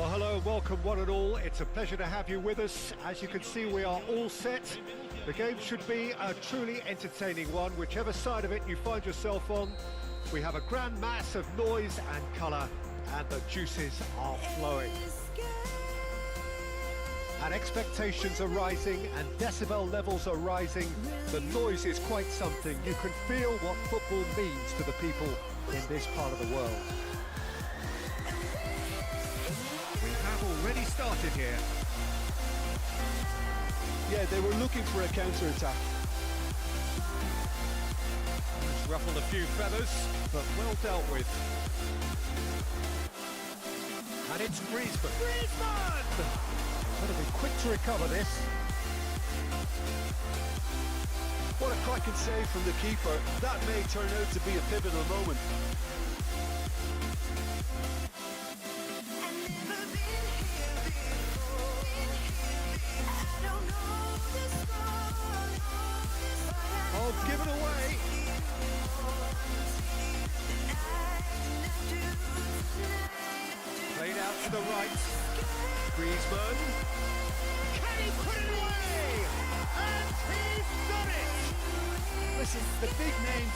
Well, hello, welcome one and all. It's a pleasure to have you with us. As you can see, we are all set. The game should be a truly entertaining one, whichever side of it you find yourself on. We have a grand mass of noise and colour, and the juices are flowing. And expectations are rising, and decibel levels are rising. The noise is quite something. You can feel what football means to the people in this part of the world. We have already started here. Yeah, they were looking for a counter-attack. It's ruffled a few feathers, but well dealt with. And it's Griezmann. Griezmann! Got to be quick to recover this. What a cracking save from the keeper. That may turn out to be a pivotal moment. Oh, give it away. Played out to the right. Griezmann. Can he put it away? And he's done it! Listen, the big names...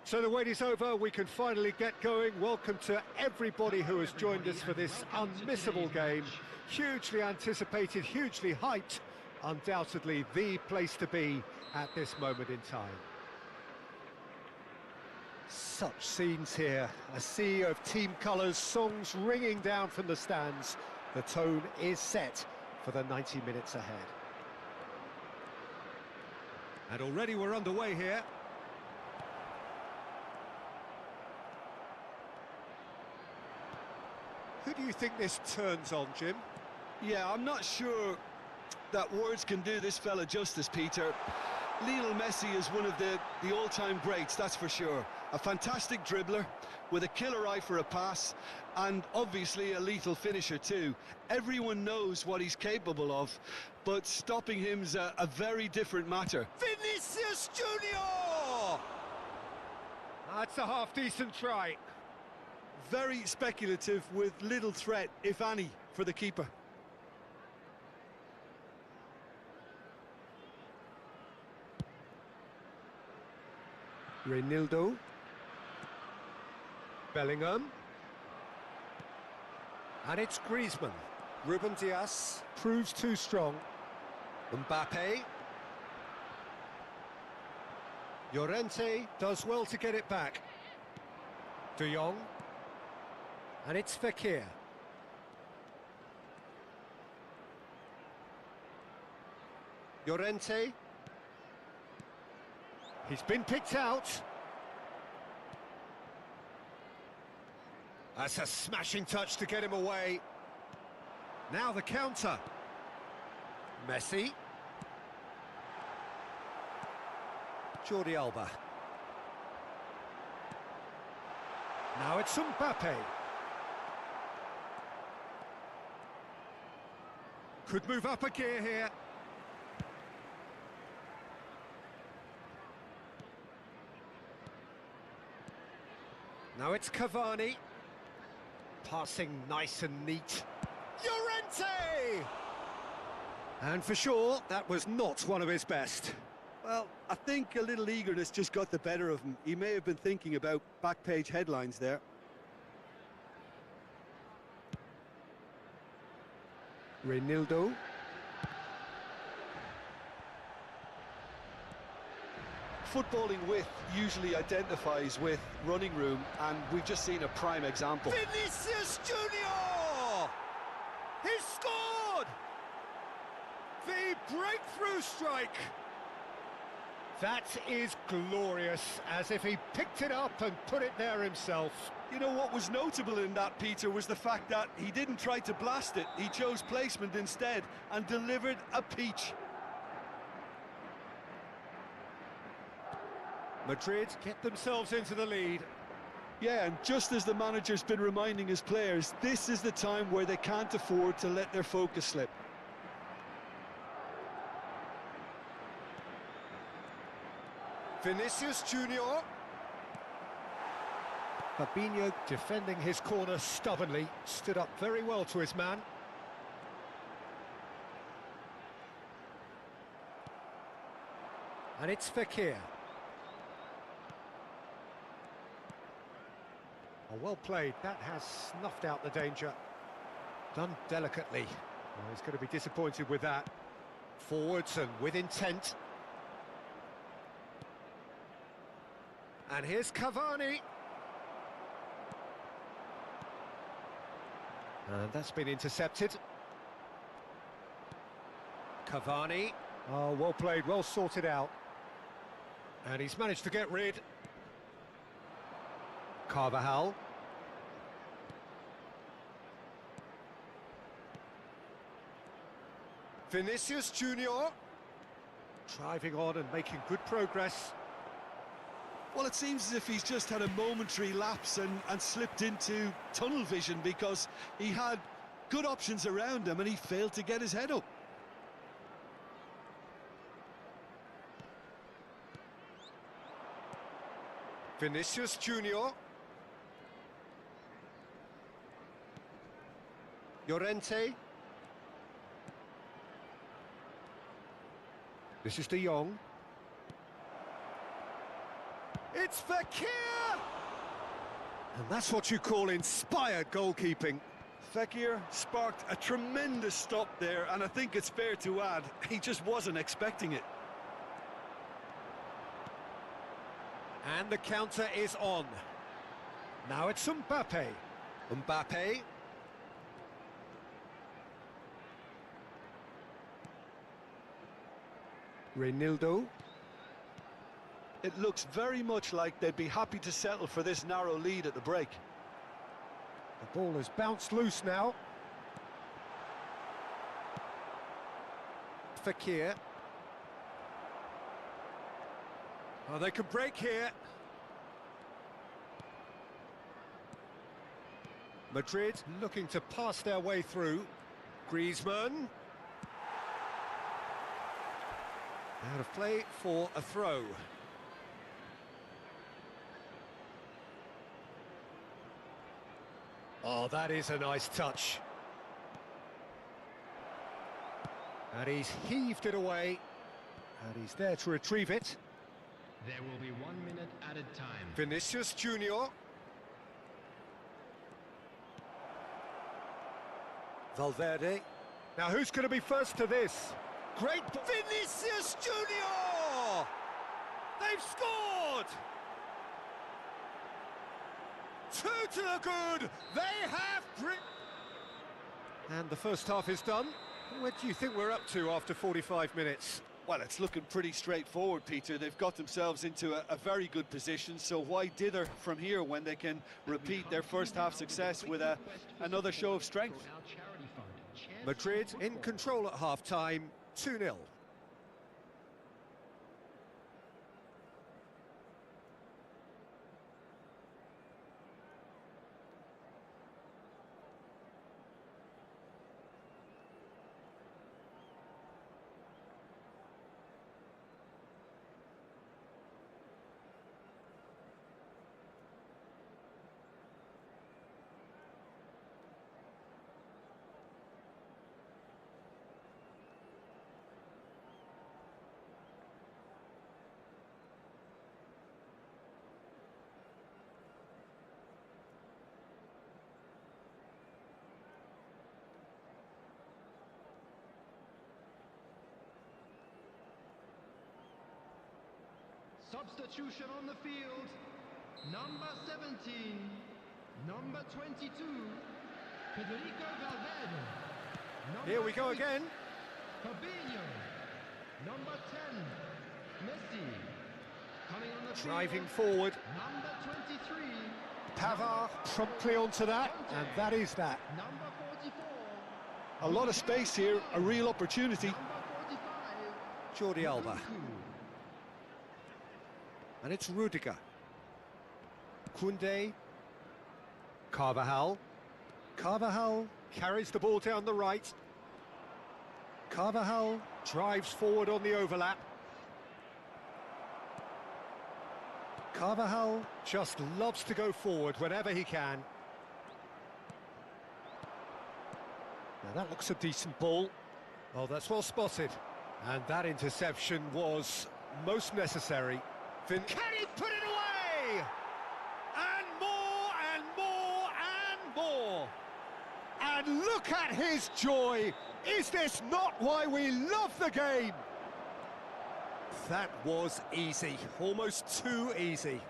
So the wait is over, we can finally get going. Welcome to everybody who has joined us for this unmissable game. Hugely anticipated, hugely hyped, undoubtedly the place to be at this moment in time. Such scenes here, a sea of team colours, songs ringing down from the stands. The tone is set for the 90 minutes ahead. And already we're underway here. Who do you think this turns on, Jim? Yeah, I'm not sure that words can do this fella justice, Peter. Lionel Messi is one of the all-time greats, that's for sure. A fantastic dribbler with a killer eye for a pass and obviously a lethal finisher too. Everyone knows what he's capable of, but stopping him's a very different matter. Vinicius Junior! That's a half-decent try. Very speculative with little threat, if any, for the keeper. Reinildo. Bellingham. And it's Griezmann. Ruben Dias proves too strong. Mbappe. Llorente does well to get it back. De Jong. And it's Fekir. Llorente. He's been picked out. That's a smashing touch to get him away. Now the counter. Messi. Jordi Alba. Now it's Mbappe. Could move up a gear here. Now it's Cavani. Passing nice and neat. Llorente! And for sure, that was not one of his best. Well, I think a little eagerness just got the better of him. He may have been thinking about back page headlines there. Reinildo. Footballing width usually identifies with running room, and we've just seen a prime example. Vinicius Junior! He's scored! The breakthrough strike! That is glorious, as if he picked it up and put it there himself. You know what was notable in that, Peter, was the fact that he didn't try to blast it. He chose placement instead and delivered a peach. Madrid get themselves into the lead. Yeah, and just as the manager's been reminding his players, this is the time where they can't afford to let their focus slip. Vinicius Junior. Fabinho defending his corner stubbornly, stood up very well to his man. And it's Fekir. Oh, well played. That has snuffed out the danger. Done delicately. Oh, he's going to be disappointed with that. Forwards and with intent. And here's Cavani. And that's been intercepted. Cavani. Oh, well played, well sorted out. And he's managed to get rid. Carvajal. Vinicius Junior. Driving on and making good progress. Well, it seems as if he's just had a momentary lapse and slipped into tunnel vision, because he had good options around him and he failed to get his head up. Vinicius Junior. Llorente. This is De Jong. It's Fekir! And that's what you call inspired goalkeeping. Fekir sparked a tremendous stop there, and I think it's fair to add, he just wasn't expecting it. And the counter is on. Now it's Mbappe. Mbappe. Reinildo. It looks very much like they'd be happy to settle for this narrow lead at the break. The ball has bounced loose now. Fakir. Oh, they could break here. Madrid looking to pass their way through. Griezmann. Out of play for a throw. Oh, that is a nice touch. And he's heaved it away. And he's there to retrieve it. There will be 1 minute added time. Vinicius Junior. Valverde. Now who's going to be first to this? Great Vinicius Junior! They've scored! Two to the good! They have... And the first half is done. What do you think we're up to after 45 minutes? Well, it's looking pretty straightforward, Peter. They've got themselves into a very good position, so why dither from here when they can repeat their first half success with another show of strength? Madrid in control at half-time, 2-0. Substitution on the field. Number 17, number 22, Federico Valverde. Here we go again. Fabinho, number 10, Messi. Coming on the field. Driving forward. Number 23. Pavard promptly onto that, and that is that. Number 44. A lot of space here, a real opportunity. Number 45. Jordi Alba. And it's Rudiger. Koundé. Carvajal. Carvajal carries the ball down the right. Carvajal drives forward on the overlap. Carvajal just loves to go forward whenever he can. Now that looks a decent ball. Oh, that's well spotted. And that interception was most necessary. Can he put it away? And more and more and more. And look at his joy. Is this not why we love the game? That was easy, almost too easy.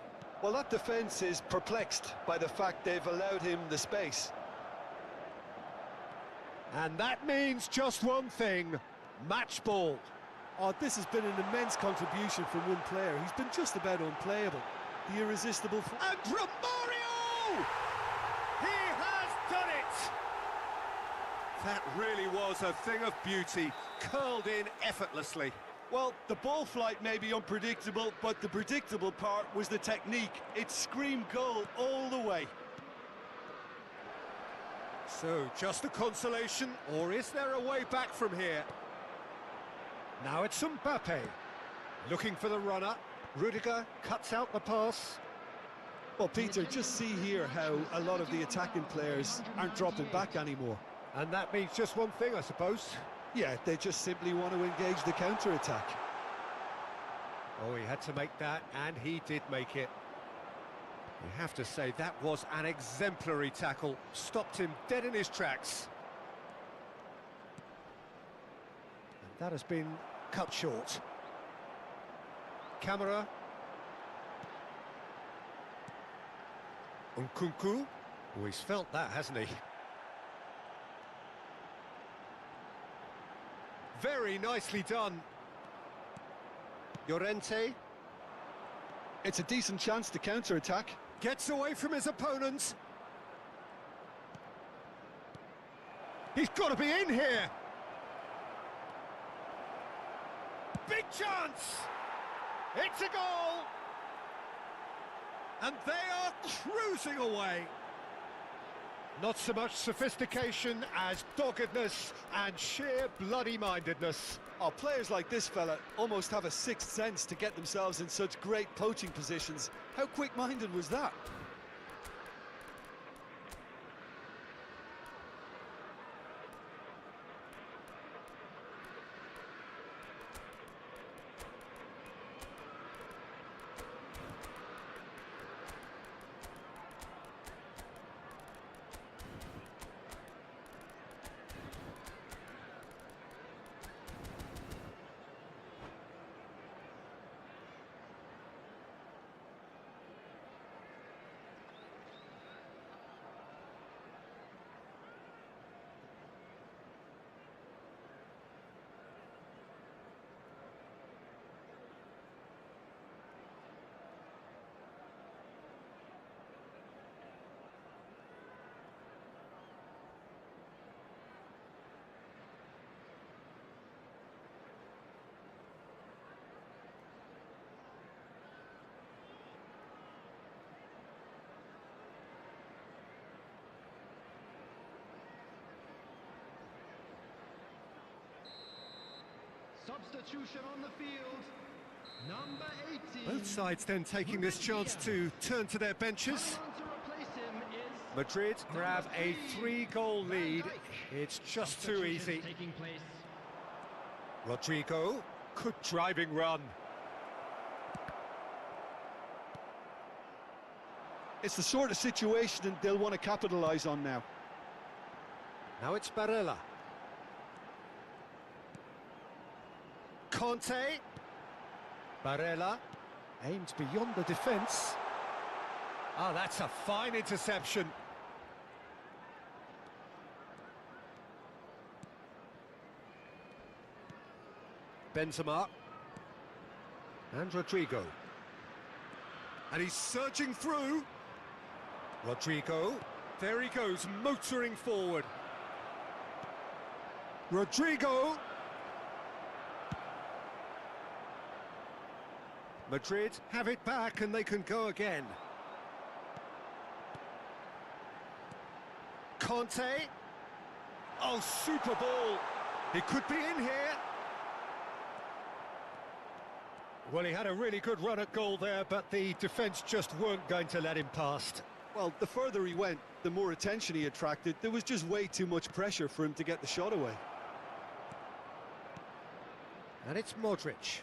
Well, that defence is perplexed by the fact they've allowed him the space. And that means just one thing, match ball. Oh, this has been an immense contribution from one player. He's been just about unplayable. The irresistible... And Romario! He has done it! That really was a thing of beauty, curled in effortlessly. Well, the ball flight may be unpredictable, but the predictable part was the technique. It screamed goal all the way. So, just a consolation, or is there a way back from here? Now it's Mbappe, looking for the runner. Rudiger cuts out the pass. Well, Peter, just see here how a lot of the attacking players aren't dropping back anymore. And that means just one thing, I suppose. Yeah, they just simply want to engage the counter-attack. Oh, he had to make that, and he did make it. You have to say, that was an exemplary tackle. Stopped him dead in his tracks. And that has been cut short. Camera. Nkunku. Oh, he's felt that, hasn't he? Very nicely done. Llorente. It's a decent chance to counter-attack. Gets away from his opponent. He's got to be in here. Big chance. It's a goal. And they are cruising away. Not so much sophistication as doggedness and sheer bloody-mindedness. Oh, players like this fella almost have a sixth sense to get themselves in such great poaching positions. How quick-minded was that? Substitution on the field. Number 18. Both sides then taking this chance to turn to their benches. Coming on to replace him is Madrid grab a 3-goal lead. It's just too easy. taking place. Rodrigo, good driving run. It's the sort of situation they'll want to capitalise on now. Now it's Barella. Conte. Barella aims beyond the defence. Ah, that's a fine interception. Benzema. And Rodrigo. And he's surging through. Rodrigo. There he goes, motoring forward. Rodrigo. Madrid have it back and they can go again. Conte. Oh, super ball. He could be in here. Well, he had a really good run at goal there, but the defence just weren't going to let him past. Well, the further he went, the more attention he attracted. There was just way too much pressure for him to get the shot away. And it's Modric.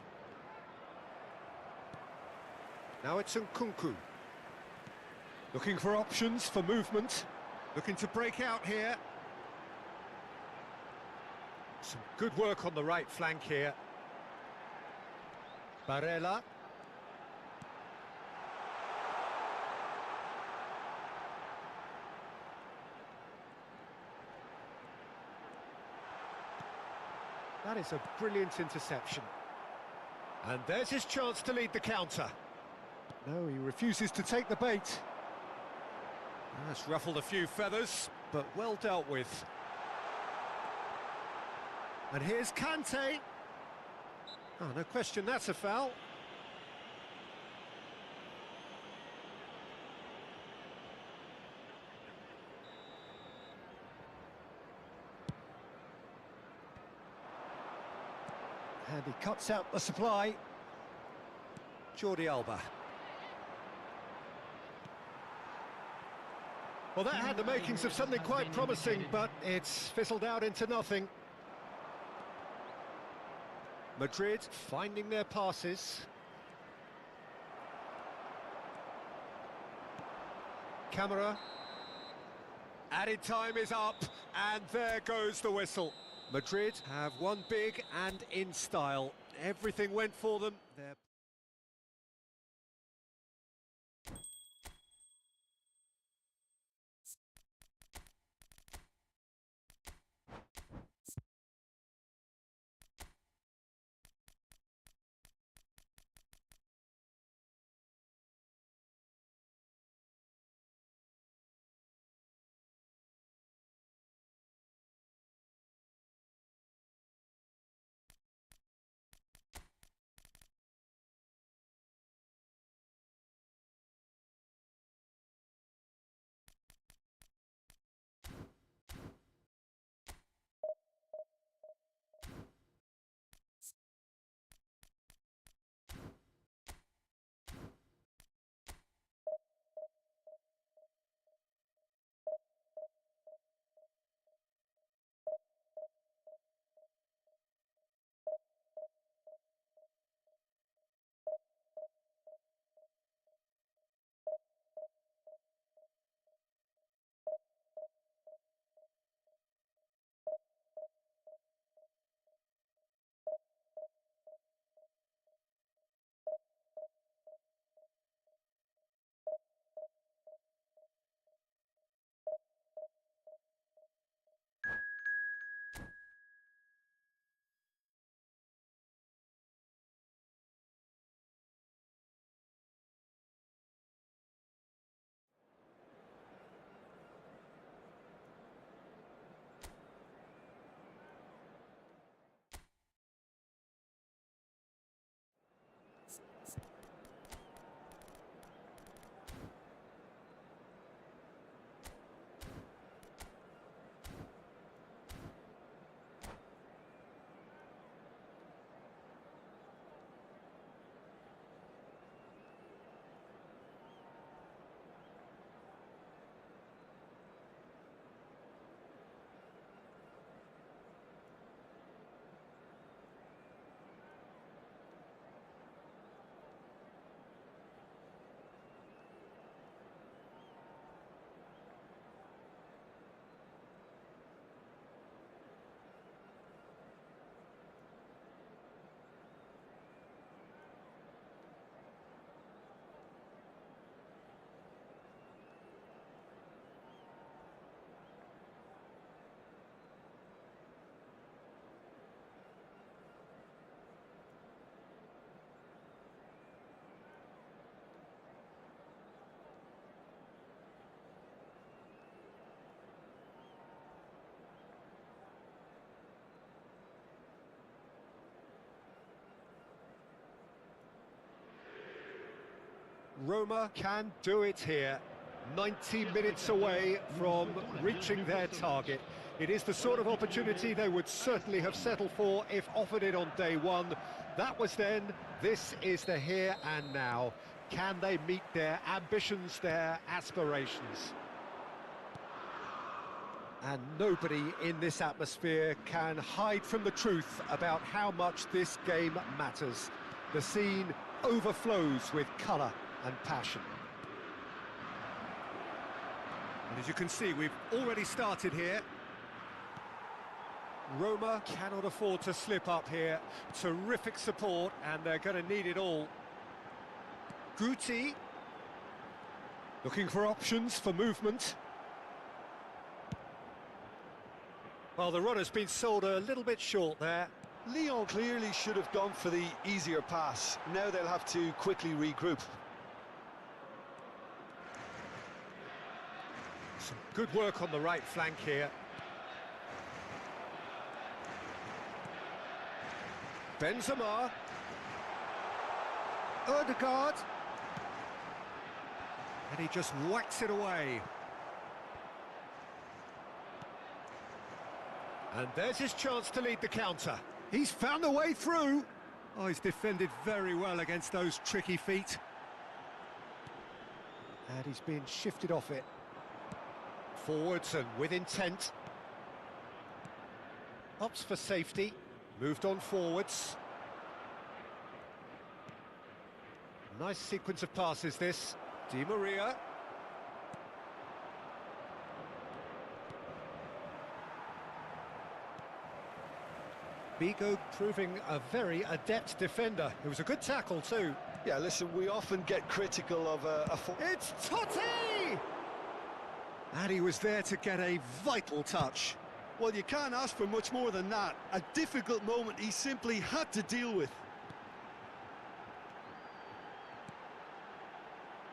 Now it's Nkunku. Looking for options for movement. Looking to break out here. Some good work on the right flank here. Barella. That is a brilliant interception. And there's his chance to lead the counter. No, he refuses to take the bait. That's ruffled a few feathers, but well dealt with. And here's Kante. Oh, no question, that's a foul. And he cuts out the supply. Jordi Alba. Well, that had the makings of something quite promising, but it's fizzled out into nothing. Madrid finding their passes. Camera. Added time is up, and there goes the whistle. Madrid have won big and in style. Everything went for them. They're Roma can do it here. 90 minutes away from reaching their target. It is the sort of opportunity they would certainly have settled for if offered it on day one. That was then, this is the here and now. Can they meet their ambitions, their aspirations? And nobody in this atmosphere can hide from the truth about how much this game matters. The scene overflows with colour and passion. And as you can see, we've already started here. Roma cannot afford to slip up here. Terrific support, and they're going to need it all. Guti, looking for options for movement. Well, the run has been sold a little bit short there. Lyon clearly should have gone for the easier pass. Now they'll have to quickly regroup. Some good work on the right flank here. Benzema. Ødegaard. And he just whacks it away. And there's his chance to lead the counter. He's found a way through. Oh, he's defended very well against those tricky feet. And he's been shifted off it. Forwards and with intent. Opts for safety. Moved on forwards. Nice sequence of passes this. Di Maria. Vigo proving a very adept defender. It was a good tackle too. Yeah, listen, we often get critical of a... It's Totti! And he was there to get a vital touch. Well, you can't ask for much more than that. A difficult moment he simply had to deal with.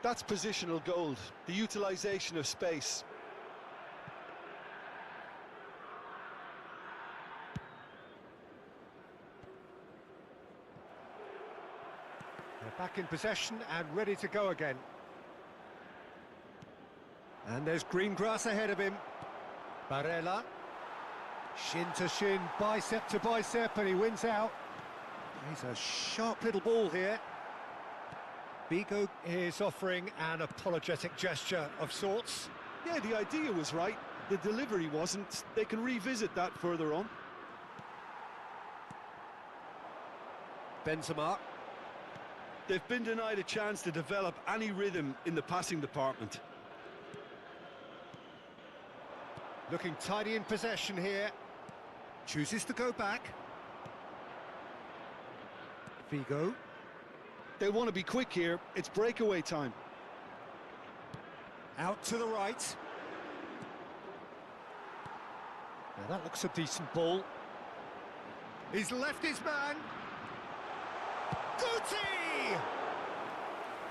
That's positional gold, the utilisation of space. They're back in possession and ready to go again. And there's green grass ahead of him. Barella. Shin to shin, bicep to bicep, and he wins out. He's a sharp little ball here. Vigo is offering an apologetic gesture of sorts. Yeah, the idea was right. The delivery wasn't. They can revisit that further on. Benzema. They've been denied a chance to develop any rhythm in the passing department. Looking tidy in possession here. Chooses to go back. Vigo. They want to be quick here. It's breakaway time. Out to the right. Now that looks a decent ball. He's left his man. Guti!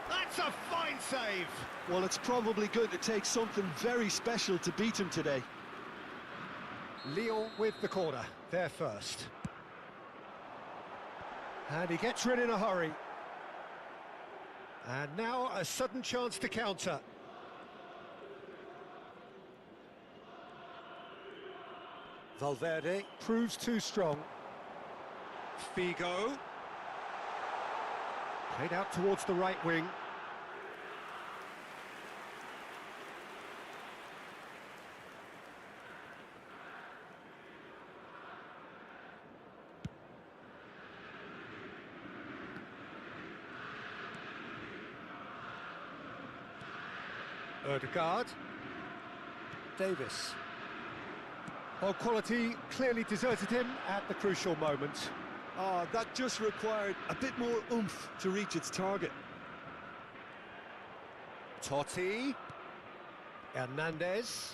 That's a fine save. Well, it's probably going to take something very special to beat him today. Lyon with the corner, there first. And he gets rid in a hurry. And now a sudden chance to counter. Valverde proves too strong. Figo. Played out towards the right wing. Ødegaard. Davis. Well, quality clearly deserted him at the crucial moment. Oh, that just required a bit more oomph to reach its target. Totti. Hernandez.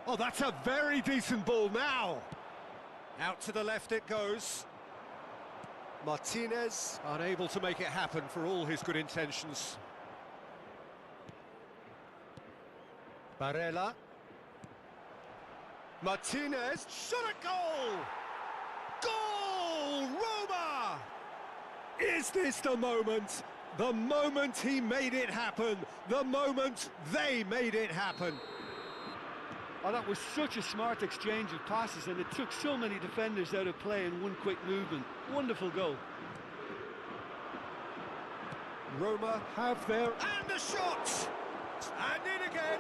Oh, that's a very decent ball now. Out to the left it goes. Martinez unable to make it happen for all his good intentions. Barella. Martinez, shot at goal! Goal! Roma! Is this the moment? The moment he made it happen, the moment they made it happen. Oh, that was such a smart exchange of passes, and it took so many defenders out of play in one quick movement. Wonderful goal. Roma have their... And the shot! And in again!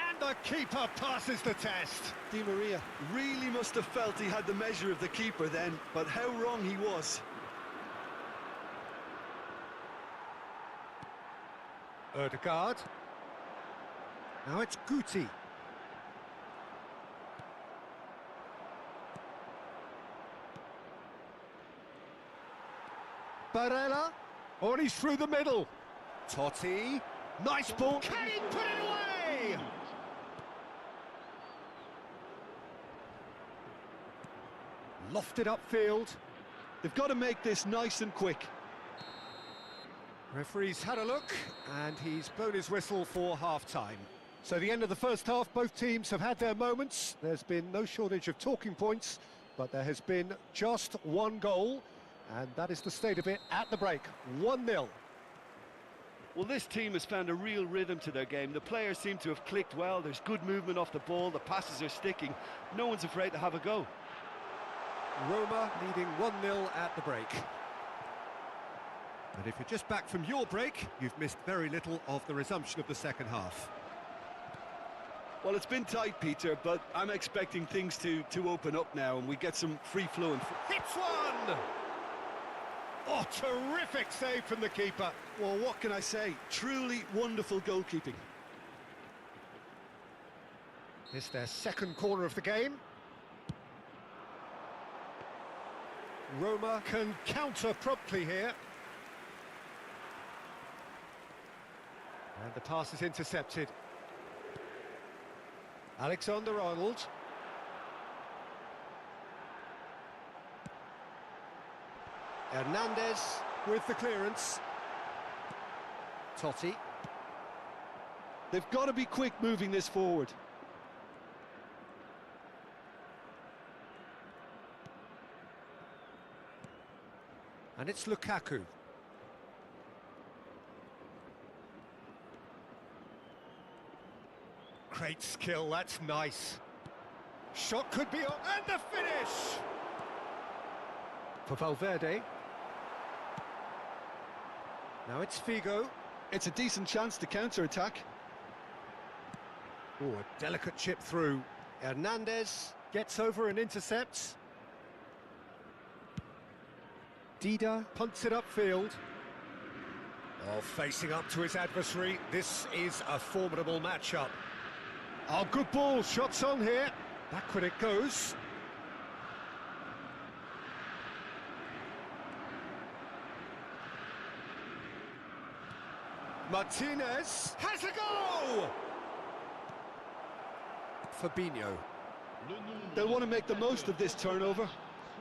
And the keeper passes the test. Di Maria really must have felt he had the measure of the keeper then, but how wrong he was. Ødegaard. Now it's Guti. Barella. Oh, and he's through the middle. Totti. Nice ball. Can he put it away? Lofted upfield. They've got to make this nice and quick. Referee's had a look, and he's blown his whistle for half-time. So the end of the first half, both teams have had their moments. There's been no shortage of talking points, but there has been just one goal, and that is the state of it at the break. 1-0. Well, this team has found a real rhythm to their game. The players seem to have clicked well. There's good movement off the ball. The passes are sticking. No one's afraid to have a go. Roma leading 1-0 at the break. And if you're just back from your break, you've missed very little of the resumption of the second half. Well, it's been tight, Peter, but I'm expecting things to open up now, and we get some free flow. Hits one! Oh, terrific save from the keeper. Well, what can I say? Truly wonderful goalkeeping. It's their second corner of the game. Roma can counter promptly here. And the pass is intercepted. Alexander-Arnold. Hernandez with the clearance. Totti. They've got to be quick moving this forward. And it's Lukaku. Great skill, that's nice. Shot could be on, and the finish! For Valverde. Now it's Figo. It's a decent chance to counter-attack. Oh, a delicate chip through. Hernandez gets over and intercepts. Dida punts it upfield. Oh, facing up to his adversary. This is a formidable matchup. Oh, good ball. Shots on here. Backward it goes. Martinez has a goal! Fabinho. They'll want to make the most of this turnover.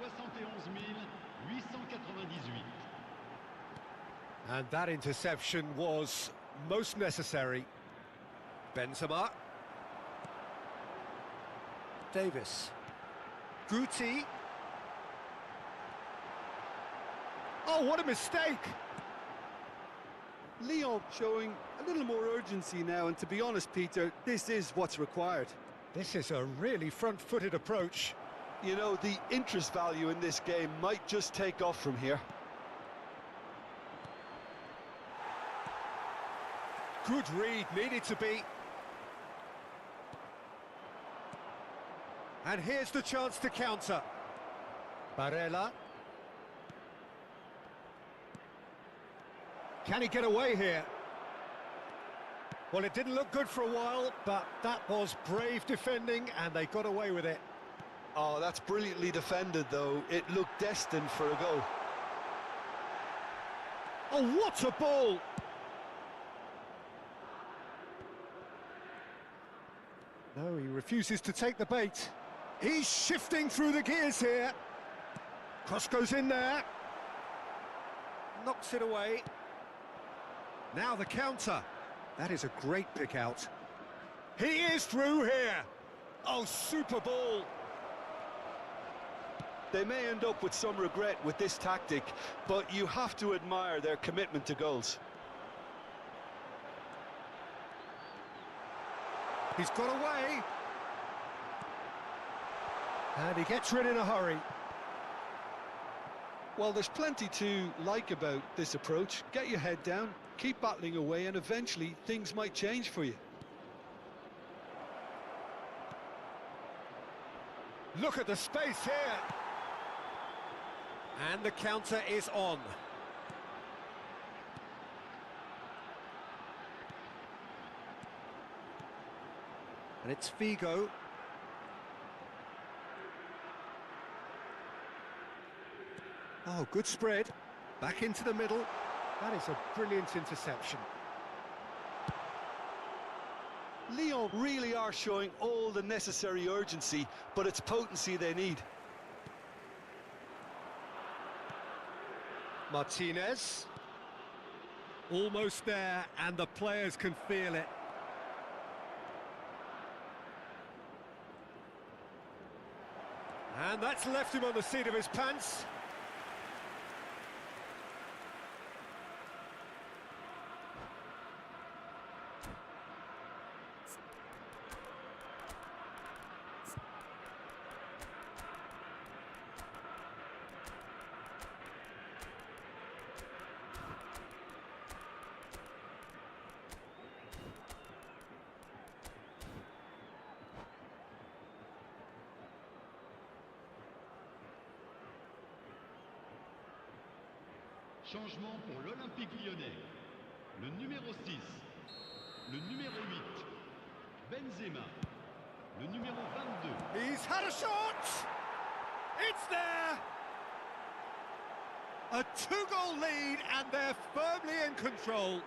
71,898. And that interception was most necessary. Benzema. Davis. Guti. Oh, what a mistake! Lyon showing a little more urgency now, and to be honest, Peter, this is what's required. This is a really front-footed approach. You know, the interest value in this game might just take off from here. Good read, needed to be. And here's the chance to counter. Barella. Can he get away here? Well, it didn't look good for a while, but that was brave defending, and they got away with it. Oh, that's brilliantly defended, though. It looked destined for a goal. Oh, what a ball! No, he refuses to take the bait. He's shifting through the gears here. Cross goes in there. Knocks it away. Now the counter. That is a great pick out. He is through here. Oh, super ball. They may end up with some regret with this tactic, but you have to admire their commitment to goals. He's got away. And he gets rid in a hurry. Well, there's plenty to like about this approach. Get your head down, keep battling away, and eventually things might change for you. Look at the space here. And the counter is on. And it's Figo. Oh, good spread. Back into the middle. That is a brilliant interception. Lyon really are showing all the necessary urgency, but it's potency they need. Martinez. Almost there, and the players can feel it. And that's left him on the seat of his pants. Changement pour l'Olympique lyonnais. Le numéro 6, le numéro 8, Benzema, le numéro 22. He's had a shot! It's there! A two-goal lead, and they're firmly in control.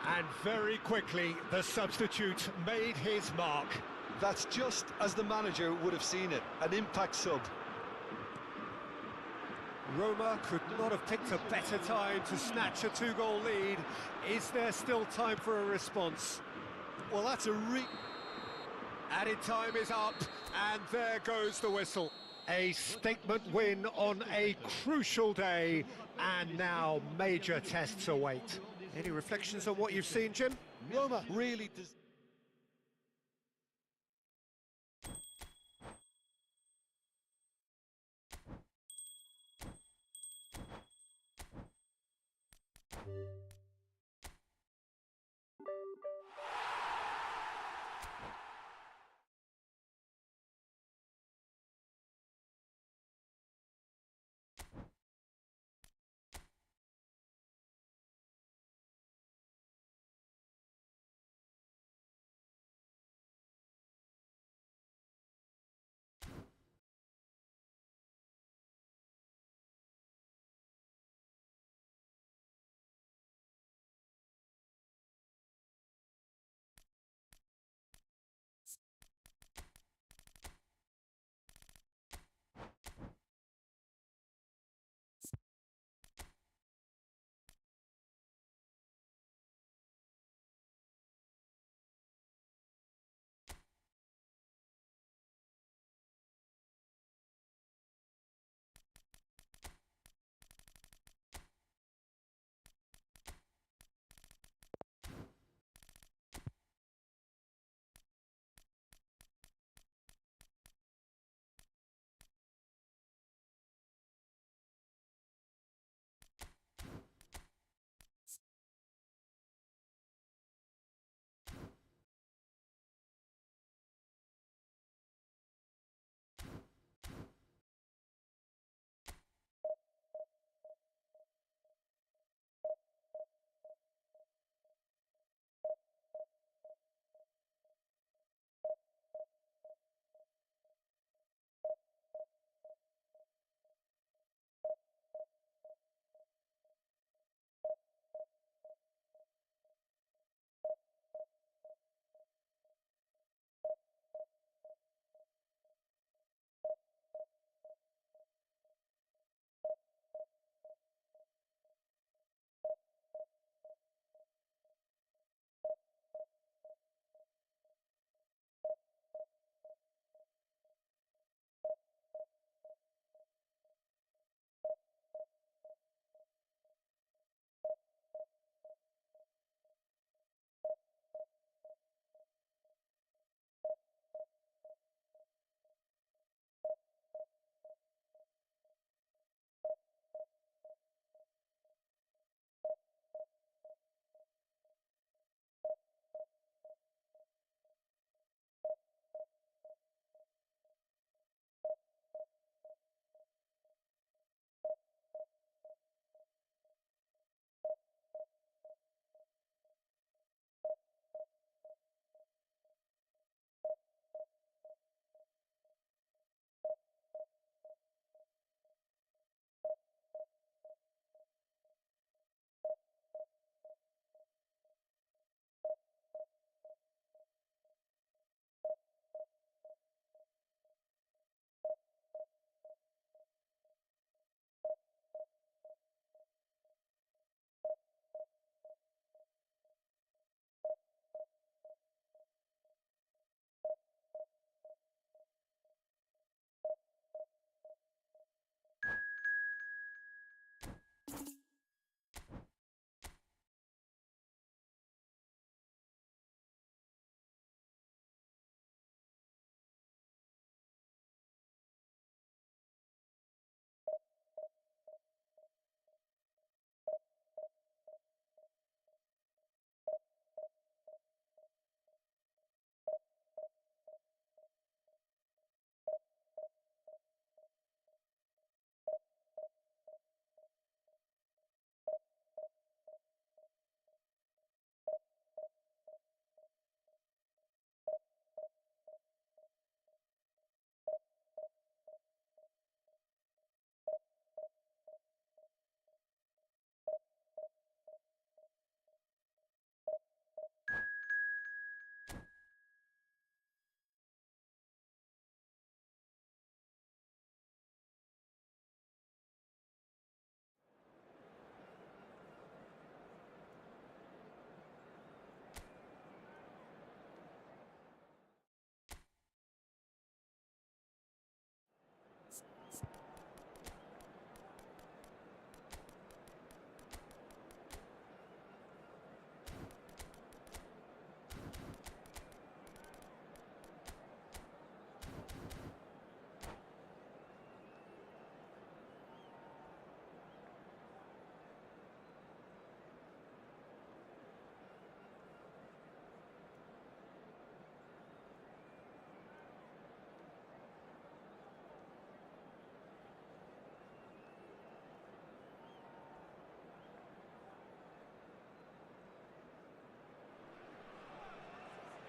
And very quickly, the substitute made his mark. That's just as the manager would have seen it, an impact sub. Roma could not have picked a better time to snatch a two-goal lead. Is there still time for a response? Well, that's a Added time is up, and there goes the whistle. A statement win on a crucial day, and now major tests await. Any reflections on what you've seen, Jim? Roma really does.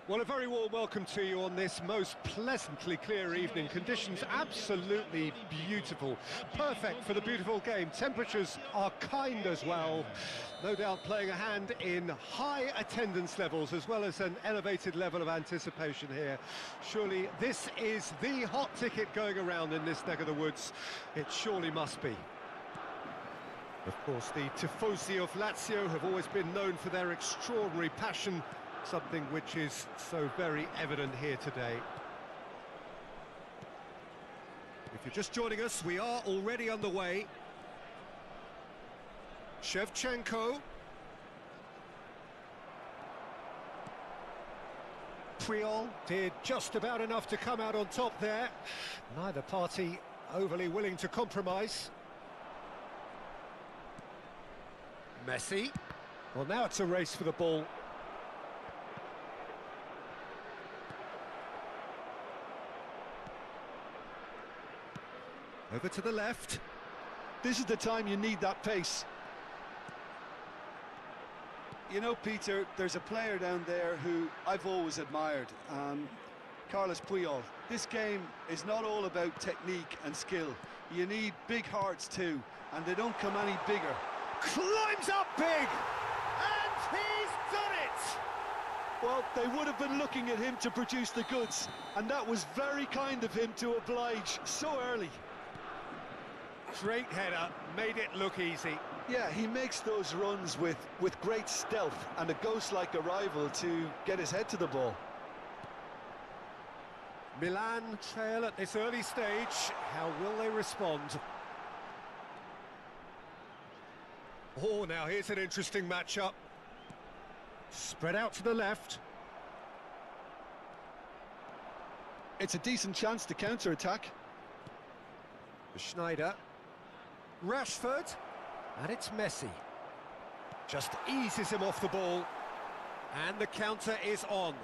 Well, a very warm welcome to you on this most pleasantly clear evening. Conditions absolutely beautiful. Perfect for the beautiful game. Temperatures are kind as well. No doubt playing a hand in high attendance levels as well as an elevated level of anticipation here. Surely this is the hot ticket going around in this neck of the woods. It surely must be. Of course, the tifosi of Lazio have always been known for their extraordinary passion, something which is so very evident here today. If you're just joining us, we are already underway. Shevchenko. Puyol did just about enough to come out on top there. Neither party overly willing to compromise. Messi. Well, now it's a race for the ball. Over to the left. This is the time you need that pace. You know, Peter, there's a player down there who I've always admired, Carlos Puyol. This game is not all about technique and skill. You need big hearts too, and they don't come any bigger. Climbs up big! And he's done it! Well, they would have been looking at him to produce the goods, and that was very kind of him to oblige so early. Great header, made it look easy. Yeah, he makes those runs with great stealth and a ghost-like arrival to get his head to the ball. Milan trail at this early stage. How will they respond? Oh, now here's an interesting matchup. Spread out to the left. It's a decent chance to counter-attack. Schneider. Rashford. And it's Messi. Just eases him off the ball. And the counter is on.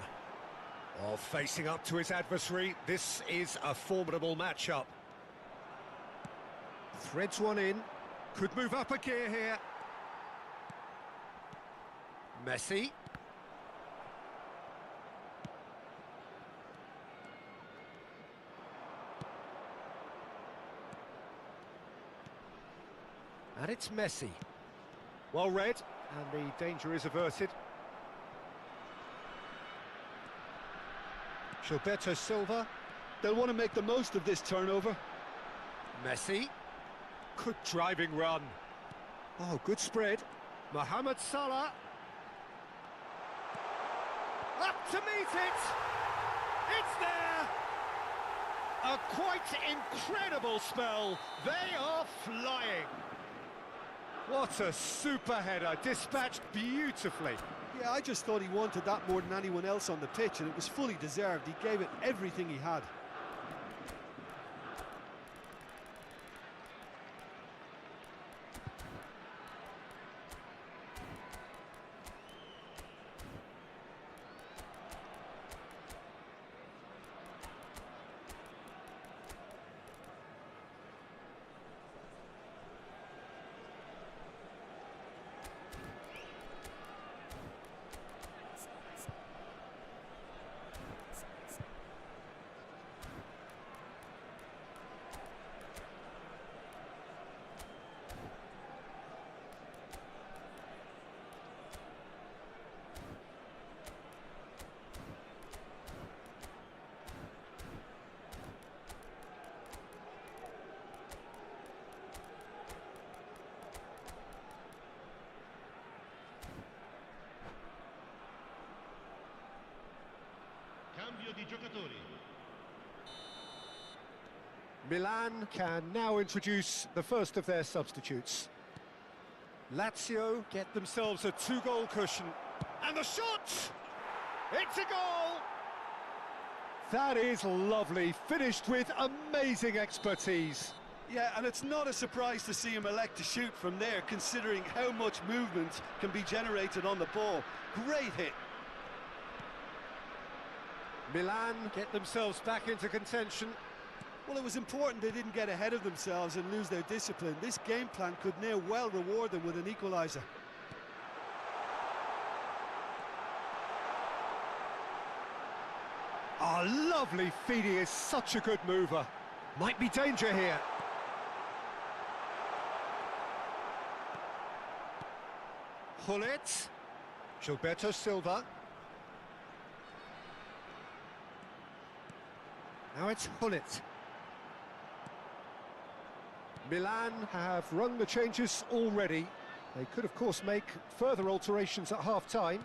Oh, facing up to his adversary. This is a formidable matchup. Threads one in. Could move up a gear here. Messi. And it's Messi. Well read, and the danger is averted. Gilberto Silva. They'll want to make the most of this turnover. Messi. Good driving run. Oh, good spread. Mohamed Salah. Up to meet it! It's there! A quite incredible spell. They are flying. What a super header, dispatched beautifully. Yeah, I just thought he wanted that more than anyone else on the pitch, and it was fully deserved. He gave it everything he had. Cambio di giocatori. Milan can now introduce the first of their substitutes. Lazio get themselves a two-goal cushion. And the shot! It's a goal! That is lovely, finished with amazing expertise. Yeah, and it's not a surprise to see him elect to shoot from there, considering how much movement can be generated on the ball. Great hit. Milan get themselves back into contention. Well, it was important they didn't get ahead of themselves and lose their discipline. This game plan could now well reward them with an equaliser. Oh, lovely feed. He is such a good mover. Might be danger here. Hullet. Gilberto Silva. Now it's Hullet. Milan have rung the changes already. They could, of course, make further alterations at half-time.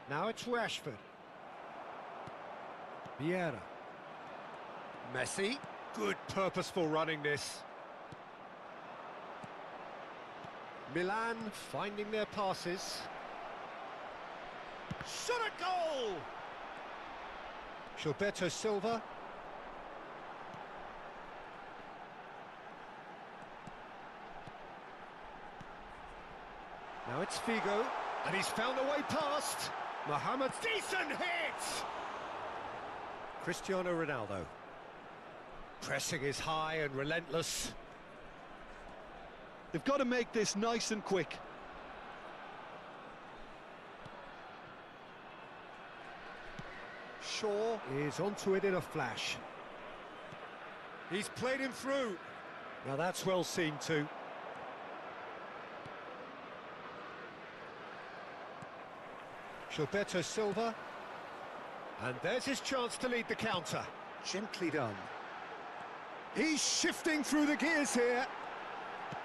Now it's Rashford. Vieira. Messi. Good purposeful running this. Milan finding their passes. Shot a goal! Gilberto Silva. Now it's Figo, and he's found a way past. Mohamed, decent hit! Cristiano Ronaldo. Pressing is high and relentless. They've got to make this nice and quick. Shaw is onto it in a flash. He's played him through. Now that's well seen too. Gilberto Silva. And there's his chance to lead the counter. Gently done. He's shifting through the gears here.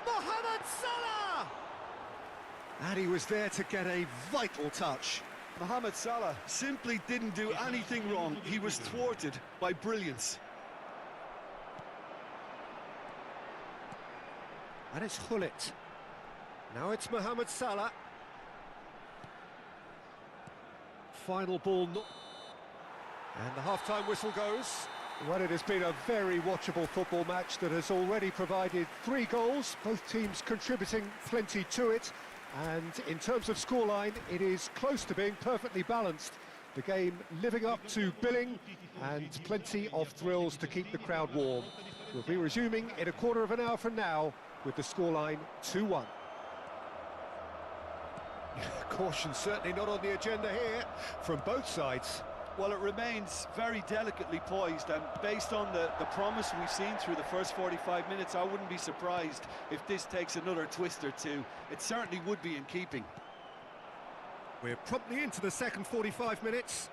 Mohamed Salah! And he was there to get a vital touch. Mohamed Salah simply didn't do anything wrong. He was thwarted by brilliance. And it's Hullet. Now it's Mohamed Salah. Final ball. And the half-time whistle goes. Well, it has been a very watchable football match that has already provided 3 goals, both teams contributing plenty to it. And in terms of scoreline, it is close to being perfectly balanced. The game living up to billing and plenty of thrills to keep the crowd warm. We'll be resuming in a quarter of an hour from now with the scoreline 2-1. Caution certainly not on the agenda here from both sides. Well, it remains very delicately poised, and based on the promise we've seen through the first 45 minutes, I wouldn't be surprised if this takes another twist or two. It certainly would be in keeping. We're promptly into the second 45 minutes.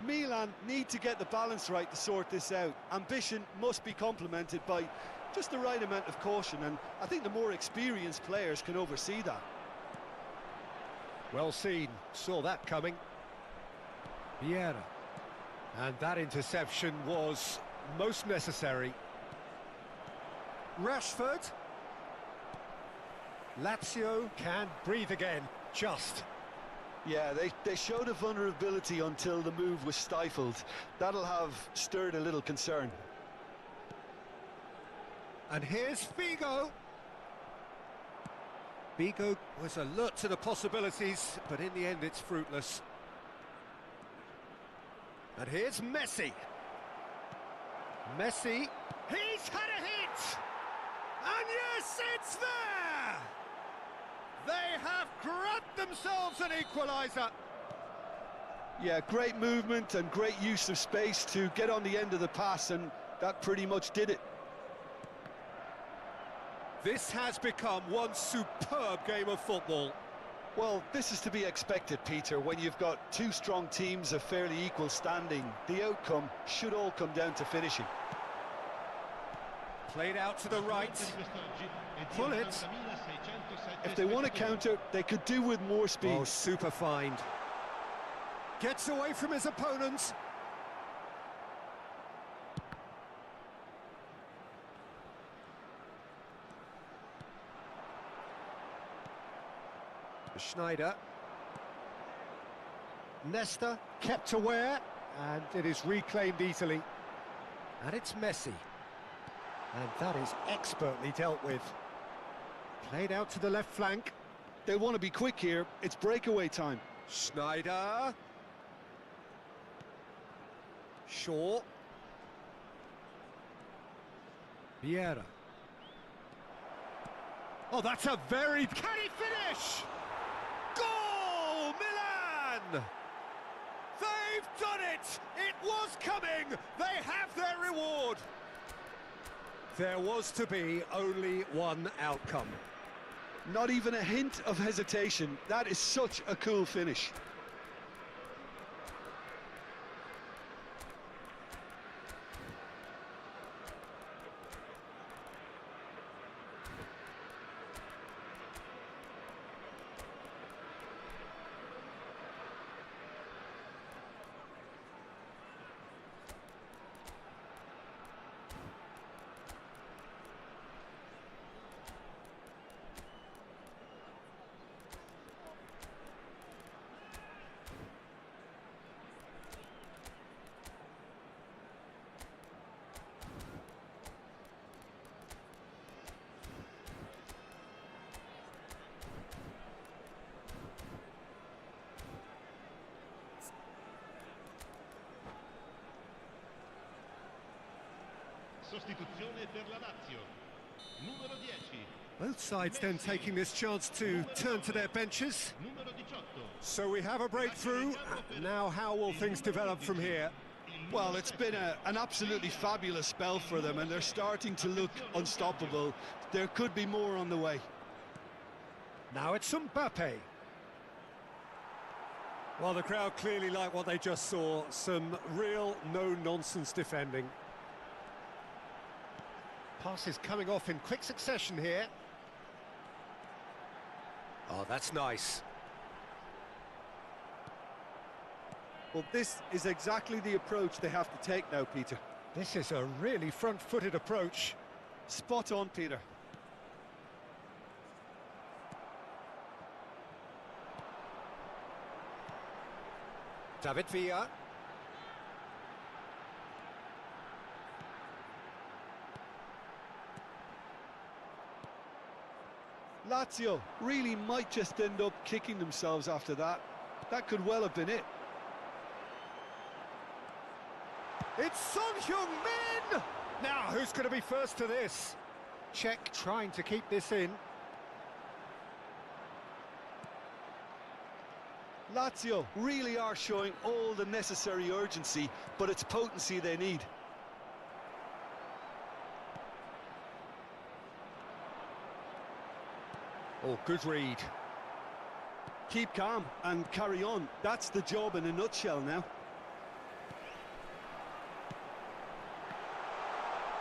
Milan need to get the balance right to sort this out. Ambition must be complemented by just the right amount of caution, and I think the more experienced players can oversee that. Well seen, saw that coming. Vieira. And that interception was most necessary. Rashford. Lazio can breathe again, just. Yeah, they showed a vulnerability until the move was stifled. That'll have stirred a little concern. And here's Figo. Figo was alert to the possibilities, but in the end it's fruitless. And here's Messi. Messi. He's had a hit! And yes, it's there! They have grabbed themselves an equaliser. Yeah, great movement and great use of space to get on the end of the pass, and that pretty much did it. This has become one superb game of football. Well, this is to be expected, Peter. When you've got 2 strong teams of fairly equal standing, the outcome should all come down to finishing. Played out to the right. Pull it. If they want to counter, they could do with more speed. Oh, super find. Gets away from his opponents. Schneider. Nesta kept aware, and it is reclaimed easily. And it's Messi. And that is expertly dealt with. Played out to the left flank. They want to be quick here. It's breakaway time. Schneider. Shaw. Vieira. Oh, that's a very... Can he finish? Goal, Milan! They They've done it! It was coming! They have their reward! There was to be only one outcome. Not even a hint of hesitation. That is such a cool finish. Sostituzione per la Lazio. Numero 10. Both sides then taking this chance to turn to their benches. Numero 18. So we have a breakthrough. Now how will things develop from here? Well, it's been an absolutely fabulous spell for them, and they're starting to look unstoppable. There could be more on the way. Now it's Mbappe. Well, the crowd clearly like what they just saw. Some real no-nonsense defending. Passes coming off in quick succession here. Oh, that's nice. Well, this is exactly the approach they have to take now, Peter. This is a really front-footed approach. Spot on, Peter. David Villa. Lazio really might just end up kicking themselves after that. That could well have been it. It's Son Heung-min! Now, who's going to be first to this? Czech trying to keep this in. Lazio really are showing all the necessary urgency, but it's potency they need. Oh, good read. Keep calm and carry on. That's the job in a nutshell now.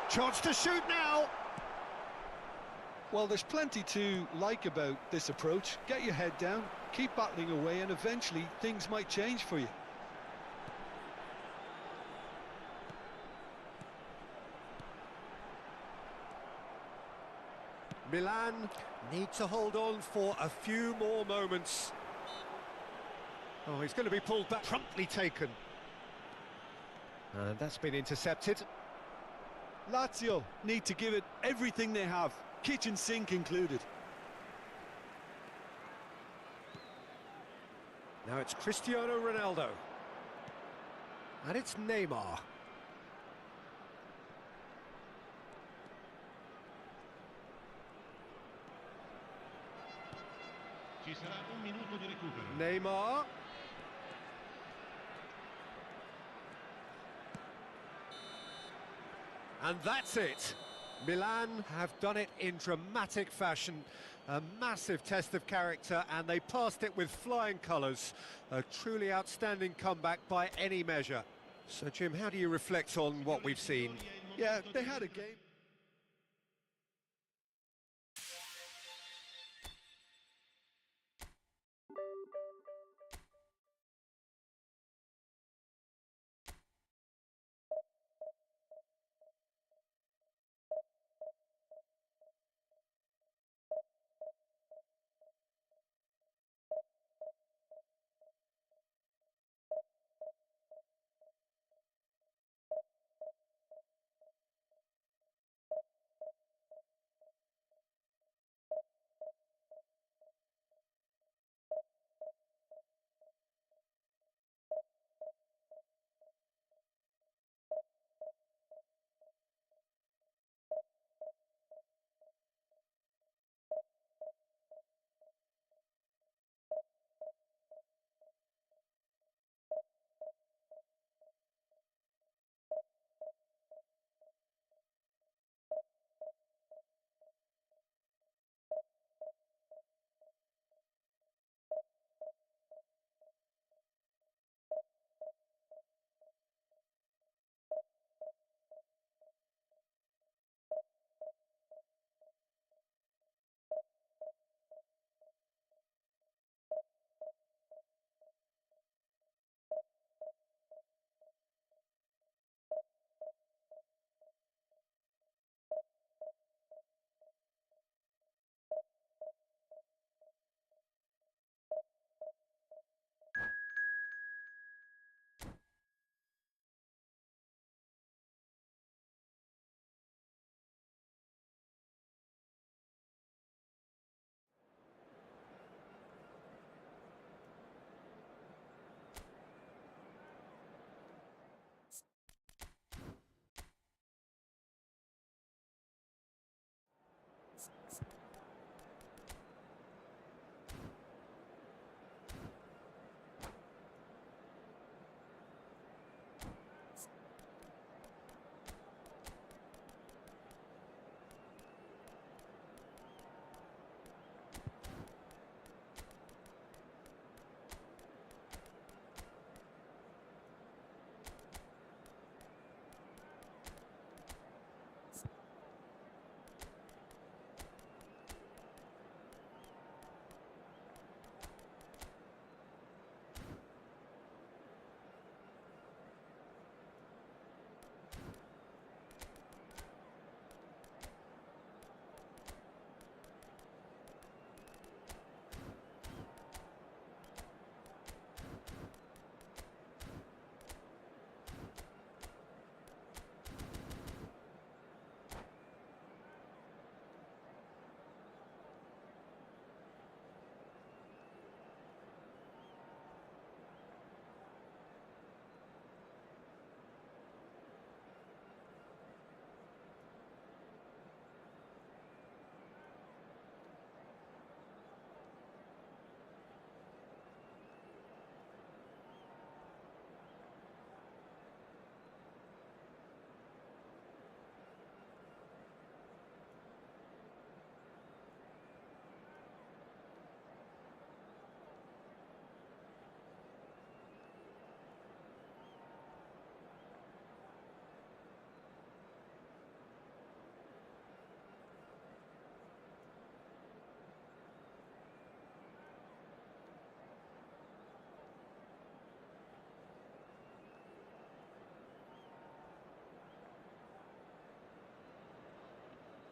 Chance to shoot now. Well, there's plenty to like about this approach. Get your head down, keep battling away, and eventually things might change for you. Milan need to hold on for a few more moments. Oh, he's going to be pulled back, promptly taken. And that's been intercepted. Lazio need to give it everything they have, kitchen sink included. Now it's Cristiano Ronaldo. And it's Neymar. Ci sarà un minuto di recupero. Neymar. And that's it. Milan have done it in dramatic fashion. A massive test of character, and they passed it with flying colours. A truly outstanding comeback by any measure. So, Jim, how do you reflect on what we've seen? Yeah, they had a game.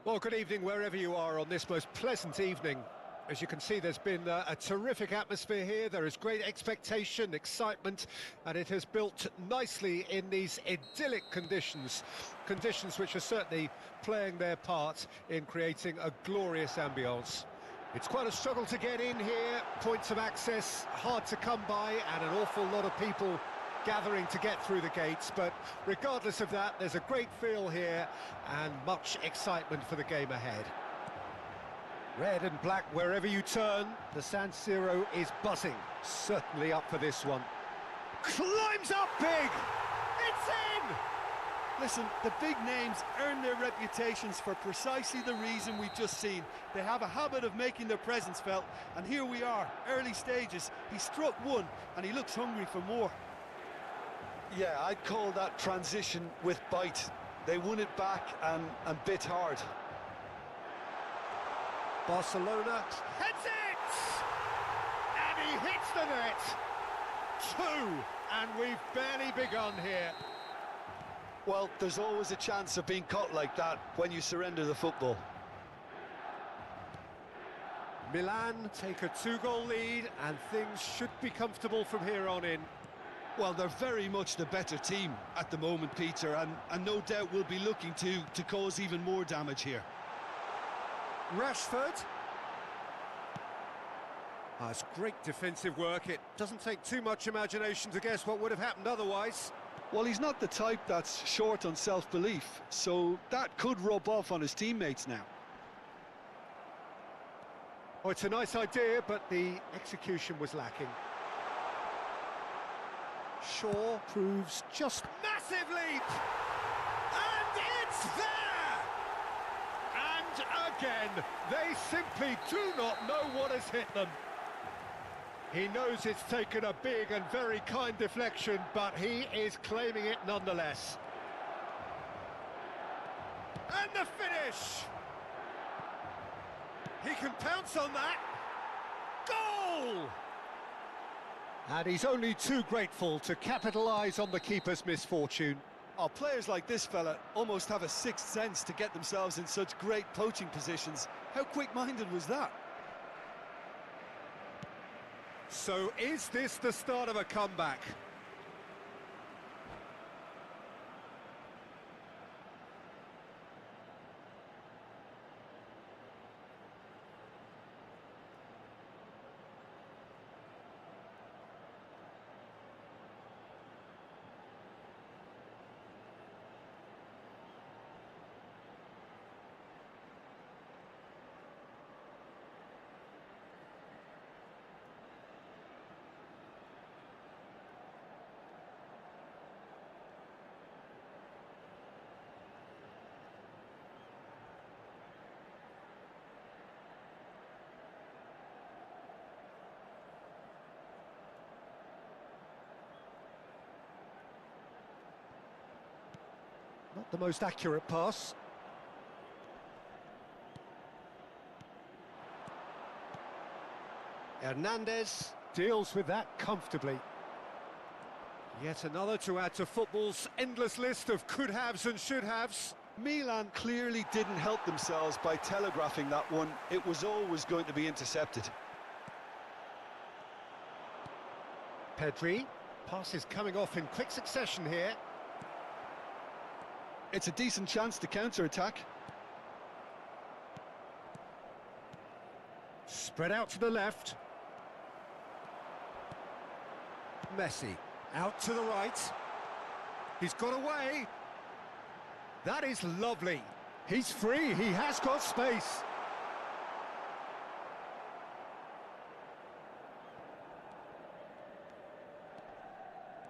Well, good evening wherever you are on this most pleasant evening. As you can see, there's been a terrific atmosphere here. There is great expectation, excitement, and it has built nicely in these idyllic conditions. Conditions which are certainly playing their part in creating a glorious ambience. It's quite a struggle to get in here. Points of access hard to come by, and an awful lot of people gathering to get through the gates, but regardless of that, there's a great feel here and much excitement for the game ahead. Red and black wherever you turn, the San Siro is buzzing. Certainly up for this one. Climbs up big! It's in! Listen, the big names earn their reputations for precisely the reason we've just seen. They have a habit of making their presence felt, and here we are, early stages. He struck one, and he looks hungry for more. Yeah, I'd call that transition with bite. They won it back and bit hard. Barcelona heads it! And he hits the net! 2, and we've barely begun here. Well, there's always a chance of being caught like that when you surrender the football. Milan take a 2-goal lead, and things should be comfortable from here on in. Well, they're very much the better team at the moment, Peter, and no doubt will be looking to cause even more damage here. Rashford. It's great defensive work. It doesn't take too much imagination to guess what would have happened otherwise. Well, he's not the type that's short on self-belief, so that could rub off on his teammates now. Oh, it's a nice idea, but the execution was lacking. Shaw proves just massive leap! And it's there! And again, they simply do not know what has hit them. He knows it's taken a big and very kind deflection, but he is claiming it nonetheless. And the finish! He can pounce on that. Goal! And he's only too grateful to capitalise on the keeper's misfortune. Oh, players like this fella almost have a sixth sense to get themselves in such great poaching positions. How quick-minded was that? So is this the start of a comeback? Not the most accurate pass. Hernandez deals with that comfortably. Yet another to add to football's endless list of could-haves and should-haves. Milan clearly didn't help themselves by telegraphing that one. It was always going to be intercepted. Pedri, passes coming off in quick succession here. It's a decent chance to counter-attack. Spread out to the left. Messi, out to the right. He's got away. That is lovely. He's free, he has got space.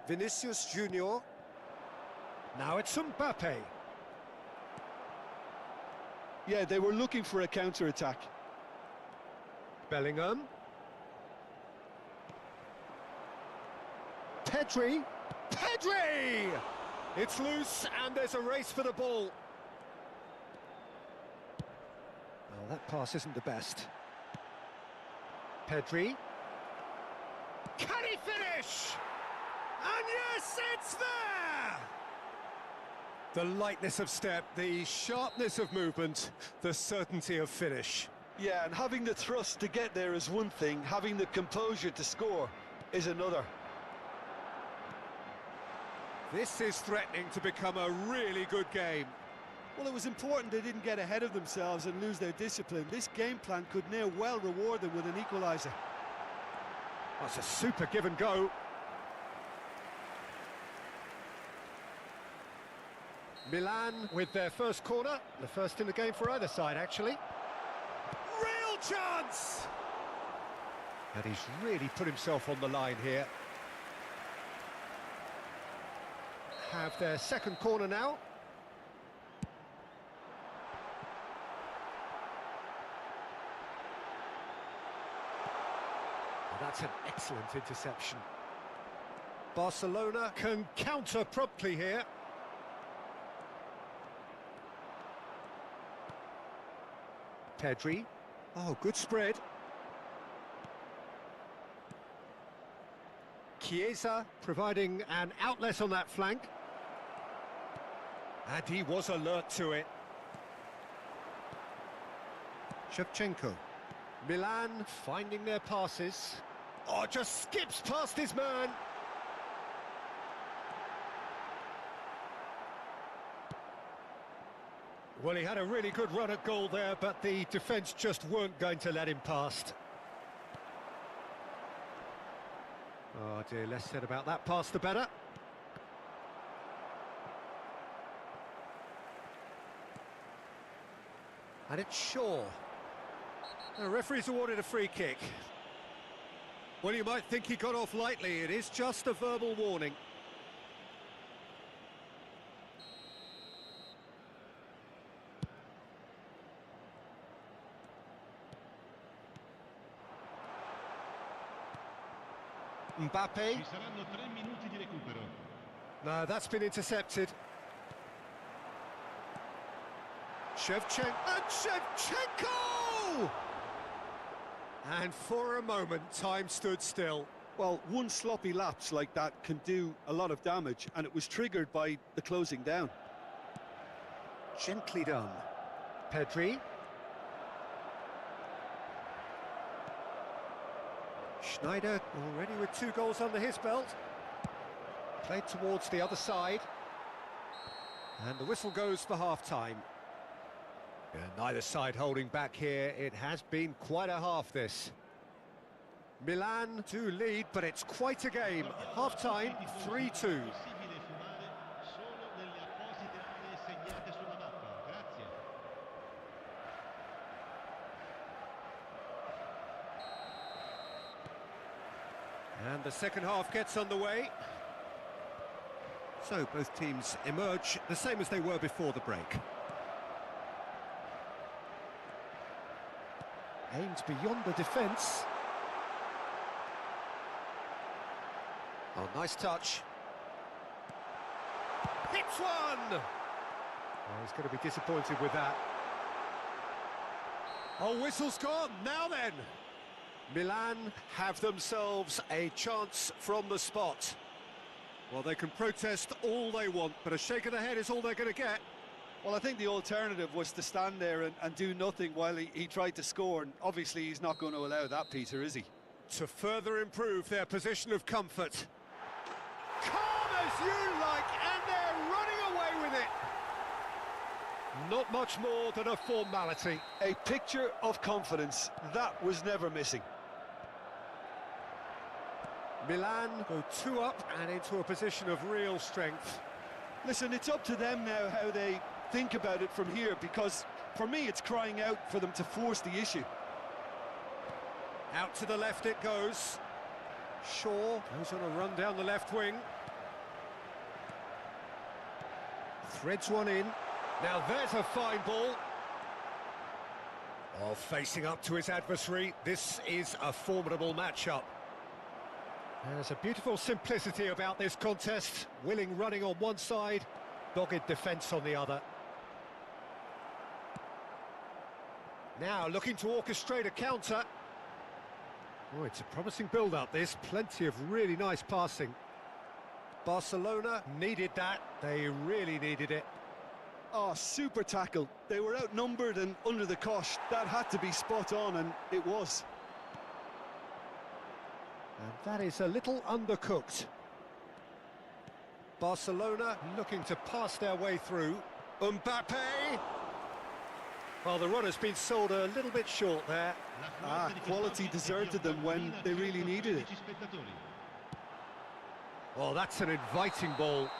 Vinicius Junior. Now it's Mbappe. Yeah, they were looking for a counter-attack. Bellingham. Pedri. Pedri! It's loose and there's a race for the ball. Well, that pass isn't the best. Pedri. Can he finish? And yes, it's there! The lightness of step, the sharpness of movement, the certainty of finish. Yeah, and having the thrust to get there is one thing, having the composure to score is another. This is threatening to become a really good game. Well, it was important they didn't get ahead of themselves and lose their discipline. This game plan could near well reward them with an equaliser. That's a super give and go. Milan with their first corner, the first in the game for either side, actually. Real chance! And he's really put himself on the line here. Have their second corner now. And that's an excellent interception. Barcelona can counter promptly here. Pedri. Oh, good spread. Chiesa providing an outlet on that flank. And he was alert to it. Shevchenko. Milan finding their passes. Oh, just skips past his man. Well, he had a really good run at goal there, but the defence just weren't going to let him past. Oh dear, less said about that pass the better. And it's Shaw. The referee's awarded a free kick. Well, you might think he got off lightly. It is just a verbal warning. Mbappe. Ci saranno 3 minuti di recupero. No, that's been intercepted. Shevchenko! And for a moment, time stood still. Well, one sloppy lapse like that can do a lot of damage, and it was triggered by the closing down. Gently done. Pedri. Schneider already with 2 goals under his belt. Played towards the other side. And the whistle goes for half-time. Yeah, neither side holding back here. It has been quite a half, this. Milan to lead, but it's quite a game. Half-time, 3-2. Possibile fumare solo nelle apposite aree segnate sulla mappa. Grazie. And the second half gets underway. So both teams emerge the same as they were before the break. Aimed beyond the defence. Oh, nice touch. Hits one! Oh, he's going to be disappointed with that. Oh, whistle's gone. Now then. Milan have themselves a chance from the spot. Well, they can protest all they want, but a shake of the head is all they're going to get. Well, I think the alternative was to stand there and do nothing while he tried to score, and obviously he's not going to allow that, Peter, is he? To further improve their position of comfort. Calm as you like, and they're running away with it. Not much more than a formality. A picture of confidence. That was never missing. Milan go 2 up and into a position of real strength. Listen, it's up to them now how they think about it from here, because for me it's crying out for them to force the issue. Out to the left it goes. Shaw goes on a run down the left wing. Threads one in. Now there's a fine ball. Oh, facing up to his adversary. This is a formidable matchup. There's a beautiful simplicity about this contest. Willing running on one side, dogged defence on the other. Now looking to orchestrate a counter. Oh, it's a promising build-up, this. Plenty of really nice passing. Barcelona needed that. They really needed it. Oh, super tackle. They were outnumbered and under the cosh. That had to be spot on, and it was. And that is a little undercooked. Barcelona looking to pass their way through. Mbappe! Well, the run has been sold a little bit short there. Quality deserted them when they really needed it. Well, that's an inviting ball.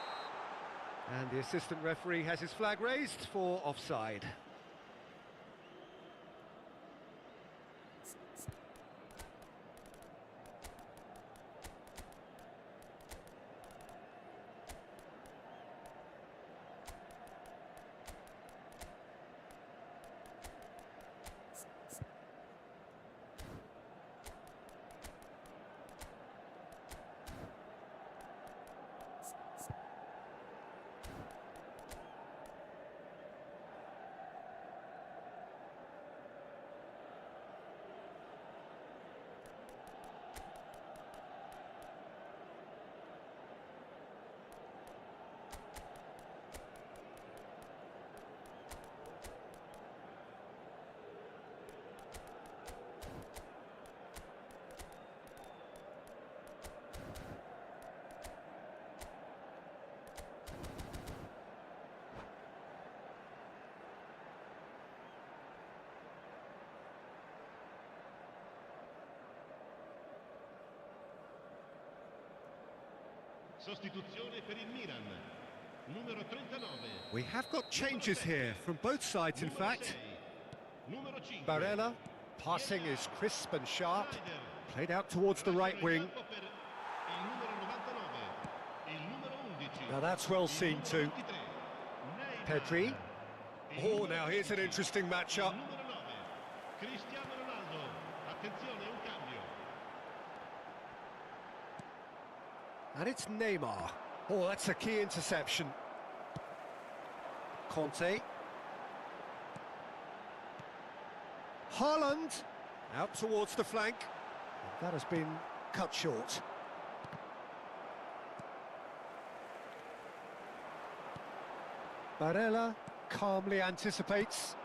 And the assistant referee has his flag raised for offside. Sostituzione per il Milan. Numero 39. We have got changes here from both sides, in fact. Numero 5. Barella, passing is crisp and sharp. Played out towards the right wing. Il numero 99. Il numero 11. Now that's well seen too. Pedri. Oh, now here's an interesting matchup. Numero 9. Cristiano Ronaldo. Attenzione, un cambio. And it's Neymar. Oh, that's a key interception. Conte. Haaland. Out towards the flank. That has been cut short. Barella calmly anticipates.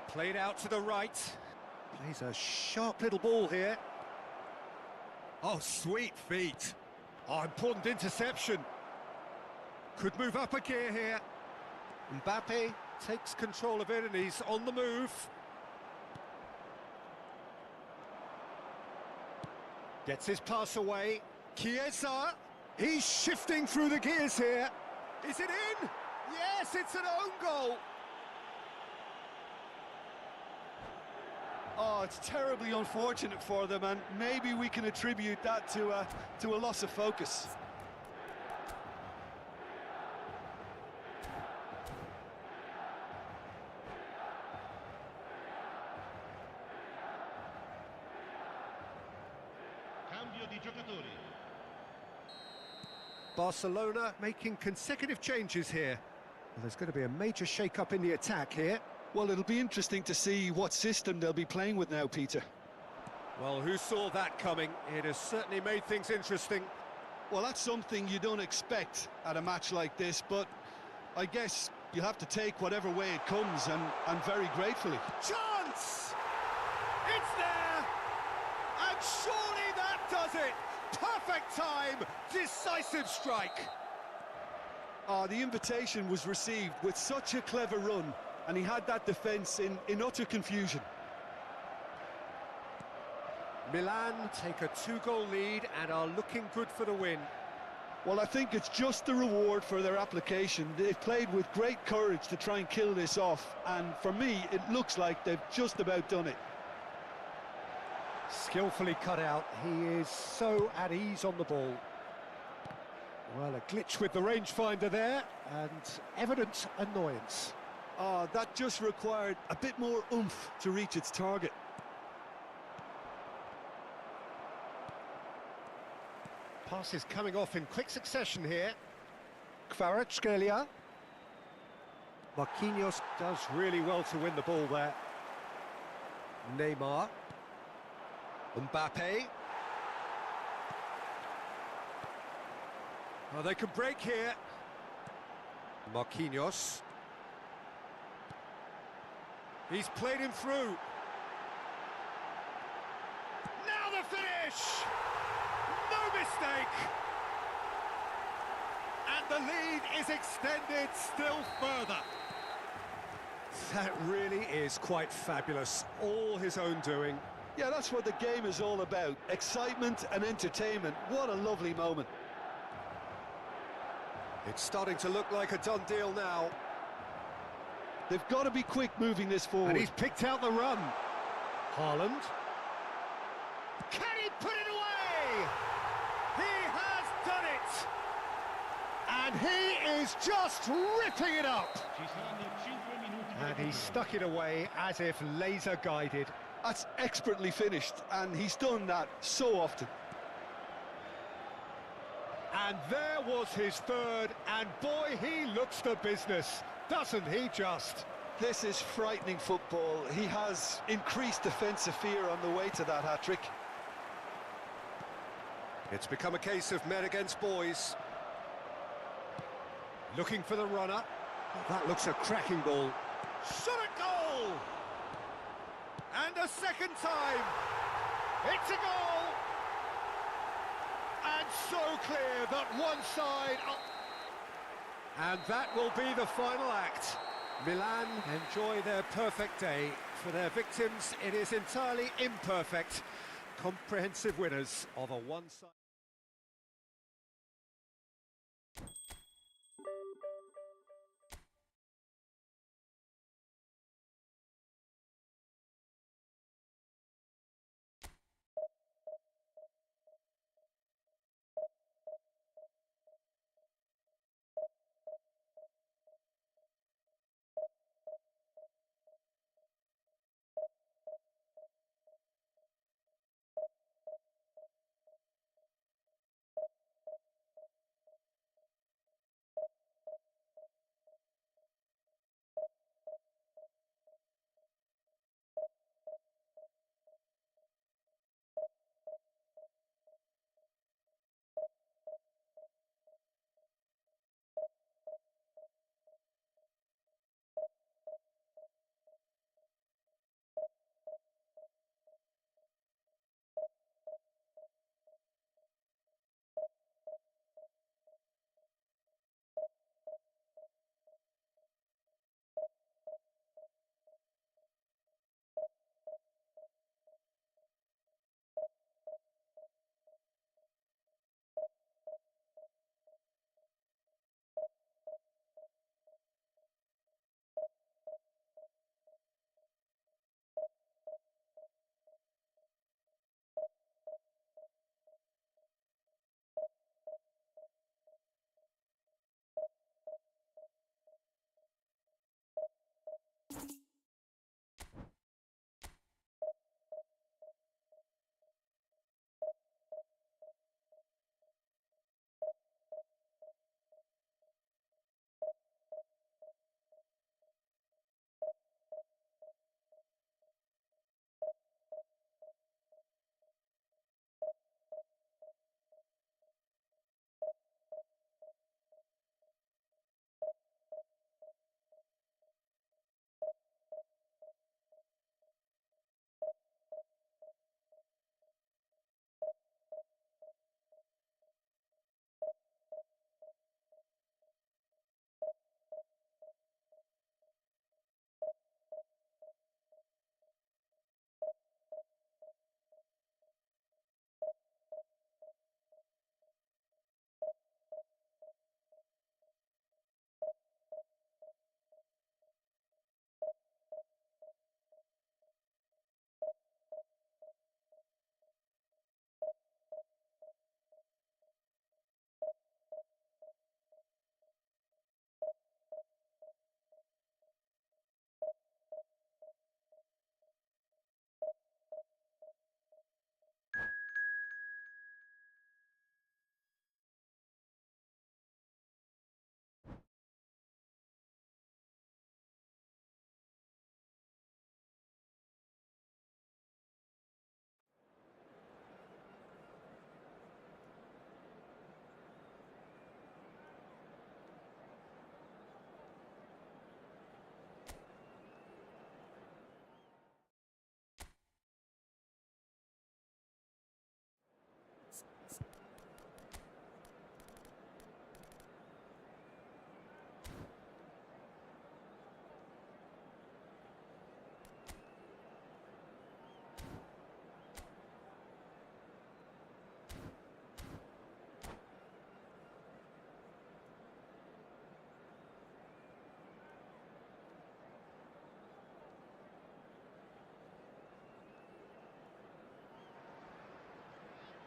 Played out to the right. Plays a sharp little ball here. Oh, sweet feet. Oh, important interception. Could move up a gear here. Mbappe takes control of it and he's on the move. Gets his pass away. Chiesa. He's shifting through the gears here. Is it in? Yes, it's an own goal. Oh, it's terribly unfortunate for them, and maybe we can attribute that to a loss of focus. Cambio di giocatori. Barcelona making consecutive changes here. Well, there's going to be a major shake-up in the attack here. Well, it'll be interesting to see what system they'll be playing with now, Peter. Well, who saw that coming? It has certainly made things interesting. Well, that's something you don't expect at a match like this, but I guess you have to take whatever way it comes, and very gratefully. Chance! It's there! And surely that does it! Perfect time! Decisive strike! The invitation was received with such a clever run, and he had that defence in utter confusion. Milan take a 2-goal lead and are looking good for the win. Well, I think it's just the reward for their application. They've played with great courage to try and kill this off, and for me, it looks like they've just about done it. Skillfully cut out. He is so at ease on the ball. Well, a glitch with the rangefinder there, and evident annoyance. That just required a bit more oomph to reach its target. Passes coming off in quick succession here. Kvaratskhelia. Marquinhos does really well to win the ball there. Neymar. Mbappe. Oh, they can break here. Marquinhos. He's played him through. Now the finish! No mistake! And the lead is extended still further. That really is quite fabulous. All his own doing. Yeah, that's what the game is all about. Excitement and entertainment. What a lovely moment. It's starting to look like a done deal now. They've got to be quick moving this forward. And he's picked out the run. Haaland. Can he put it away? He has done it! And he is just ripping it up! Ci saranno 5 minuti di And he recupero. stuck it away as if laser guided. That's expertly finished, and he's done that so often. And there was his third, and boy, he looks the business, doesn't he just? This is frightening football. He has increased defensive fear on the way to that hat-trick. It's become a case of men against boys. Looking for the runner. That looks a cracking ball. Shot at goal! And a second time. It's a goal! And so clear that one side... And that will be the final act. Milan enjoy their perfect day. For their victims, it is entirely imperfect. Comprehensive winners of a one-side...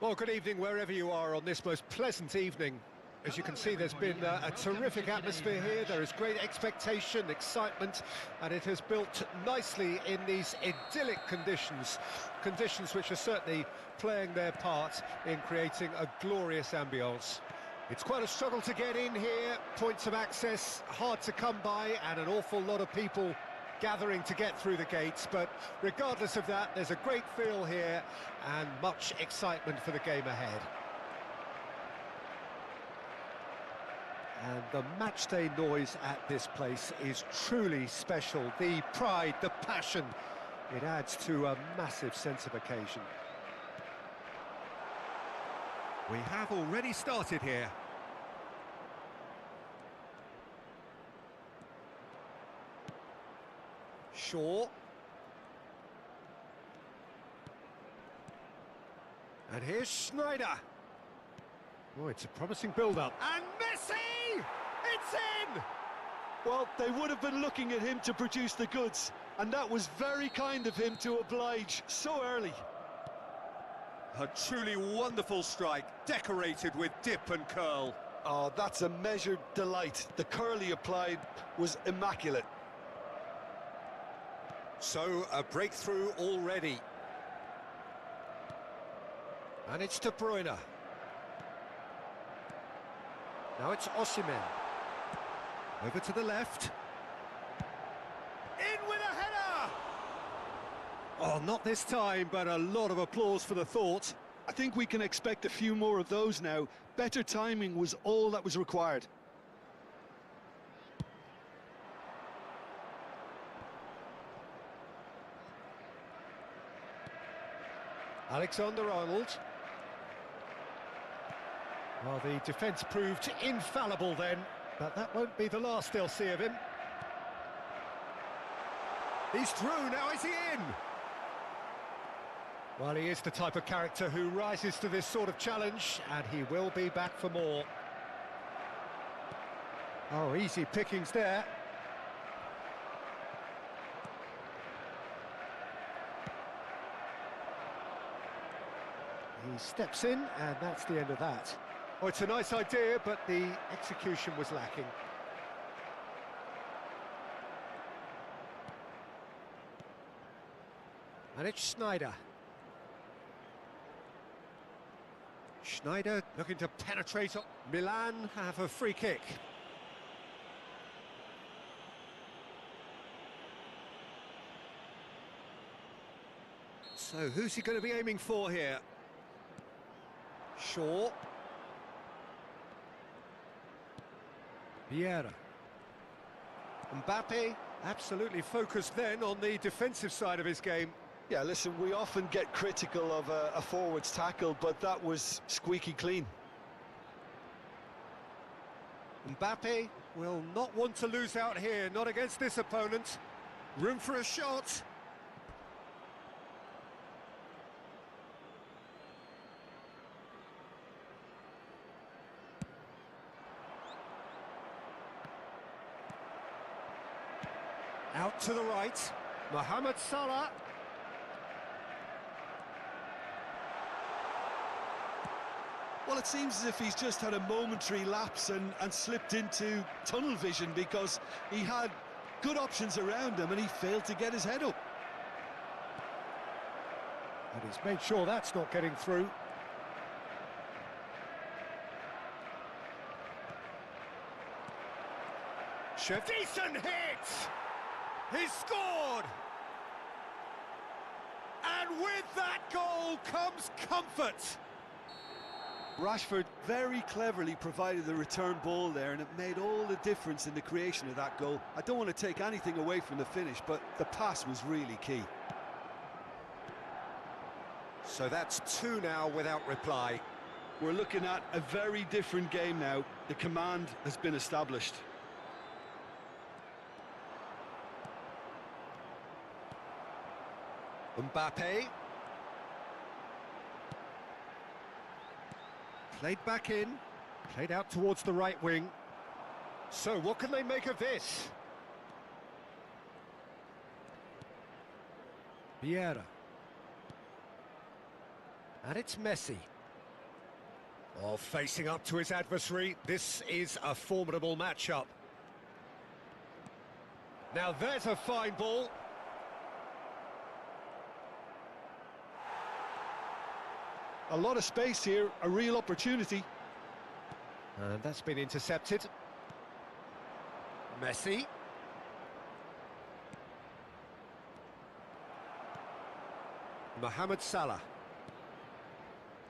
Well, good evening wherever you are on this most pleasant evening. As you can see, there's been a terrific atmosphere here. There is great expectation, excitement, and it has built nicely in these idyllic conditions. Conditions which are certainly playing their part in creating a glorious ambience. It's quite a struggle to get in here, points of access hard to come by, and an awful lot of people gathering to get through the gates, but regardless of that, there's a great feel here and much excitement for the game ahead. And the matchday noise at this place is truly special. The pride, the passion, it adds to a massive sense of occasion. We have already started here. Shaw. And here's Schneider. Oh, it's a promising build-up. And Messi! It's in! Well, they would have been looking at him to produce the goods, and that was very kind of him to oblige so early. A truly wonderful strike, decorated with dip and curl. Oh, that's a measured delight. The curl he applied was immaculate. So, a breakthrough already. And it's De Bruyne. Now it's Osimhen. Over to the left. In with a header! Oh, not this time, but a lot of applause for the thought. I think we can expect a few more of those now. Better timing was all that was required. Alexander-Arnold. Well, the defence proved infallible then, but that won't be the last they'll see of him. He's through, now is he in? Well, he is the type of character who rises to this sort of challenge, and he will be back for more. Oh, easy pickings there. He steps in, and that's the end of that. Oh, it's a nice idea, but the execution was lacking. And it's Schneider. Schneider looking to penetrate. Milan have a free kick. So who's he going to be aiming for here? Shaw. PES-yero. Mbappe absolutely focused then on the defensive side of his game. Yeah, listen, we often get critical of a forward's tackle, but that was squeaky clean. Mbappe will not want to lose out here, not against this opponent. Room for a shot. Out to the right, Mohamed Salah. Well, it seems as if he's just had a momentary lapse and slipped into tunnel vision, because he had good options around him and he failed to get his head up. And he's made sure that's not getting through. Decent hit! He's scored! And with that goal comes comfort! Rashford very cleverly provided the return ball there, and it made all the difference in the creation of that goal. I don't want to take anything away from the finish, but the pass was really key. So that's two now without reply. We're looking at a very different game now. The command has been established. Mbappe. Played back in, played out towards the right wing. So what can they make of this? PES-yero. And it's Messi. Oh, facing up to his adversary, this is a formidable matchup. Now there's a fine ball. A lot of space here, a real opportunity. And that's been intercepted. Messi. Mohamed Salah.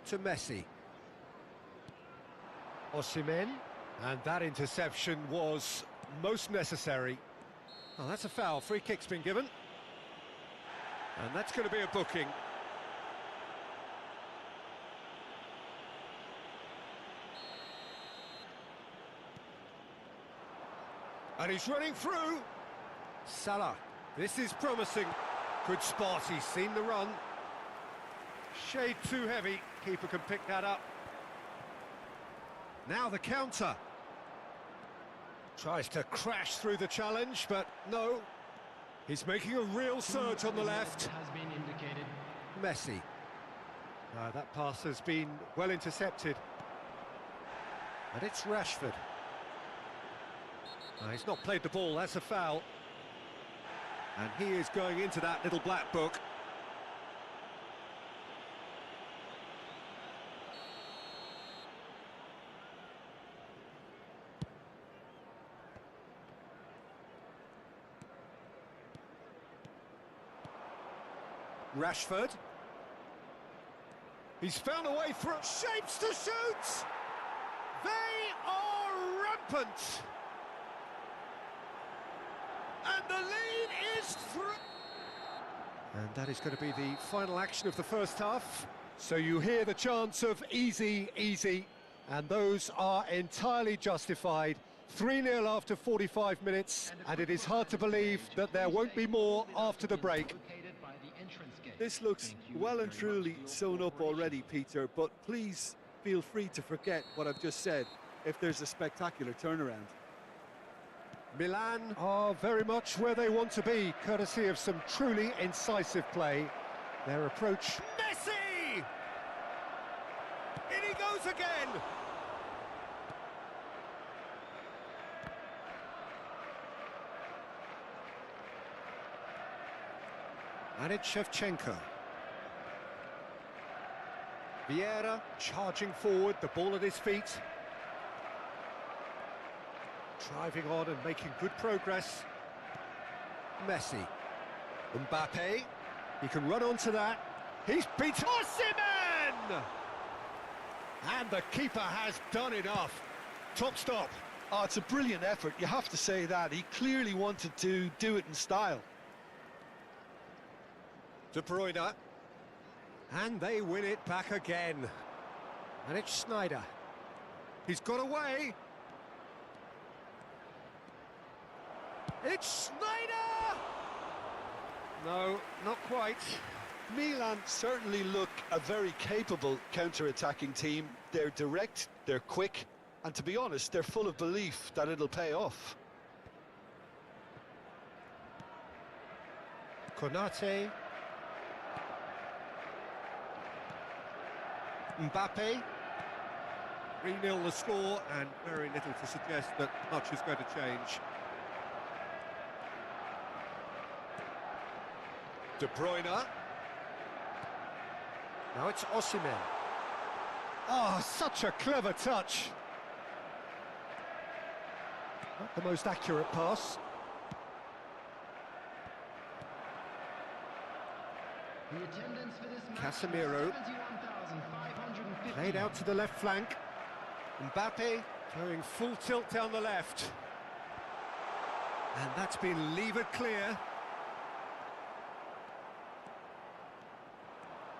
To Messi. Osimhen. And that interception was most necessary. Oh, that's a foul. Free kick's been given. And that's going to be a booking. And he's running through. Salah. This is promising. Good spot. He's seen the run. Shade too heavy. Keeper can pick that up. Now the counter. Tries to crash through the challenge, but no. He's making a real surge on the left. Has been indicated. Messi. That pass has been well intercepted. And it's Rashford. He's not played the ball, that's a foul. And he is going into that little black book. Rashford. He's found a way through. Shapes to shoot! They are rampant! And the lead is through. And that is going to be the final action of the first half. So you hear the chants of easy, easy, and those are entirely justified. 3-0 after 45 minutes, and it is hard to believe that there won't be more after the break. This looks well and truly sewn up already, Peter, but please feel free to forget what I've just said if there's a spectacular turnaround. Milan are very much where they want to be, courtesy of some truly incisive play. Their approach... Messi! In he goes again! And it's Shevchenko. Vieira charging forward, the ball at his feet. Driving on and making good progress. Messi. Mbappe. He can run onto that. He's beaten Osimhen! And the keeper has done enough. Top stop. Oh, it's a brilliant effort, you have to say that. He clearly wanted to do it in style. De Bruyne. And they win it back again. And it's Snyder. He's got away. It's Snyder! No, not quite. Milan certainly look a very capable counter-attacking team. They're direct, they're quick, and to be honest, they're full of belief that it'll pay off. Konate. Mbappe. 3-0 the score, and very little to suggest that much is going to change. De Bruyne. Now it's Osimhen. Oh, such a clever touch. Not the most accurate pass. The attendance for this match Casemiro. is 71,550. Played out to the left flank. Mbappe going full tilt down the left. And that's been levered clear.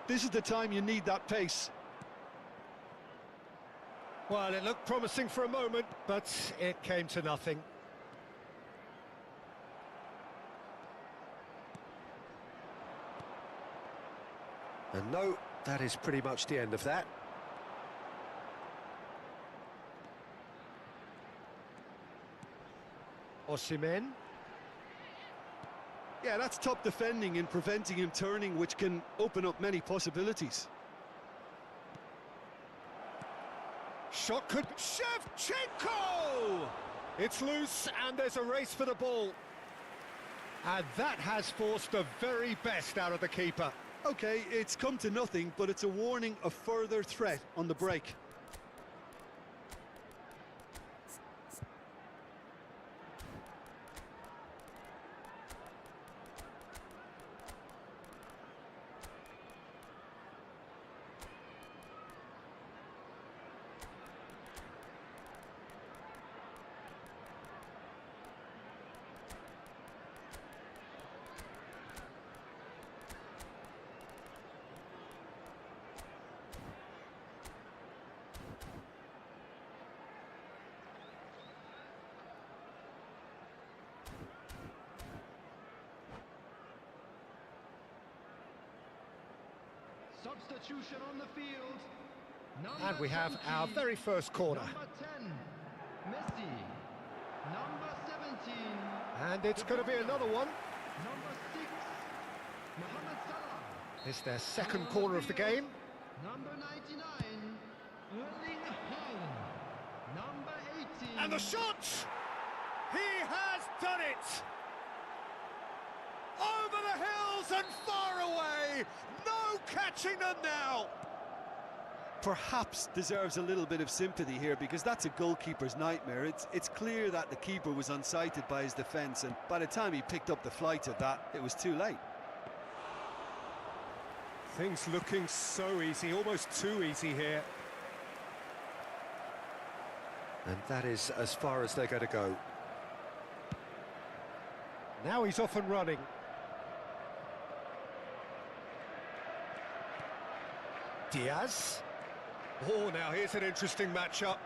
This is the time you need that pace. Well, it looked promising for a moment, but it came to nothing. And no, that is pretty much the end of that. Osimhen. Yeah, that's top defending and preventing him turning, which can open up many possibilities. Shot could... Shevchenko! It's loose, and there's a race for the ball. And that has forced the very best out of the keeper. Okay, it's come to nothing, but it's a warning of further threat on the break. Substitution on the field. And we have our very first corner. Number 10, Messi. Number 17. And it's going to be another one. Number 6, Mohamed Salah. It's their second corner of the game. Number 99, Erling Haaland. Number 18. And the shot! He has done it! Over the hills and far away! No catching them now! Perhaps deserves a little bit of sympathy here, because that's a goalkeeper's nightmare. It's clear that the keeper was unsighted by his defence, and by the time he picked up the flight of that, it was too late. Things looking so easy, almost too easy here. And that is as far as they're going to go. Now he's off and running. Diaz. Oh, now here's an interesting matchup.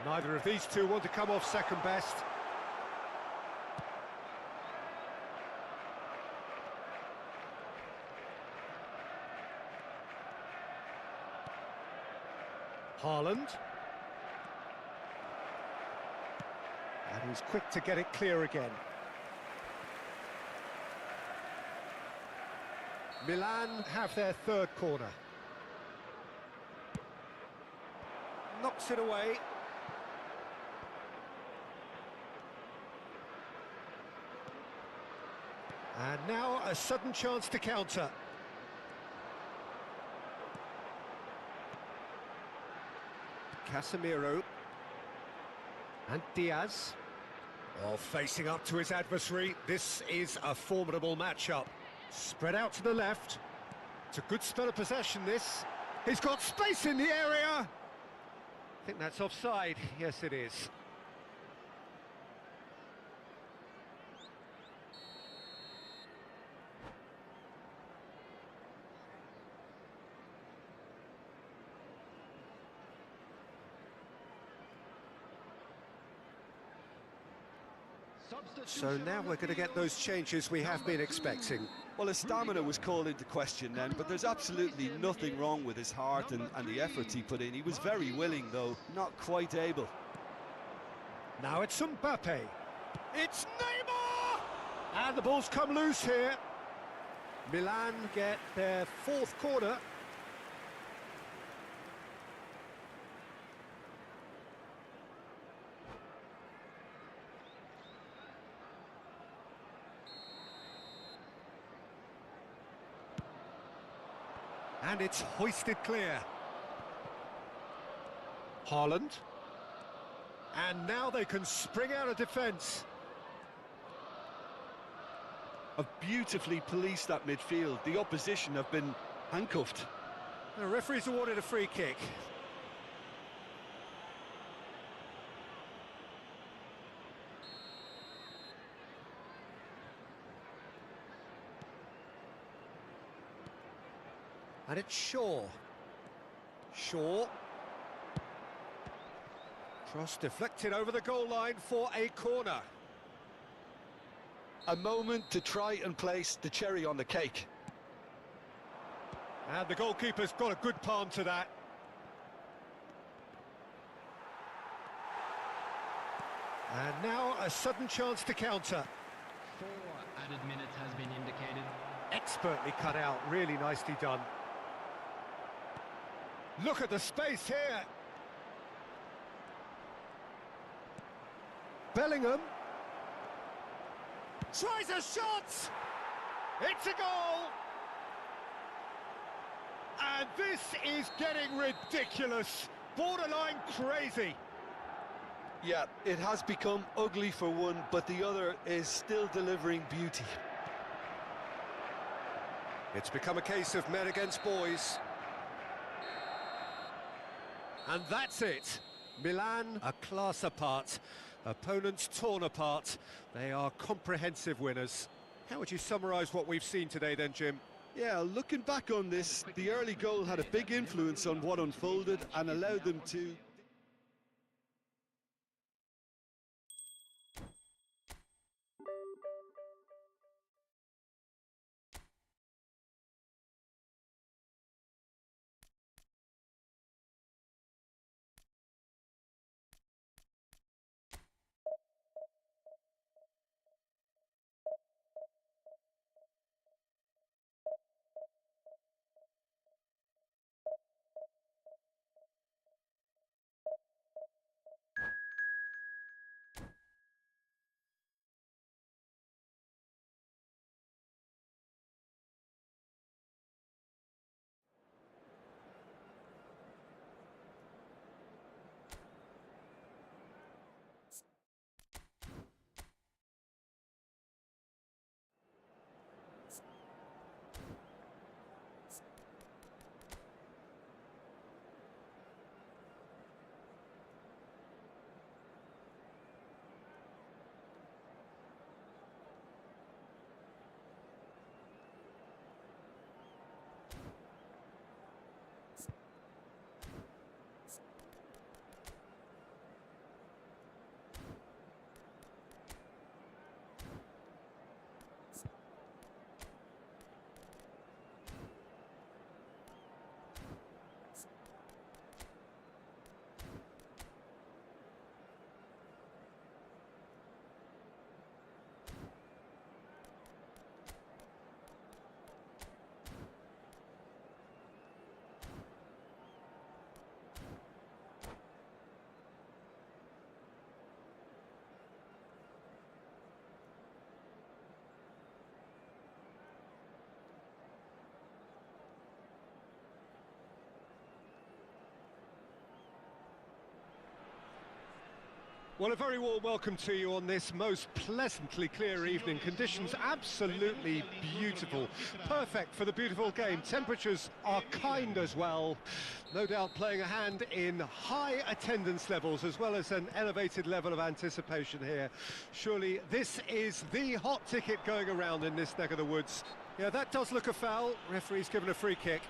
Neither of these two want to come off second best. Haaland. And he's quick to get it clear again. Milan have their third corner. Knocks it away. And now a sudden chance to counter. Casemiro. And Diaz. Oh, facing up to his adversary. This is a formidable matchup. Spread out to the left. It's a good spell of possession, this. He's got space in the area. I think that's offside. Yes, it is. So now we're going to get those changes we have been expecting. Well, his stamina was called into question then, but there's absolutely nothing wrong with his heart and the efforts he put in. He was very willing, though, not quite able. Now it's Mbappe. It's Neymar! And the ball's come loose here. Milan get their fourth corner. And it's hoisted clear. Haaland. And now they can spring out of defence. Have beautifully policed that midfield. The opposition have been handcuffed. The referee's awarded a free kick. And it's Shaw. Shaw. Cross deflected over the goal line for a corner. A moment to try and place the cherry on the cake. And the goalkeeper's got a good palm to that. And now a sudden chance to counter. 4 added minutes has been indicated. Expertly cut out, really nicely done. Look at the space here. Bellingham tries a shot. It's a goal. And this is getting ridiculous. Borderline crazy. Yeah, it has become ugly for one, but the other is still delivering beauty. It's become a case of men against boys. And that's it. Milan, a class apart. Opponents torn apart. They are comprehensive winners. How would you summarise what we've seen today then, Jim? Yeah, looking back on this, the early goal had a big influence on what unfolded and allowed them to... Well, a very warm welcome to you on this most pleasantly clear evening. Conditions absolutely beautiful. Perfect for the beautiful game. Temperatures are kind as well. No doubt playing a hand in high attendance levels as well as an elevated level of anticipation here. Surely this is the hot ticket going around in this neck of the woods. Yeah, that does look a foul. Referee's given a free kick.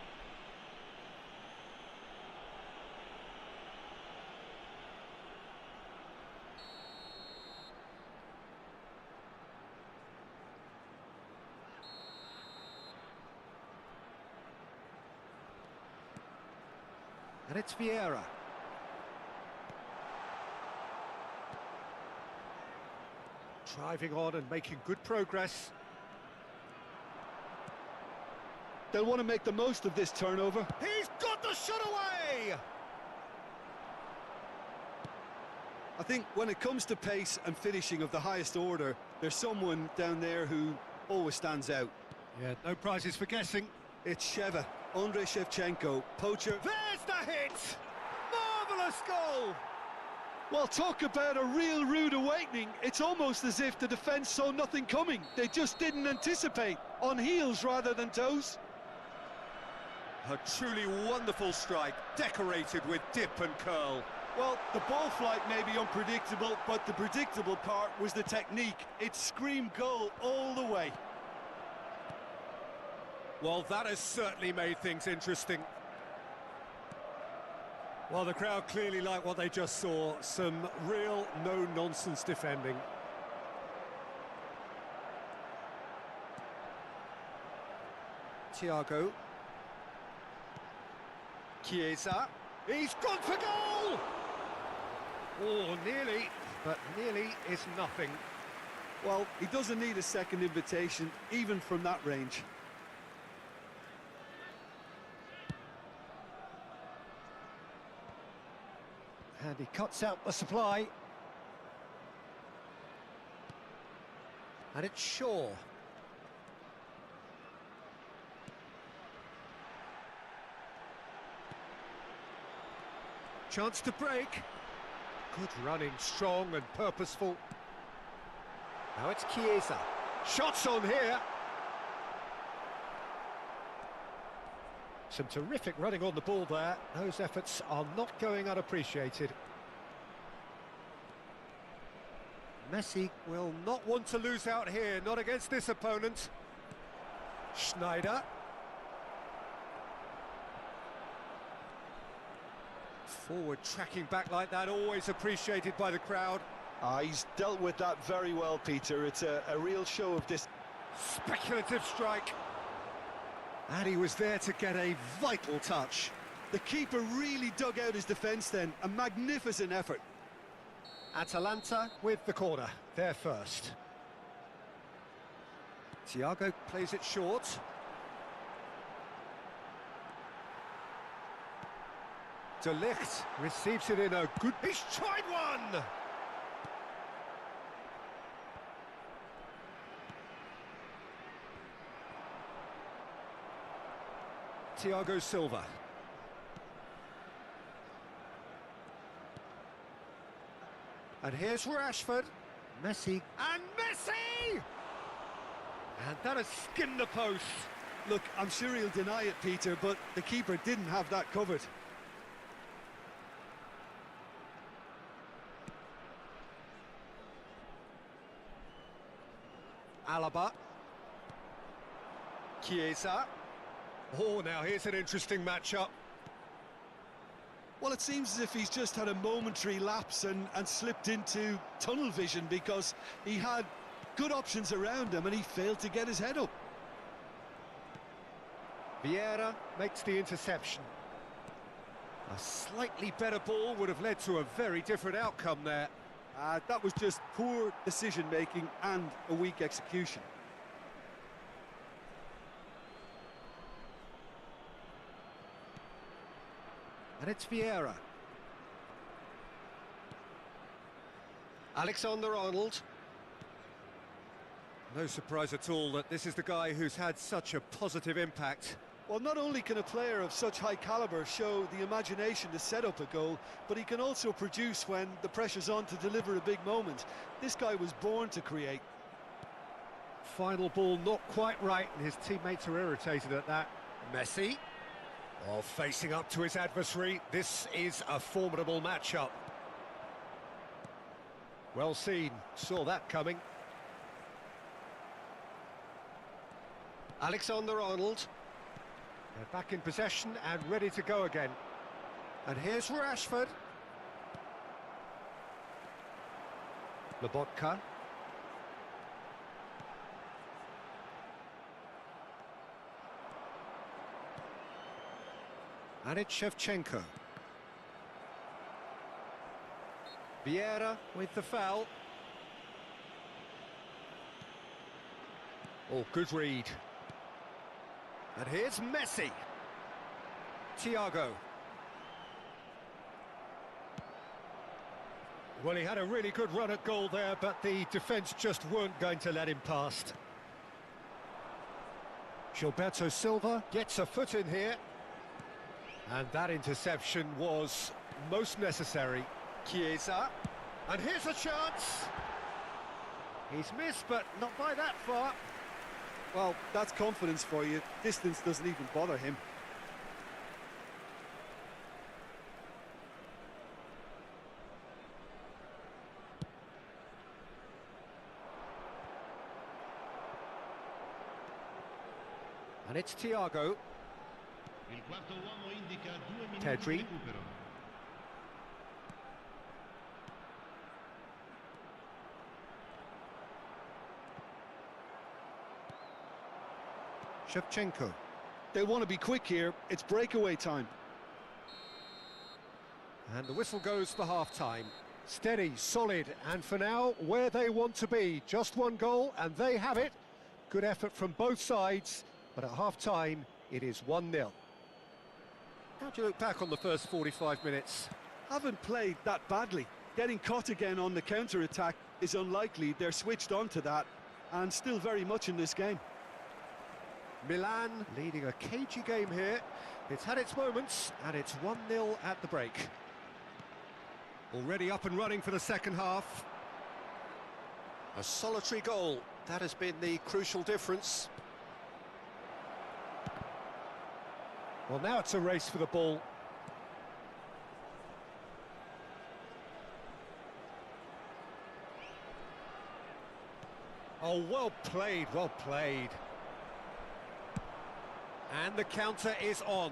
And it's Vieira. Driving on and making good progress. They'll want to make the most of this turnover. He's got the shot away! I think when it comes to pace and finishing of the highest order, there's someone down there who always stands out. Yeah, no prizes for guessing. It's Sheva, Andrei Shevchenko, poacher. There's the hit! Marvellous goal! Well, talk about a real rude awakening. It's almost as if the defence saw nothing coming. They just didn't anticipate, on heels rather than toes. A truly wonderful strike, decorated with dip and curl. Well, the ball flight may be unpredictable, but the predictable part was the technique. It screamed goal all the way. Well, that has certainly made things interesting. Well, the crowd clearly like what they just saw. Some real no-nonsense defending. Thiago. Chiesa. He's gone for goal! Oh, nearly, but nearly is nothing. Well, he doesn't need a second invitation, even from that range. And he cuts out the supply. And it's Shaw. Chance to break. Good running, strong and purposeful. Now it's Chiesa. Shots on here. Some terrific running on the ball there. Those efforts are not going unappreciated. Messi will not want to lose out here, not against this opponent. Schneider. Forward tracking back like that, always appreciated by the crowd. He's dealt with that very well, Peter. It's a real show of this. Speculative strike. And he was there to get a vital touch. The keeper really dug out his defence then. A magnificent effort. Atalanta with the corner, there first. Thiago plays it short. De Ligt receives it in a good... He's tried one! Thiago Silva. And here's Rashford. Messi. And Messi! And that has skimmed the post. Look, I'm sure he'll deny it, Peter, but the keeper didn't have that covered. Alaba. Chiesa. Oh, now here's an interesting matchup. Well, it seems as if he's just had a momentary lapse and slipped into tunnel vision because he had good options around him and he failed to get his head up. Vieira makes the interception. A slightly better ball would have led to a very different outcome there. That was just poor decision-making and a weak execution. And it's Vieira. Alexander-Arnold. No surprise at all that this is the guy who's had such a positive impact. Well, not only can a player of such high caliber show the imagination to set up a goal, but he can also produce when the pressure's on to deliver a big moment. This guy was born to create. Final ball not quite right, and his teammates are irritated at that. Messi. Oh, facing up to his adversary. This is a formidable matchup. Well seen. Saw that coming. Alexander-Arnold. They're back in possession and ready to go again. And here's Rashford. Lobotka. And it's Shevchenko. Vieira with the foul. Oh, good read. And here's Messi. Thiago. Well, he had a really good run at goal there, but the defence just weren't going to let him past. Gilberto Silva gets a foot in here. And that interception was most necessary. Chiesa. And here's a chance. He's missed, but not by that far. Well, that's confidence for you. Distance doesn't even bother him. And it's Thiago. Il quarto uomo indica 2 minuti Pedri. di recupero. Shevchenko. They want to be quick here. It's breakaway time. And the whistle goes for half-time. Steady, solid, and for now, where they want to be. Just one goal, and they have it. Good effort from both sides, but at half-time, it is 1-0. How do you look back on the first 45 minutes? haven't played that badly. Getting caught again on the counter-attack is unlikely. They're switched on to that and still very much in this game. Milan leading a cagey game here. It's had its moments, and it's 1-0 at the break. Already up and running for the second half. A solitary goal, that has been the crucial difference. Well, now it's a race for the ball. Oh, well played, well played. And the counter is on.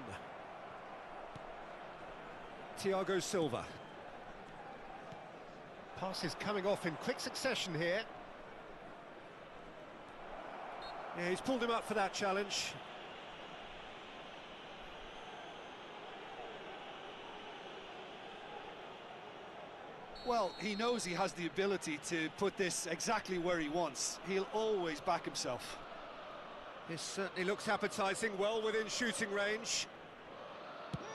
Thiago Silva. Passes coming off in quick succession here. Yeah, he's pulled him up for that challenge. Well, he knows he has the ability to put this exactly where he wants. He'll always back himself. This certainly looks appetising, well within shooting range.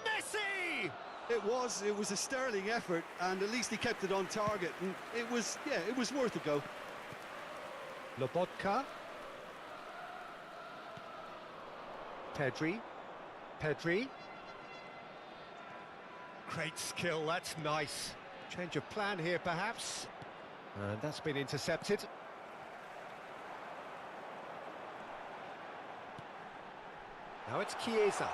Messi! It was a sterling effort, and at least he kept it on target, and it was worth a go. Lobotka. Pedri. Great skill, that's nice. Change of plan here, perhaps. And that's been intercepted. Now it's Chiesa.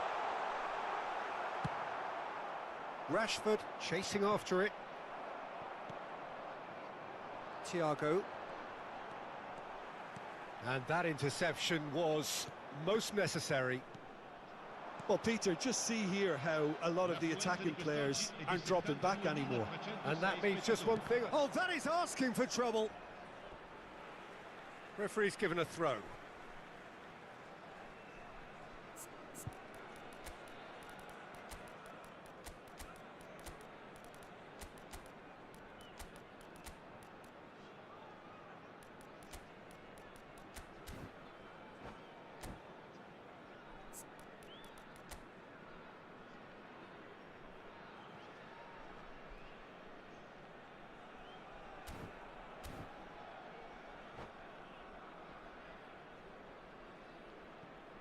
Rashford chasing after it. Thiago. And that interception was most necessary. Well, Peter, just see here how a lot of the attacking players aren't dropping back anymore. And that means just one thing. Oh, that is asking for trouble. Referee's given a throw.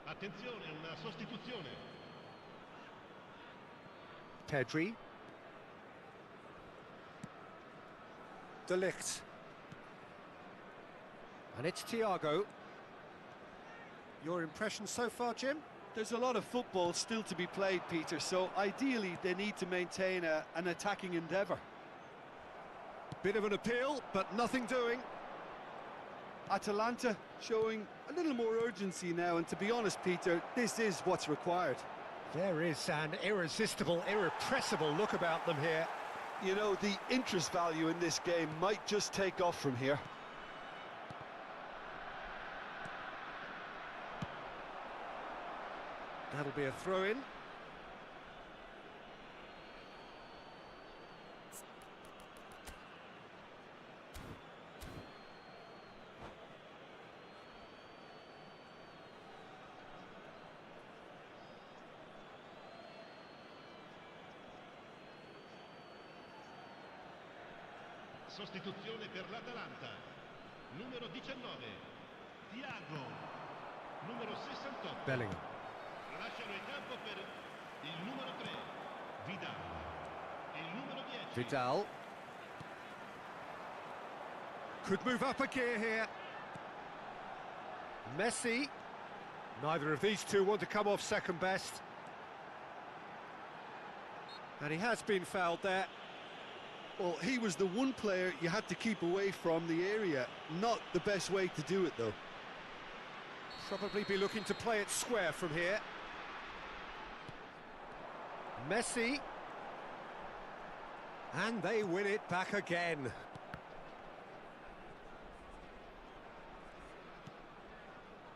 Attenzione, una sostituzione. Pedri. De Ligt. And it's Thiago. Your impression so far, Jim? There's a lot of football still to be played, Peter, so ideally they need to maintain an attacking endeavour. Bit of an appeal, but nothing doing. Atalanta showing a little more urgency now, and to be honest, Peter, this is what's required. There is an irresistible, irrepressible look about them here. You know, the interest value in this game might just take off from here. That'll be a throw-in. Sostituzione per l'Atalanta. Numero 19, Thiago. Numero 68. Bellingham. Lasciano il campo per il numero 3, Vidal. Il numero 10. Vidal. Could move up a gear here. Messi. Neither of these two want to come off second best. And he has been fouled there. Well, he was the one player you had to keep away from the area. Not the best way to do it, though. Probably be looking to play it square from here. Messi. And they win it back again.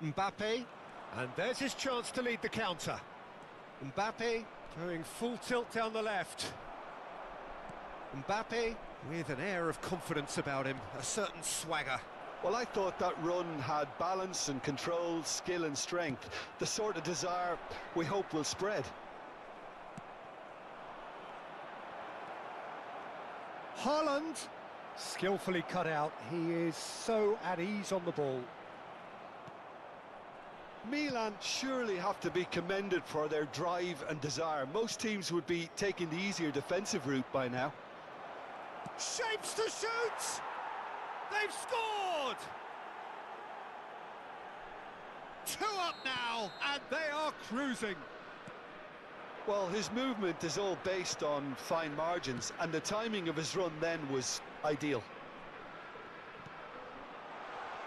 Mbappe. And there's his chance to lead the counter. Mbappe going full tilt down the left. Mbappe with an air of confidence about him, a certain swagger. Well, I thought that run had balance and control, skill and strength. The sort of desire we hope will spread. Haaland, skillfully cut out. He is so at ease on the ball. Milan surely have to be commended for their drive and desire. Most teams would be taking the easier defensive route by now. Shapes to shoot! They've scored! 2 up now, and they are cruising. Well, his movement is all based on fine margins, and the timing of his run then was ideal.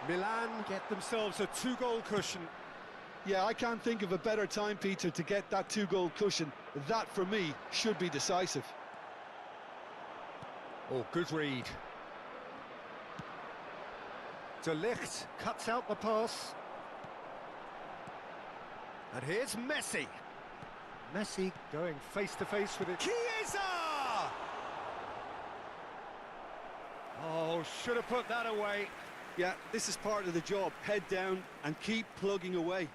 Milan get themselves a 2-goal cushion. Yeah, I can't think of a better time, Peter, to get that 2-goal cushion. That, for me, should be decisive. Oh, good read. De Ligt cuts out the pass. And here's Messi. Messi going face-to-face with it. Chiesa! Oh, should have put that away. Yeah, this is part of the job. Head down and keep plugging away.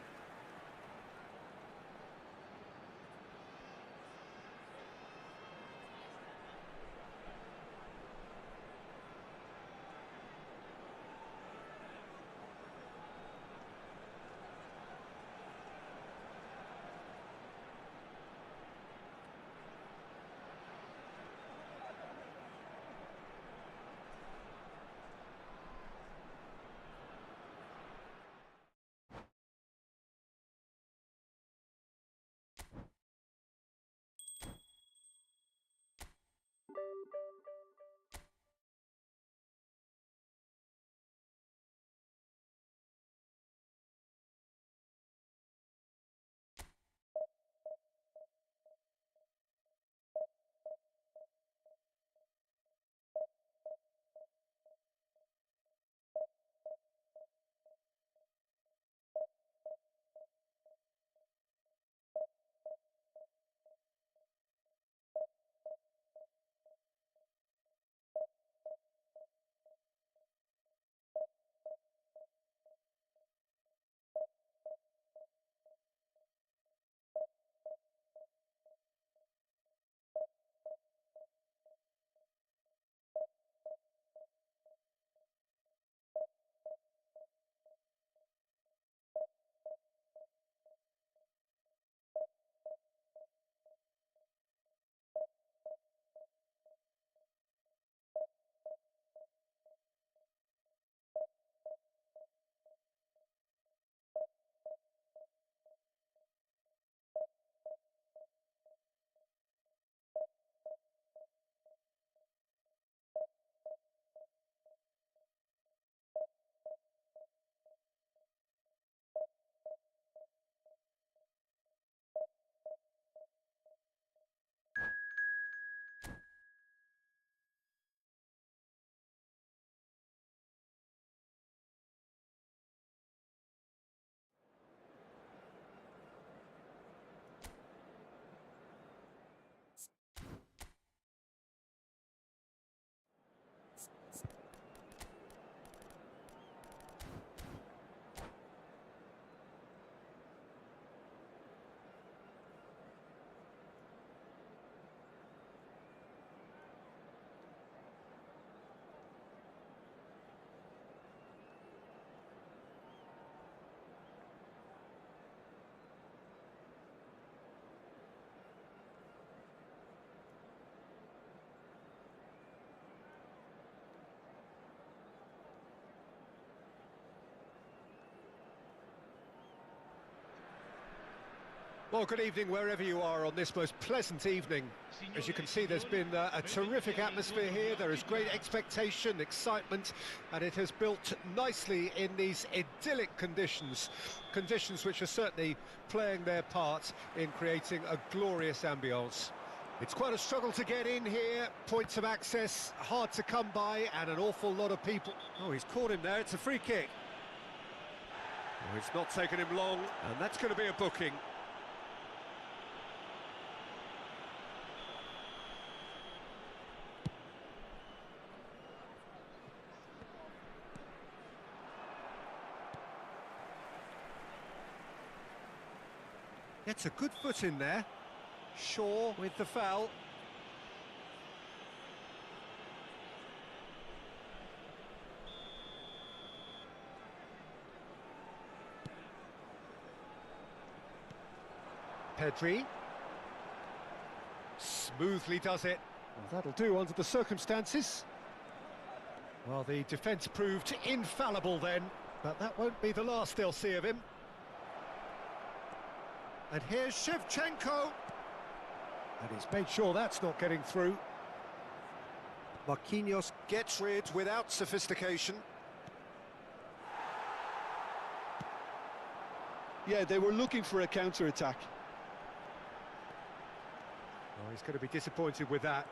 Well, good evening wherever you are on this most pleasant evening. As you can see, there's been a terrific atmosphere here. There is great expectation, excitement, and it has built nicely in these idyllic conditions. Conditions which are certainly playing their part in creating a glorious ambience. It's quite a struggle to get in here, points of access hard to come by, and an awful lot of people. Oh, he's caught him there, it's a free kick. Oh, it's not taken him long, and that's going to be a booking. Gets a good foot in there. Shaw with the foul. Pedri. Smoothly does it. Well, that'll do under the circumstances. Well, the defence proved infallible then, but that won't be the last they'll see of him. And here's Shevchenko. And he's made sure that's not getting through. Marquinhos gets rid without sophistication. Yeah, they were looking for a counter-attack. Oh, he's going to be disappointed with that.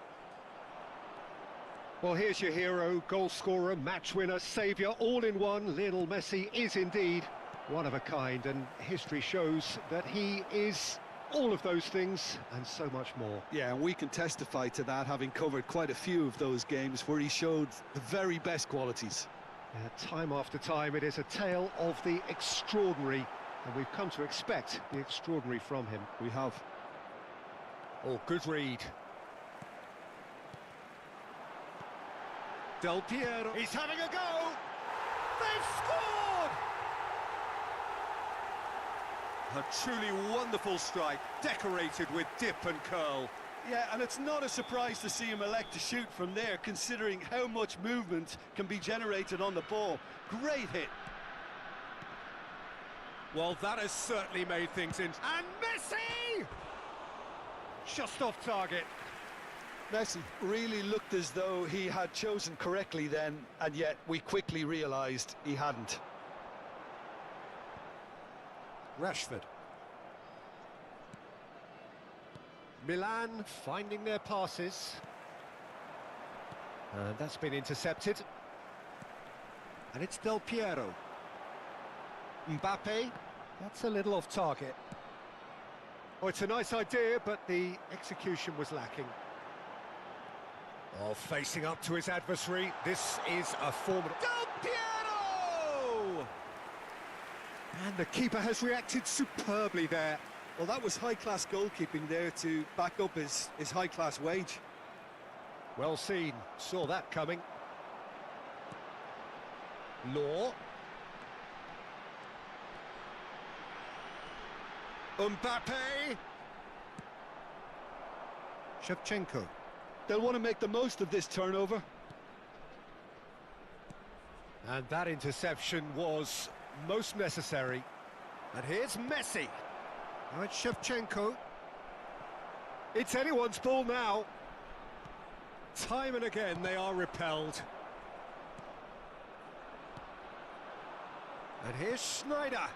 Well, here's your hero, goal scorer, match winner, saviour, all in one. Lionel Messi is indeed one of a kind, and history shows that he is all of those things and so much more. Yeah, and we can testify to that, having covered quite a few of those games where he showed the very best qualities. Time after time, it is a tale of the extraordinary, and we've come to expect the extraordinary from him. We have. Oh, good read. Del Piero, he's having a go! They've scored! A truly wonderful strike, decorated with dip and curl. Yeah, and it's not a surprise to see him elect to shoot from there, considering how much movement can be generated on the ball. Great hit. Well, that has certainly made things in. And Messi! Just off target. Messi really looked as though he had chosen correctly then, and yet we quickly realised he hadn't. Rashford. Milan finding their passes. And that's been intercepted. And it's Del Piero. Mbappe, that's a little off target. Oh, it's a nice idea, but the execution was lacking. Oh, facing up to his adversary, this is a formidable... Del Piero! And the keeper has reacted superbly there. Well, that was high-class goalkeeping there to back up his high-class wage. Well seen, saw that coming. Law. Mbappe. Shevchenko. They'll want to make the most of this turnover. And that interception was most necessary. And here's Messi. Now it's Shevchenko. It's anyone's ball now. Time and again they are repelled. And here's Schneider.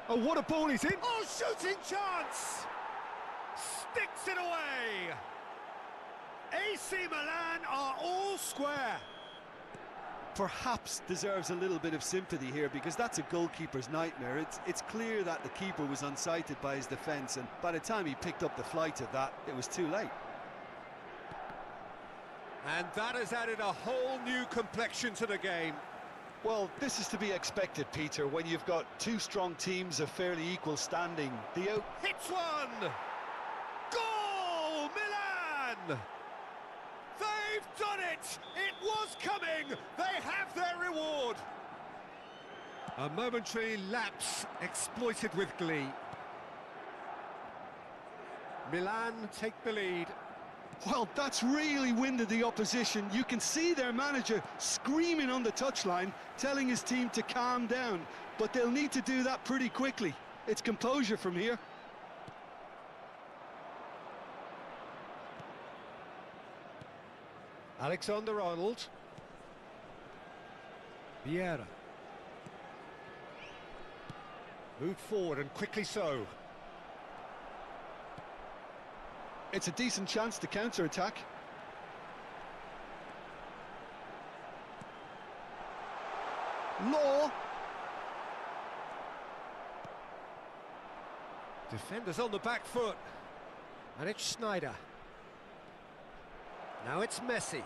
Oh, what a ball he's in! Oh, shooting chance! Sticks it away! AC Milan are all square. Perhaps deserves a little bit of sympathy here, because that's a goalkeeper's nightmare. It's clear that the keeper was unsighted by his defence, and by the time he picked up the flight of that, it was too late. And that has added a whole new complexion to the game. Well, this is to be expected, Peter, when you've got two strong teams of fairly equal standing. The hits one! Goal, Milan! They've done it! It was coming! They have their reward! A momentary lapse exploited with glee. Milan take the lead. Well, that's really winded the opposition. You can see their manager screaming on the touchline, telling his team to calm down. But they'll need to do that pretty quickly. It's composure from here. Alexander-Arnold. Vieira. Moved forward and quickly so. It's a decent chance to counter-attack. Law. Defenders on the back foot. And it's Schneider. Now it's Messi.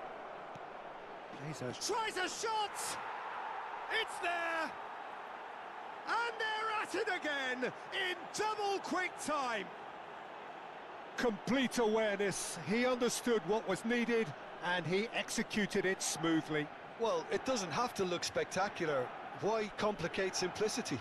Tries a shot! It's there! And they're at it again in double quick time. Complete awareness. He understood what was needed and he executed it smoothly. Well, it doesn't have to look spectacular. Why complicate simplicity?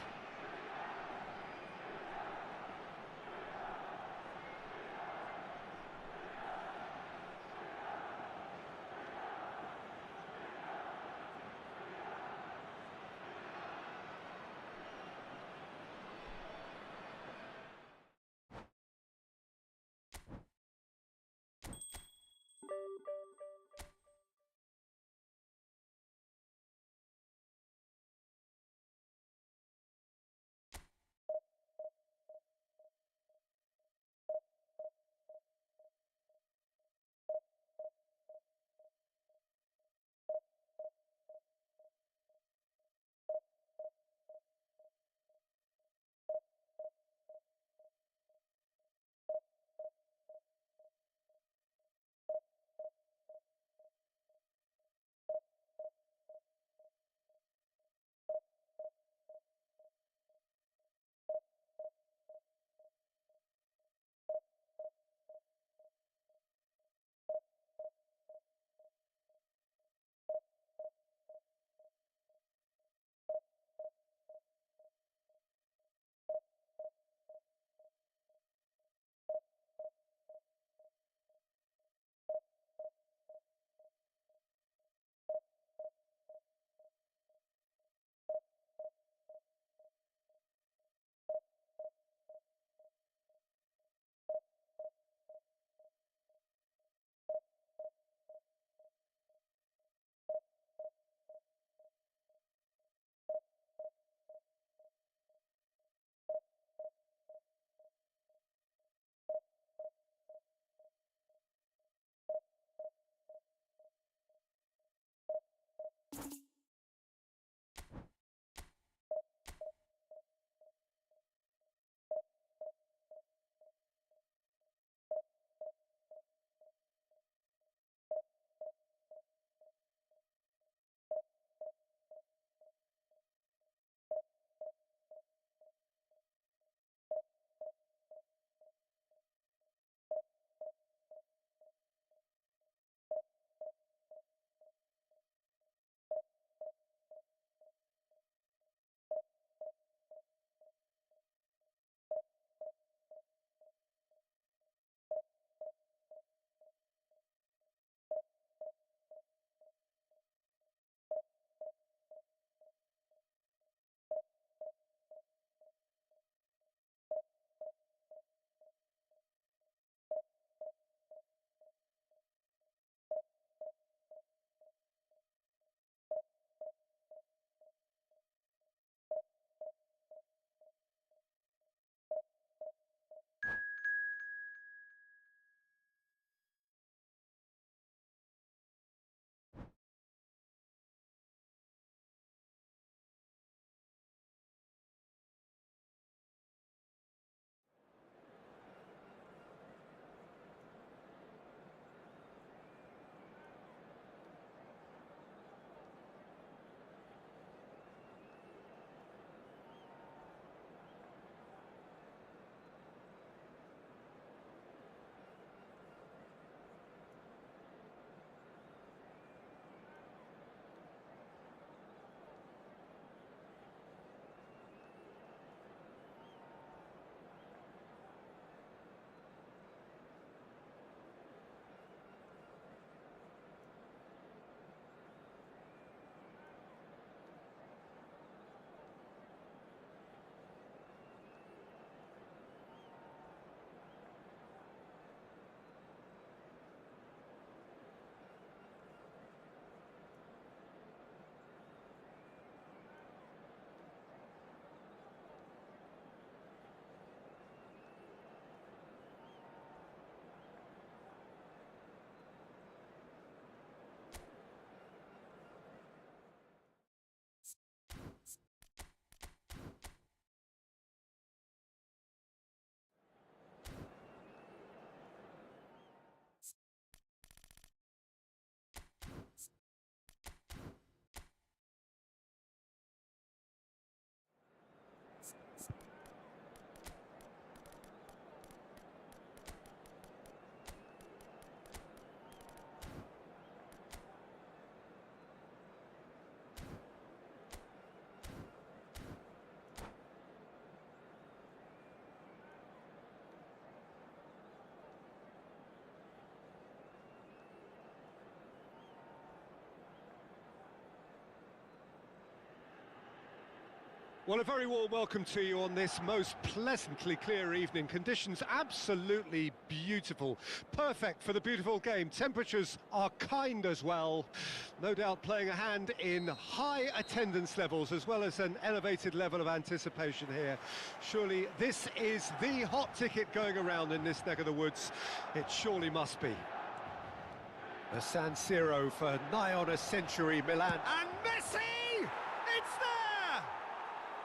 Well, a very warm welcome to you on this most pleasantly clear evening. Conditions absolutely beautiful. Perfect for the beautiful game. Temperatures are kind as well. No doubt playing a hand in high attendance levels as well as an elevated level of anticipation here. Surely this is the hot ticket going around in this neck of the woods. It surely must be. The San Siro for nigh on a century, Milan. And Messi! It's there!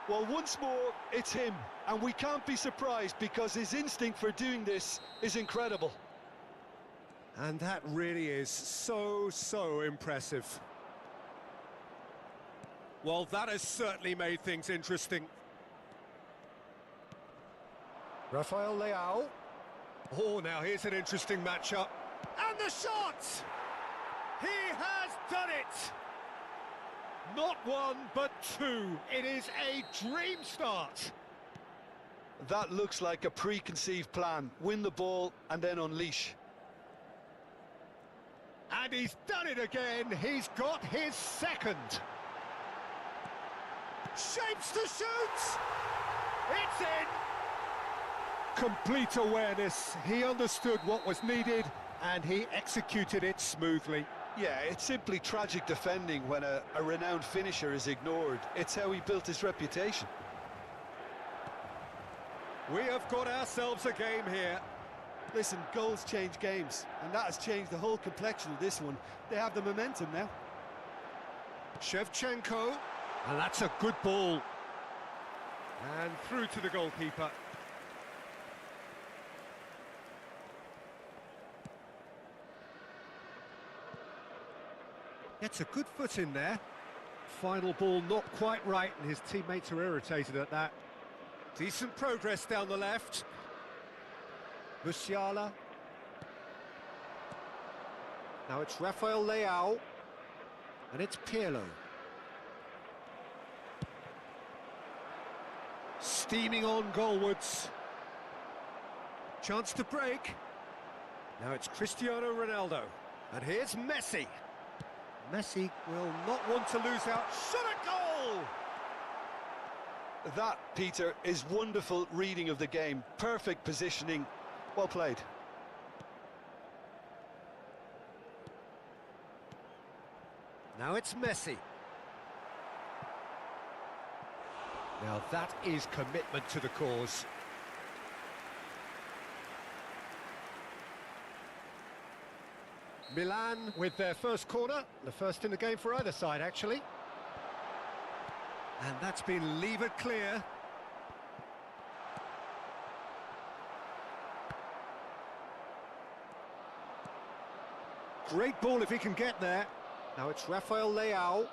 Well, once more, it's him, and we can't be surprised because his instinct for doing this is incredible. And that really is so impressive. Well, that has certainly made things interesting. Rafael Leao. Oh, now here's an interesting matchup. And the shot! He has done it! Not one, but two. It is a dream start. That looks like a preconceived plan. Win the ball and then unleash. And he's done it again. He's got his second. Shapes to shoot! It's in! Complete awareness. He understood what was needed and he executed it smoothly. Yeah, it's simply tragic defending when a renowned finisher is ignored. It's how he built his reputation. We have got ourselves a game here. Listen, goals change games, and that has changed the whole complexion of this one. They have the momentum now. Shevchenko, and that's a good ball. And through to the goalkeeper. Gets a good foot in there. Final ball not quite right, and his teammates are irritated at that. Decent progress down the left. Musiala. Now it's Rafael Leao. And it's Pirlo. Steaming on goalwards. Chance to break. Now it's Cristiano Ronaldo. And here's Messi. Messi will not want to lose out. Shot a goal! That, Peter, is wonderful reading of the game. Perfect positioning. Well played. Now it's Messi. Now that is commitment to the cause. Milan with their first corner, the first in the game for either side, actually. And that's been levered clear. Great ball if he can get there. Now it's Rafael Leao.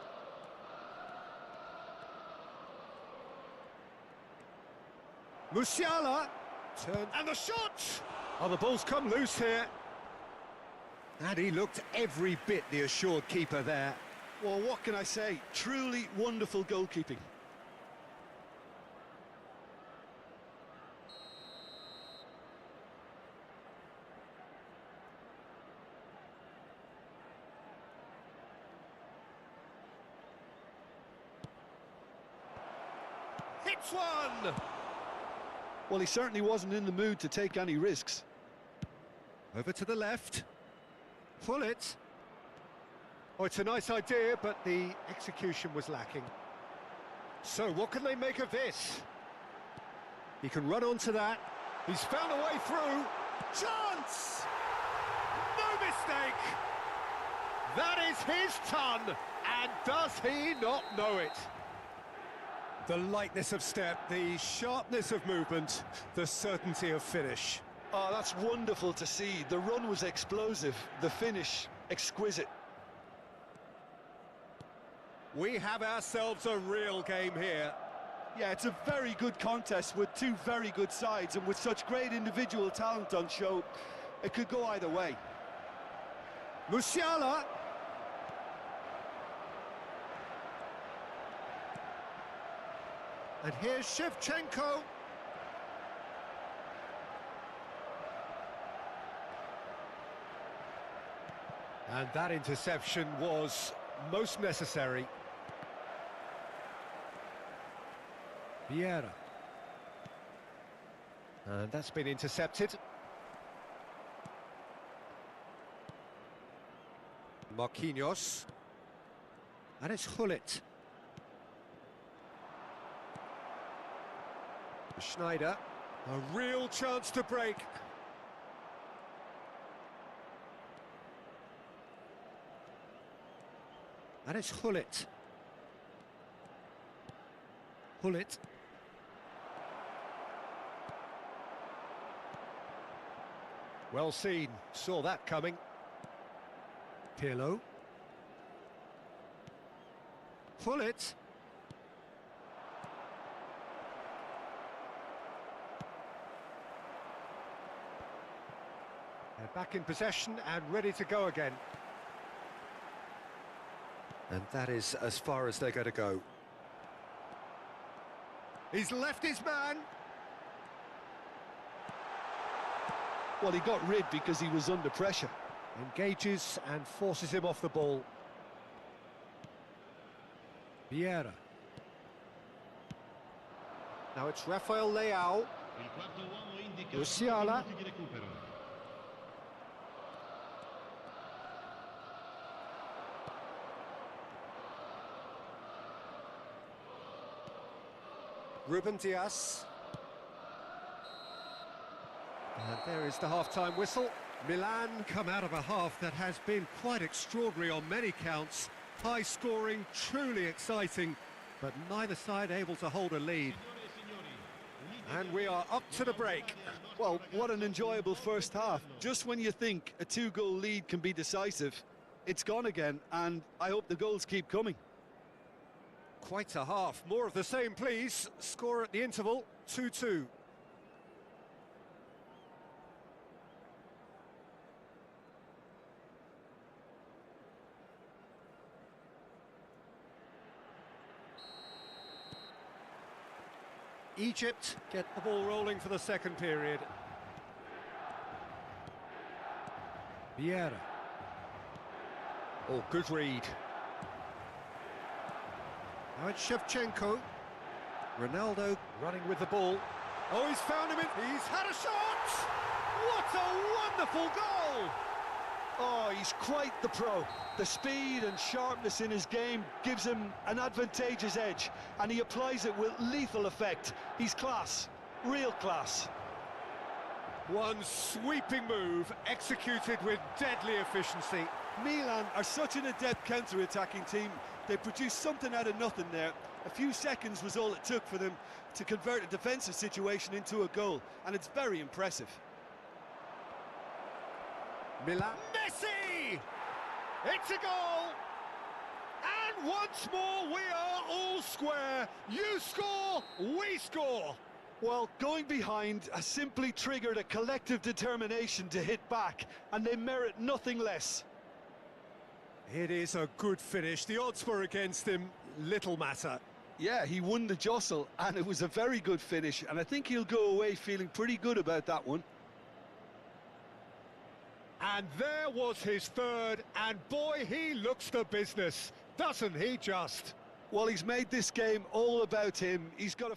Musiala. Turn. And the shot! Oh, the ball's come loose here. And he looked every bit the assured keeper there. Well, what can I say? Truly wonderful goalkeeping. Hits one! Well, he certainly wasn't in the mood to take any risks. Over to the left. Pull it. Oh, it's a nice idea, but the execution was lacking. So, what can they make of this? He can run onto that. He's found a way through. Chance! No mistake! That is his ton, and does he not know it? The lightness of step, the sharpness of movement, the certainty of finish. Oh, that's wonderful to see. The run was explosive, the finish exquisite. We have ourselves a real game here. Yeah, it's a very good contest with two very good sides, and with such great individual talent on show, it could go either way. Musiala. And here's Shevchenko. And that interception was most necessary. Vieira. And that's been intercepted. Marquinhos. And it's Gullit. Schneider. A real chance to break. And it's Gullit. Gullit. Well seen, saw that coming. Pirlo. Gullit. They're back in possession and ready to go again. And that is as far as they're going to go. He's left his man. Well, he got rid because he was under pressure. Engages and forces him off the ball. Vieira. Now it's Rafael Leao. Il quarto uomo indica Musiala. 4 minuti di recupero. Ruben Dias. And there is the half-time whistle. Milan come out of a half that has been quite extraordinary on many counts. High scoring, truly exciting, but neither side able to hold a lead. And we are up to the break. Well, what an enjoyable first half. Just when you think a 2-goal lead can be decisive, it's gone again, and I hope the goals keep coming. Quite a half. More of the same, please. Score at the interval, 2-2. Egypt get the ball rolling for the second period. Vieira. Oh, good read. Now it's Shevchenko. Ronaldo running with the ball. Oh, he's found him he's had a shot! What a wonderful goal! Oh, he's quite the pro. The speed and sharpness in his game gives him an advantageous edge, and he applies it with lethal effect. He's class, real class. One sweeping move, executed with deadly efficiency. Milan are such an adept counter-attacking team. They produced something out of nothing there. A few seconds was all it took for them to convert a defensive situation into a goal, and it's very impressive. Milan. Messi! It's a goal! And once more we are all square. You score, we score. Well, going behind has simply triggered a collective determination to hit back, and they merit nothing less. It is a good finish. The odds were against him, little matter. Yeah, he won the jostle, and it was a very good finish, and I think he'll go away feeling pretty good about that one. And there was his third, and boy, he looks the business, doesn't he just? Well, he's made this game all about him. He's got a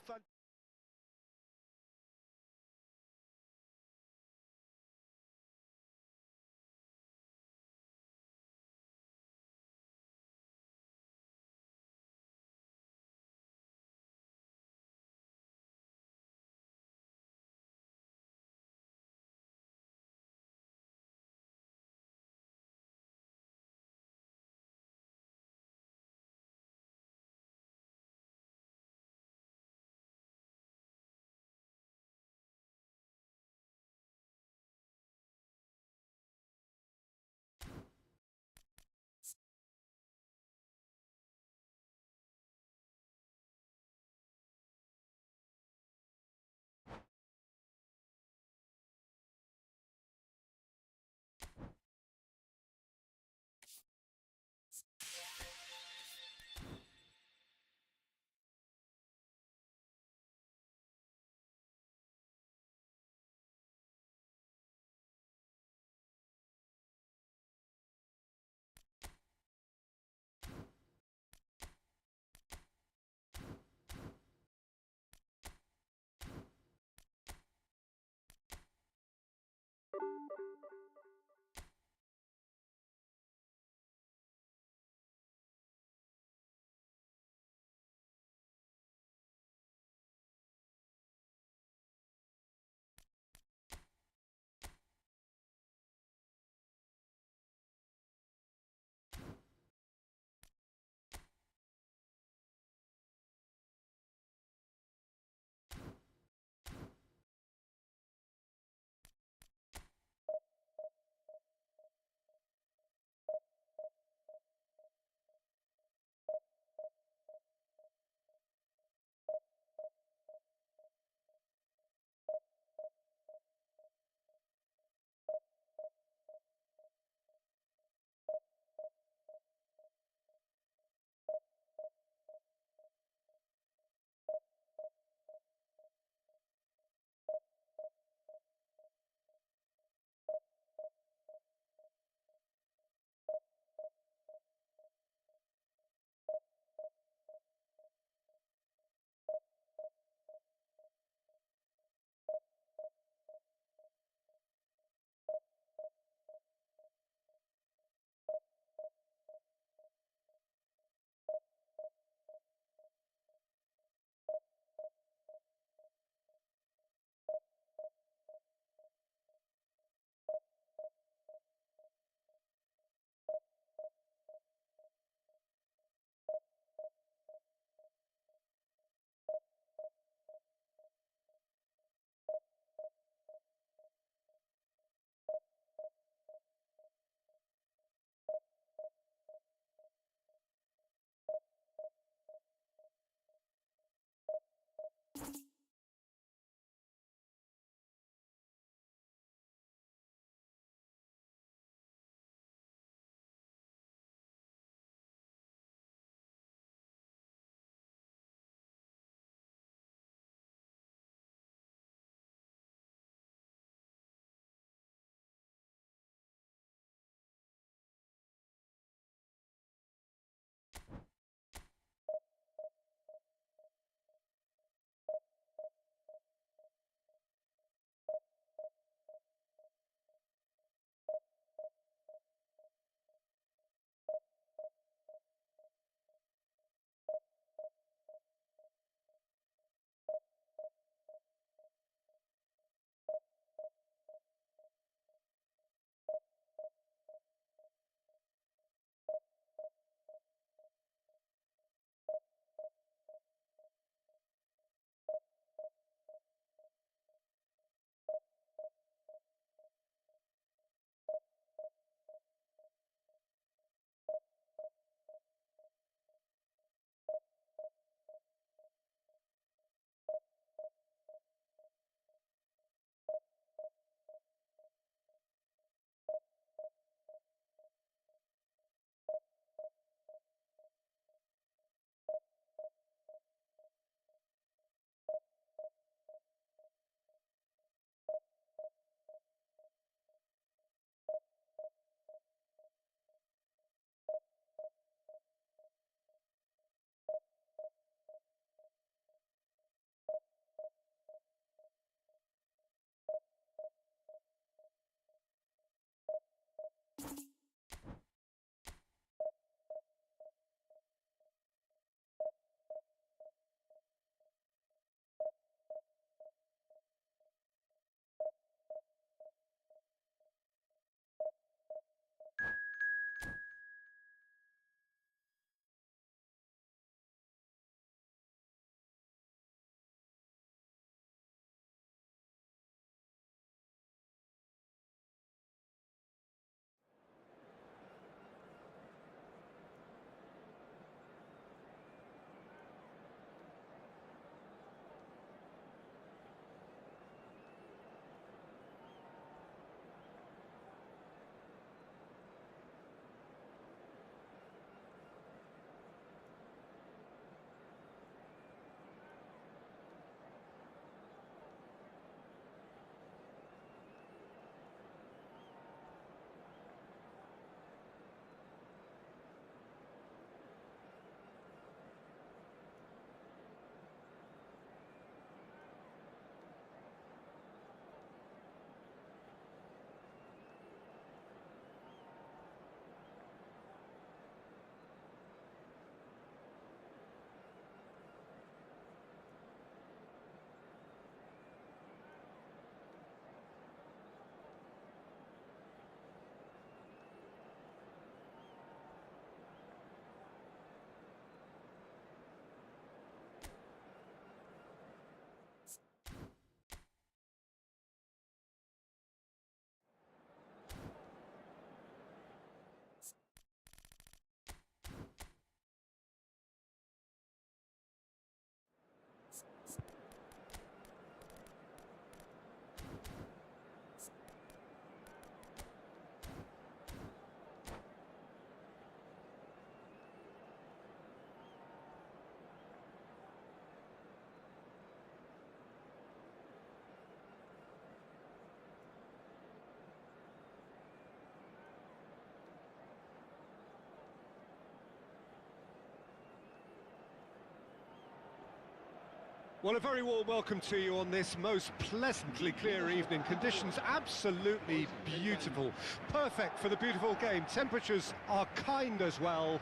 Well, a very warm welcome to you on this most pleasantly clear evening. Conditions absolutely beautiful. Perfect for the beautiful game. Temperatures are kind as well.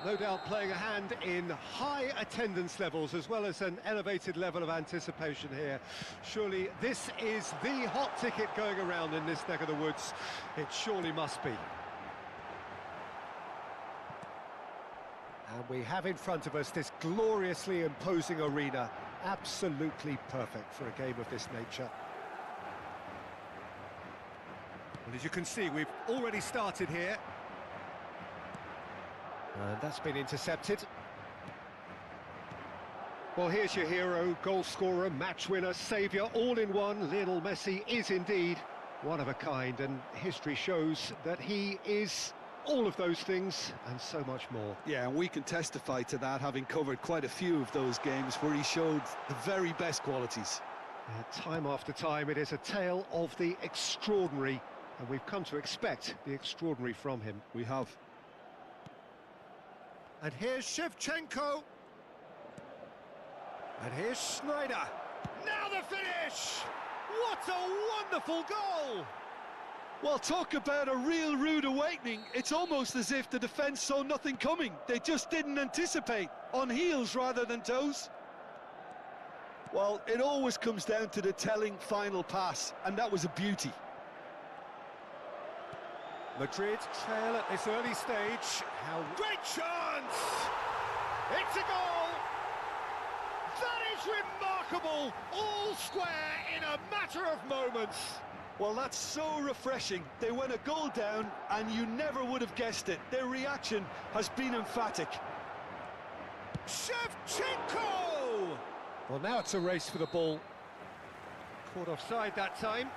No doubt playing a hand in high attendance levels as well as an elevated level of anticipation here. Surely this is the hot ticket going around in this neck of the woods. It surely must be. And we have in front of us this gloriously imposing arena. Absolutely perfect for a game of this nature. Well, as you can see, we've already started here. And that's been intercepted. Well, here's your hero, goal scorer, match winner, saviour, all in one. Lionel Messi is indeed one of a kind, and history shows that he is all of those things and so much more. Yeah, and we can testify to that, having covered quite a few of those games where he showed the very best qualities. Time after time, it is a tale of the extraordinary, and we've come to expect the extraordinary from him. We have. And here's Shevchenko. And here's Snyder. Now the finish! What a wonderful goal! Well, talk about a real rude awakening. It's almost as if the defence saw nothing coming. They just didn't anticipate, on heels rather than toes. Well, it always comes down to the telling final pass, and that was a beauty. Madrid trail at this early stage. How great chance! It's a goal! That is remarkable! All square in a matter of moments. Well, that's so refreshing. They went a goal down, and you never would have guessed it. Their reaction has been emphatic. Shevchenko! Well, now it's a race for the ball. Caught offside that time.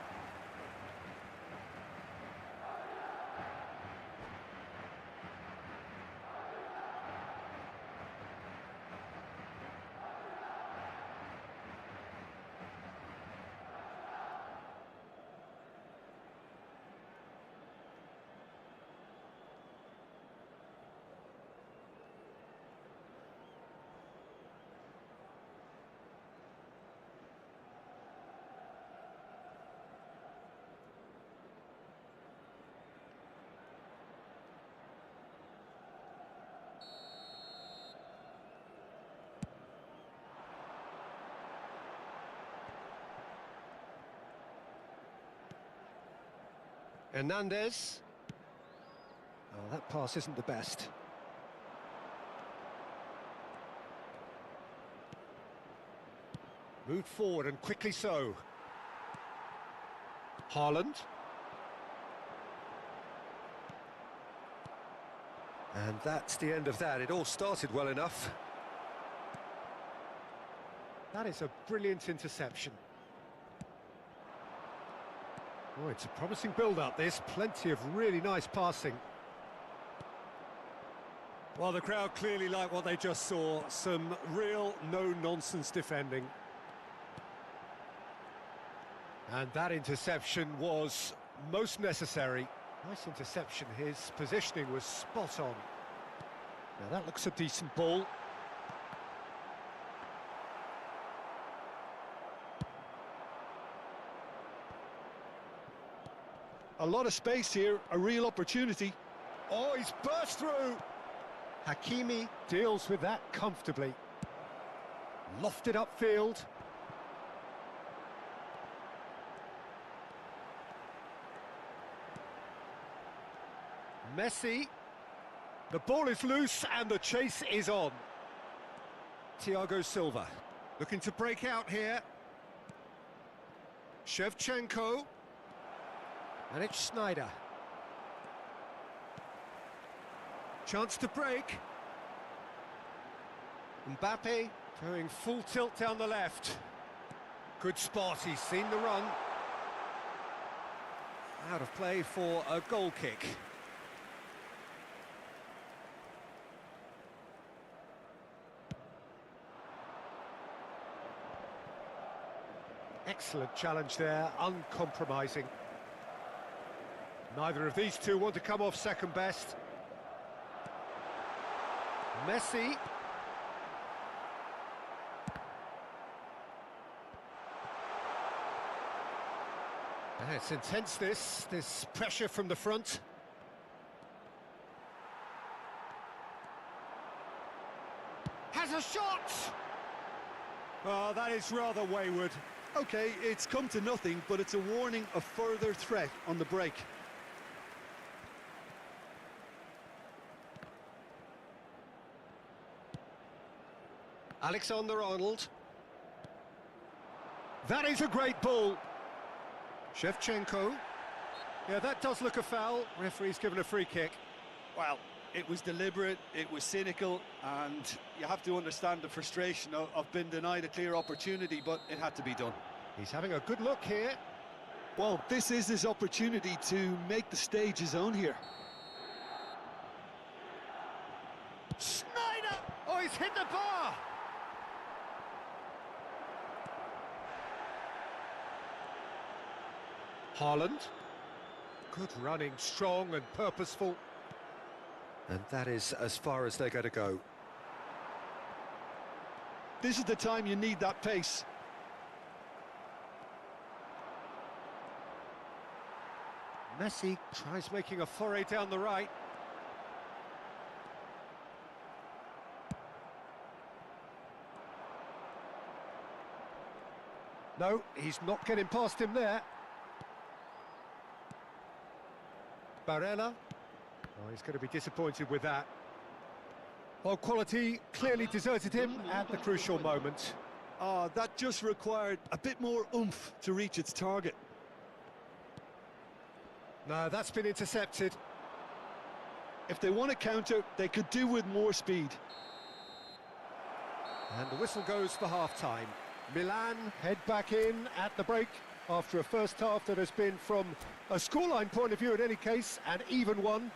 Hernandez. Oh, that pass isn't the best. Moved forward and quickly so. Haaland. And that's the end of that. It all started well enough. That is a brilliant interception. Oh, it's a promising build-up, this. Plenty of really nice passing. Well, the crowd clearly like what they just saw. Some real no-nonsense defending. And that interception was most necessary. Nice interception. His positioning was spot on. Now, that looks a decent ball. A lot of space here, a real opportunity. Oh, he's burst through. Hakimi deals with that comfortably. Lofted upfield. Messi. The ball is loose and the chase is on. Thiago Silva looking to break out here. Shevchenko. And it's Snyder. Chance to break. Mbappe going full tilt down the left. Good spot, he's seen the run. Out of play for a goal kick. Excellent challenge there, uncompromising. Neither of these two want to come off second best. Messi. It's intense, this pressure from the front. Has a shot! Oh, that is rather wayward. Okay, it's come to nothing, but it's a warning of further threat on the break. Alexander-Arnold. That is a great ball. Shevchenko. Yeah, that does look a foul. Referee's given a free kick. Well, it was deliberate, it was cynical, and you have to understand the frustration of being denied a clear opportunity, but it had to be done. He's having a good look here. Well, this is his opportunity to make the stage his own here. Snyder! Oh, he's hit the bar! Haaland. Good running, strong and purposeful. And that is as far as they're going to go. This is the time you need that pace. Messi tries making a foray down the right. No, he's not getting past him there. Barella. Oh, he's going to be disappointed with that. Well, quality clearly deserted him at the crucial moment. Oh, that just required a bit more oomph to reach its target. No, that's been intercepted. If they want to counter, they could do with more speed. And the whistle goes for half-time. Milan head back in at the break after a first half that has been, from a scoreline point of view in any case, an even one.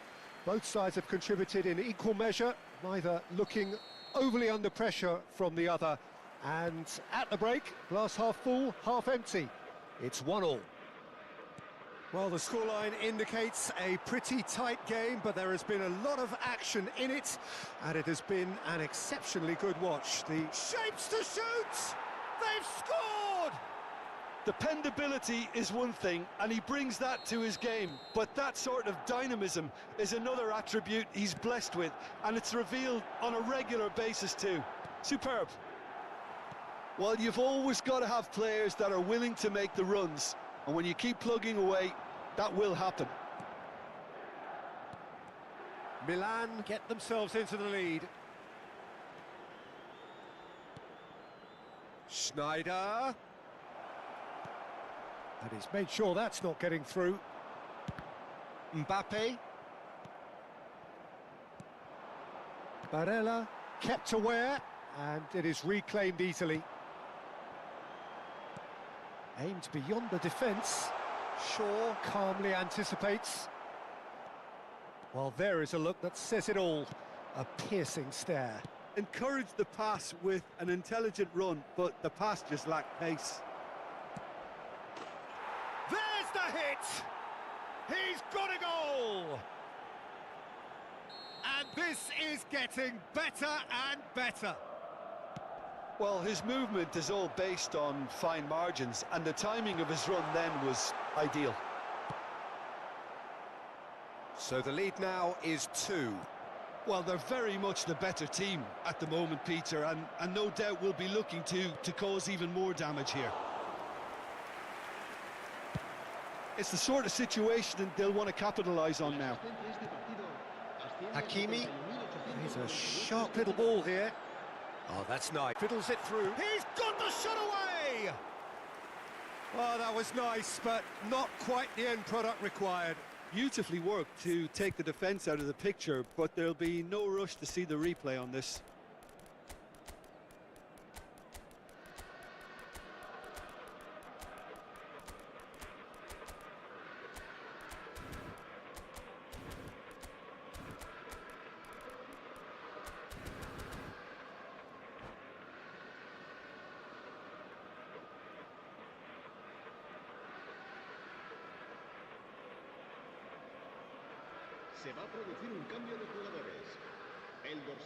Both sides have contributed in equal measure, neither looking overly under pressure from the other. And at the break, glass half full, half empty. It's 1-1. Well, the scoreline indicates a pretty tight game, but there has been a lot of action in it, and it has been an exceptionally good watch. The shapes to shoot! They've scored! Dependability is one thing, and he brings that to his game, but that sort of dynamism is another attribute he's blessed with, and it's revealed on a regular basis too. Superb. Well, you've always got to have players that are willing to make the runs, and when you keep plugging away, that will happen. Milan get themselves into the lead. Schneider. And he's made sure that's not getting through. Mbappe. Barella kept aware, and it is reclaimed easily. Aimed beyond the defence. Shaw calmly anticipates. Well, there is a look that says it all. A piercing stare. Encourage the pass with an intelligent run, but the pass just lacked pace. There's the hit! He's got a goal! And this is getting better and better. Well, his movement is all based on fine margins, and the timing of his run then was ideal. So the lead now is 2. Well, they're very much the better team at the moment, Peter, and no doubt will be looking to cause even more damage here. It's the sort of situation they'll want to capitalise on now. Hakimi. He's a sharp little ball here. Oh, that's nice. Fiddles it through. He's got the shot away! Oh, that was nice, but not quite the end product required. Beautifully worked to take the defence out of the picture, but there'll be no rush to see the replay on this.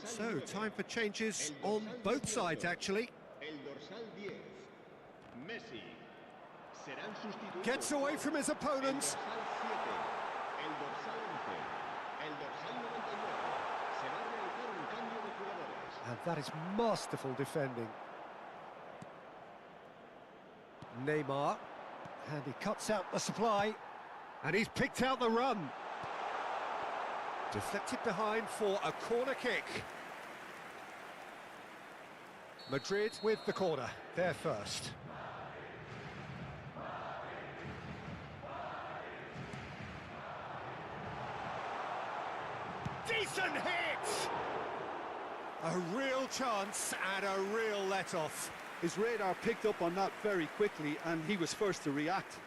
So, time for changes on both sides, actually. El dorsal 10, Messi. Serán Gets away from his opponents. And that is masterful defending. Neymar, and he cuts out the supply, and he's picked out the run. Deflected behind for a corner kick. Madrid with the corner, they're first. Decent hit! A real chance and a real let-off. His radar picked up on that very quickly, and he was first to react.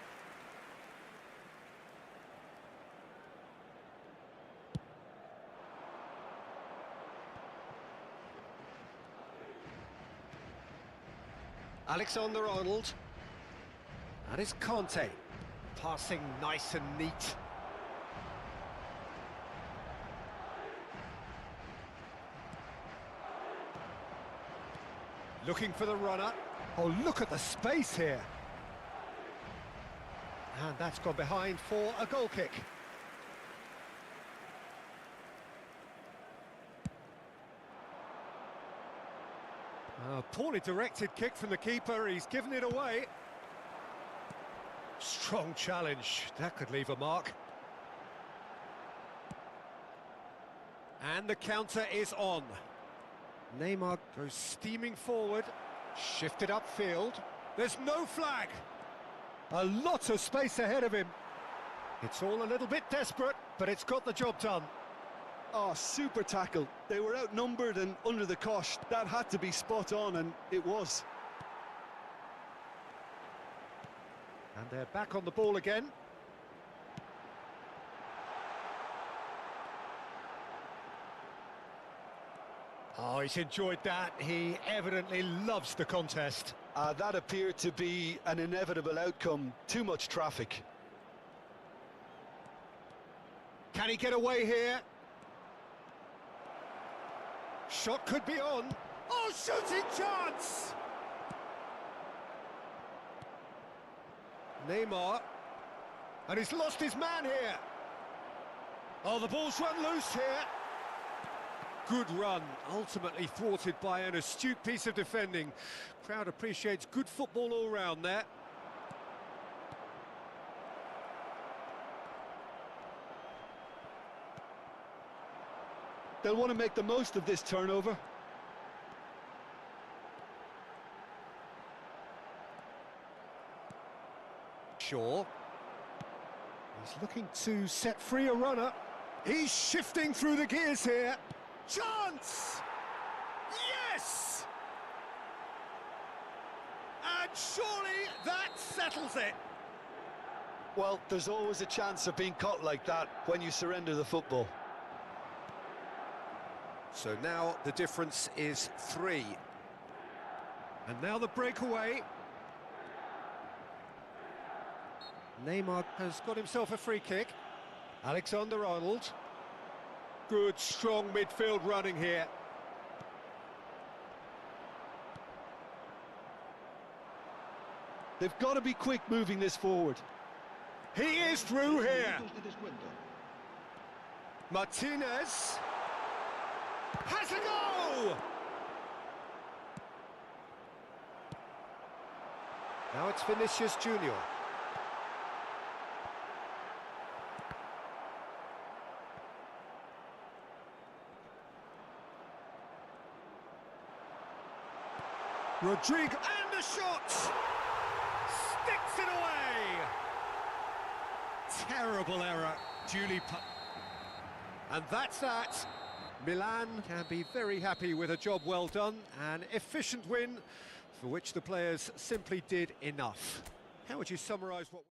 Alexander-Arnold. That is Conte. Passing nice and neat. Looking for the runner. Oh, look at the space here. And that's gone behind for a goal kick. A poorly directed kick from the keeper. He's given it away. Strong challenge. That could leave a mark. And the counter is on. Neymar goes steaming forward, shifted upfield. There's no flag. A lot of space ahead of him. It's all a little bit desperate, but it's got the job done. Oh, super tackle. They were outnumbered and under the cosh. That had to be spot on, and it was. And they're back on the ball again. Oh, he's enjoyed that. He evidently loves the contest. That appeared to be an inevitable outcome. Too much traffic. Can he get away here? Shot could be on. Oh, shooting chance! Neymar. And he's lost his man here. Oh, the ball's run loose here. Good run, ultimately thwarted by an astute piece of defending. Crowd appreciates good football all round there. They'll want to make the most of this turnover. Shaw. He's looking to set free a runner. He's shifting through the gears here. Chance! Yes! And surely that settles it. Well, there's always a chance of being caught like that when you surrender the football. So now the difference is 3. And now the breakaway. Neymar has got himself a free kick. Alexander-Arnold. Good, strong midfield running here. They've got to be quick moving this forward. He is through here. Martinez has a go! Now it's Vinicius Junior. Rodrigo, and the shot! Sticks it away! Terrible error, duly put. And that's that. Milan can be very happy with a job well done, an efficient win for which the players simply did enough. How would you summarise what...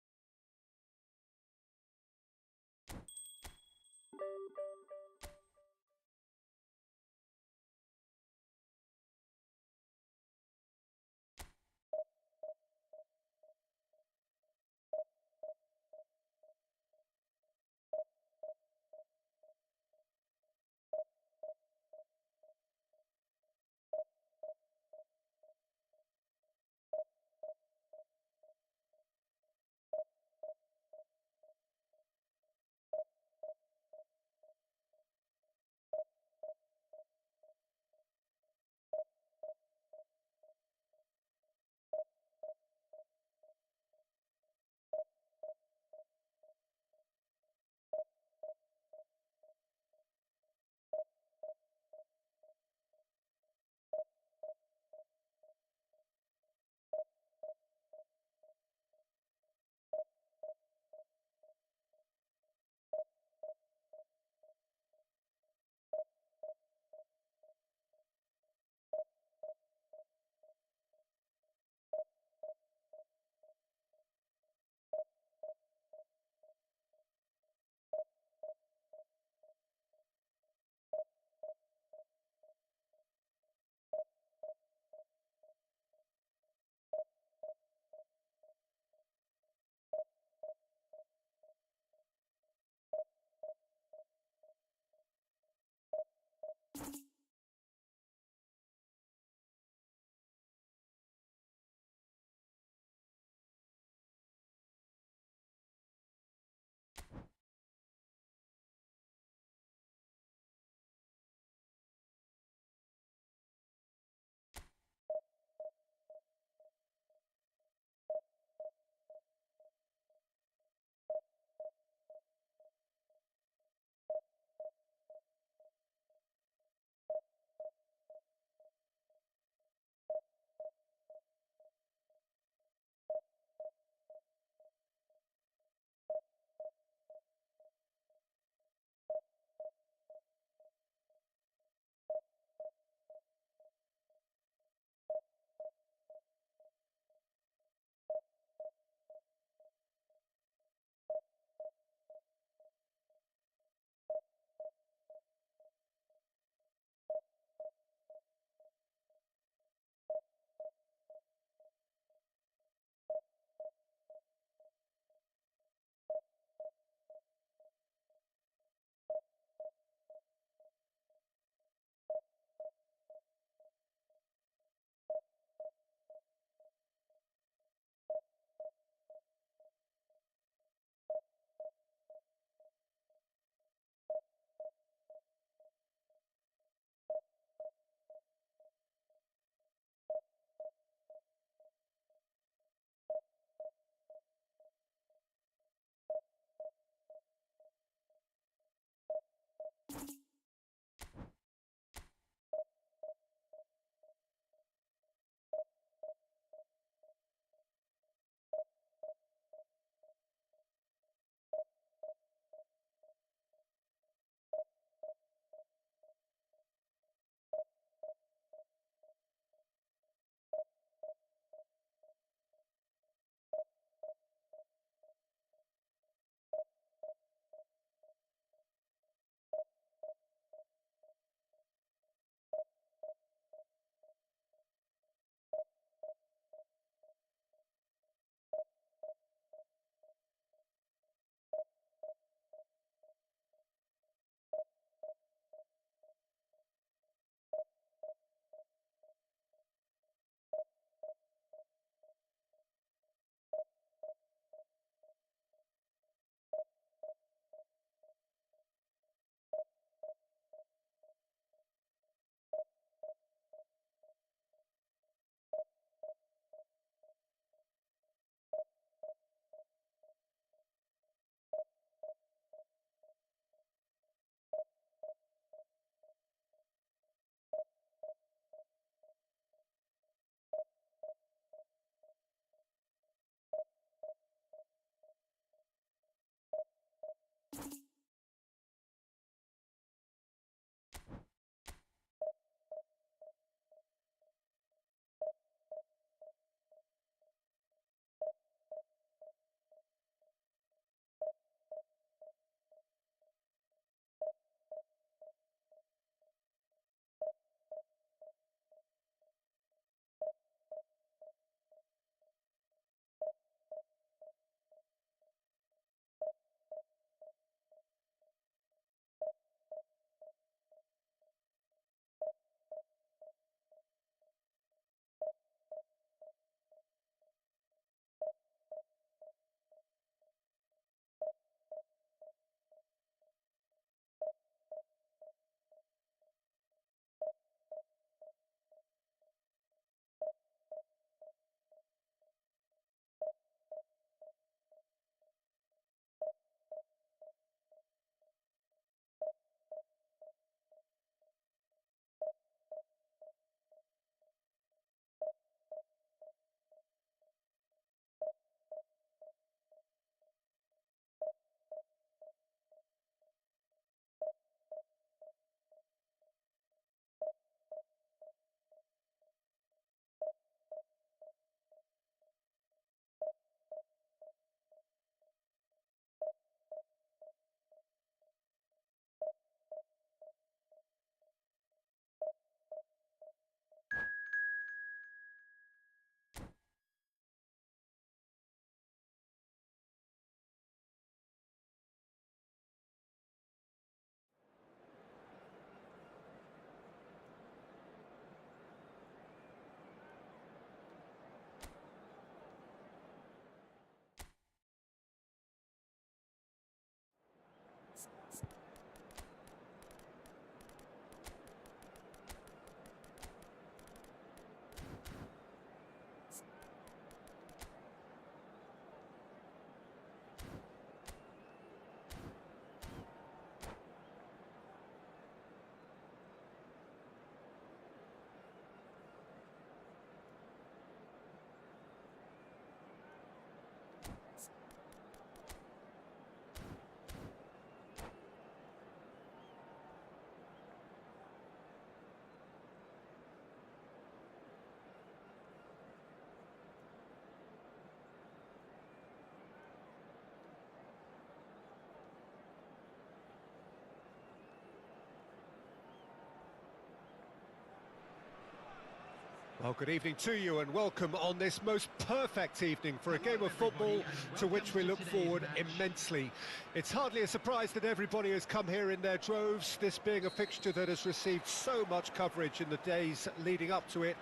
Well, good evening to you and welcome on this most perfect evening for a game of football to which we look forward immensely. It's hardly a surprise that everybody has come here in their droves, this being a fixture that has received so much coverage in the days leading up to it.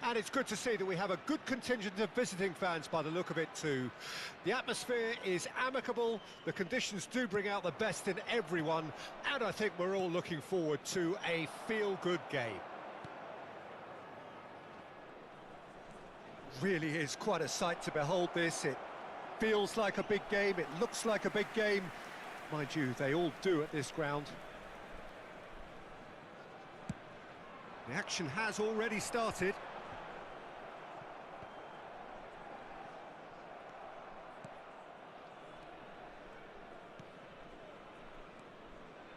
And it's good to see that we have a good contingent of visiting fans by the look of it too. The atmosphere is amicable, the conditions do bring out the best in everyone, and I think we're all looking forward to a feel-good game. Really is quite a sight to behold this. It feels like a big game, it looks like a big game. Mind you, they all do at this ground. The action has already started.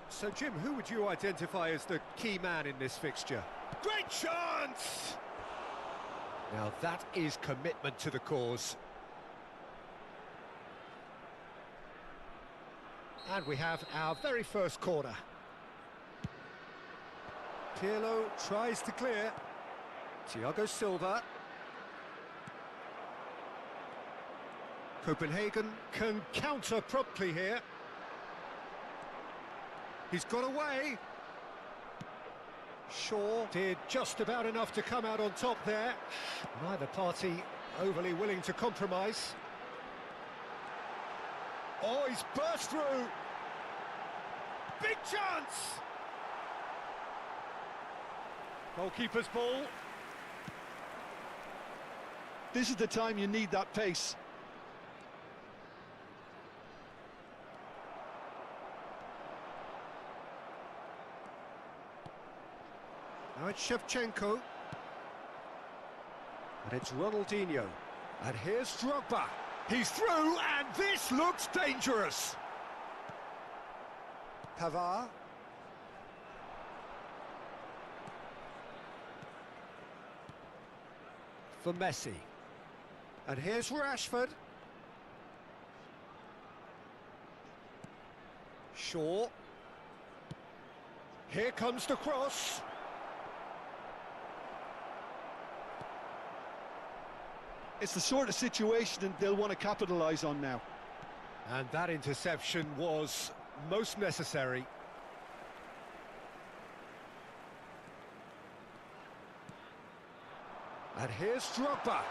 So Jim, who would you identify as the key man in this fixture? Great chance! Now that is commitment to the cause. And we have our very first corner. Pirlo tries to clear. Thiago Silva. Copenhagen can counter promptly here. He's got away. Shaw did just about enough to come out on top there. Neither party overly willing to compromise. Oh, he's burst through. Big chance! Goalkeeper's ball. This is the time you need that pace. Now it's Shevchenko. And it's Ronaldinho. And here's Drogba. He's through, and this looks dangerous. Pavard. For Messi. And here's Rashford. Shaw. Here comes the cross. It's the sort of situation they'll want to capitalise on now. And that interception was most necessary. And here's Drogba.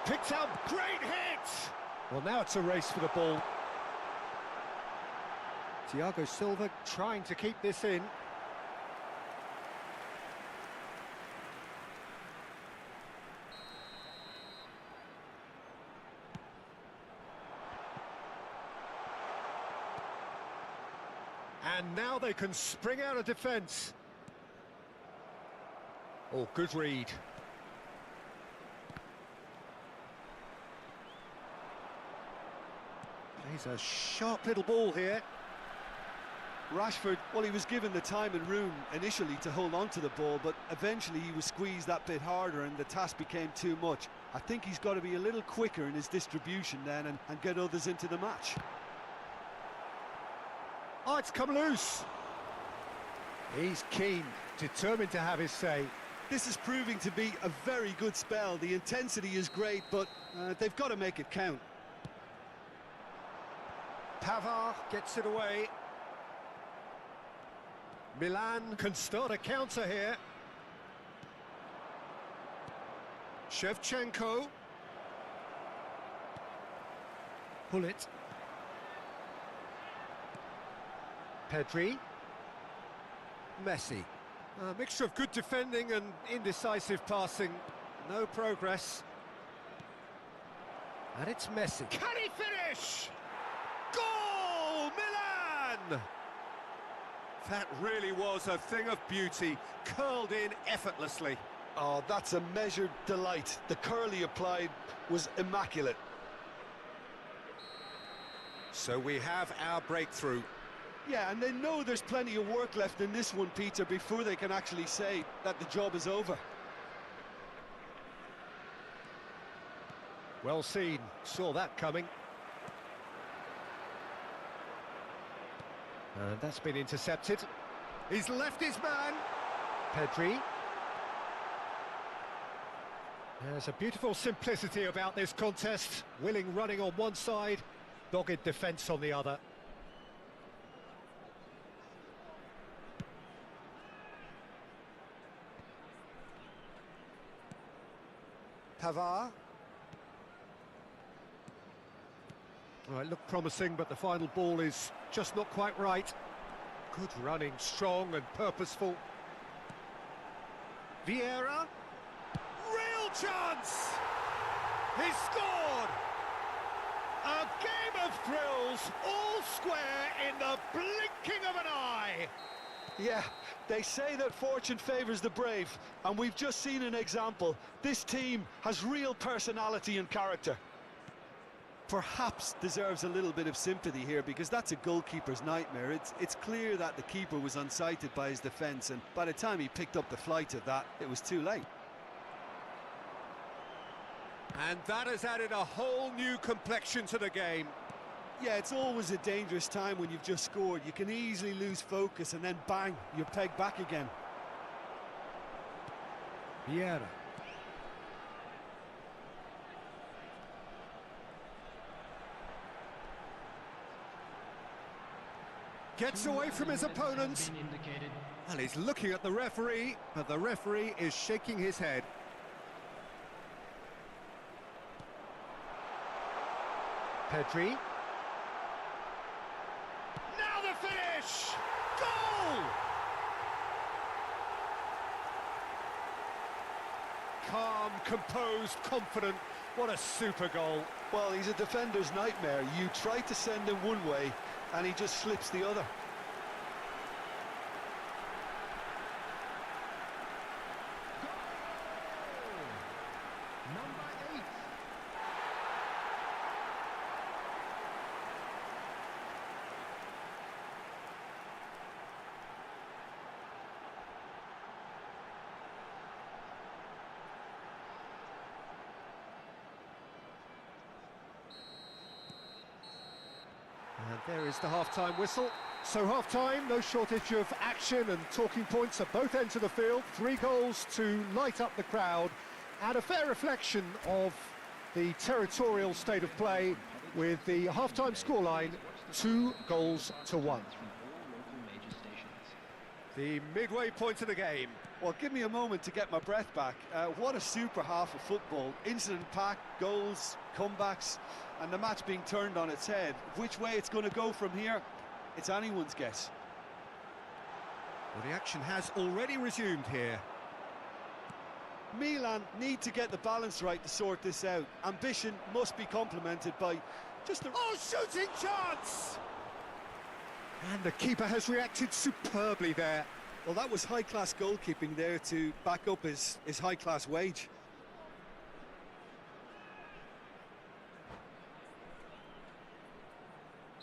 Picked out, great hit! Well, now it's a race for the ball. Thiago Silva trying to keep this in. And now they can spring out of defence. Oh, good read. Plays a sharp little ball here. Rashford, well, he was given the time and room initially to hold on to the ball, but eventually he was squeezed that bit harder and the task became too much. I think he's got to be a little quicker in his distribution then and get others into the match. Oh, it's come loose. He's keen, determined to have his say. This is proving to be a very good spell. The intensity is great, but they've got to make it count. Pavard gets it away. Milan can start a counter here. Shevchenko. Pull it. Pedri. Messi. A mixture of good defending and indecisive passing. No progress. And it's Messi. Can he finish? Goal! Milan! That really was a thing of beauty, curled in effortlessly. Oh, that's a measured delight. The curl he applied was immaculate. So we have our breakthrough. Yeah, and they know there's plenty of work left in this one, Peter, before they can actually say that the job is over. Well seen, saw that coming. And that's been intercepted. He's left his man. Pedri. There's a beautiful simplicity about this contest. Willing running on one side, dogged defence on the other. Pavard. Well, it looked promising, but the final ball is just not quite right. Good running, strong and purposeful. Vieira. Real chance! He scored! A game of thrills, all square in the blinking of an eye! Yeah, they say that fortune favours the brave, and we've just seen an example. This team has real personality and character. Perhaps deserves a little bit of sympathy here, because that's a goalkeeper's nightmare. It's clear that the keeper was unsighted by his defence, and by the time he picked up the flight of that, it was too late. And that has added a whole new complexion to the game. Yeah, it's always a dangerous time when you've just scored. You can easily lose focus and then bang, you're pegged back again. Vieira. Gets away from his opponents. And he's looking at the referee, but the referee is shaking his head. Pedri. Now the finish! Goal! Calm, composed, confident. What a super goal. Well, he's a defender's nightmare. You try to send him one way, and he just slips the other. And there is the half-time whistle. So half-time, no shortage of action and talking points at both ends of the field. 3 goals to light up the crowd, and a fair reflection of the territorial state of play, with the half-time scoreline 2-1. The midway point of the game. Well, give me a moment to get my breath back. What a super half of football. Incident-packed, goals, comebacks, and the match being turned on its head. Which way it's going to go from here, it's anyone's guess. Well, the action has already resumed here. Milan need to get the balance right to sort this out. Ambition must be complemented by just a... Oh, shooting chance! And the keeper has reacted superbly there. Well, that was high-class goalkeeping there to back up his high-class wage.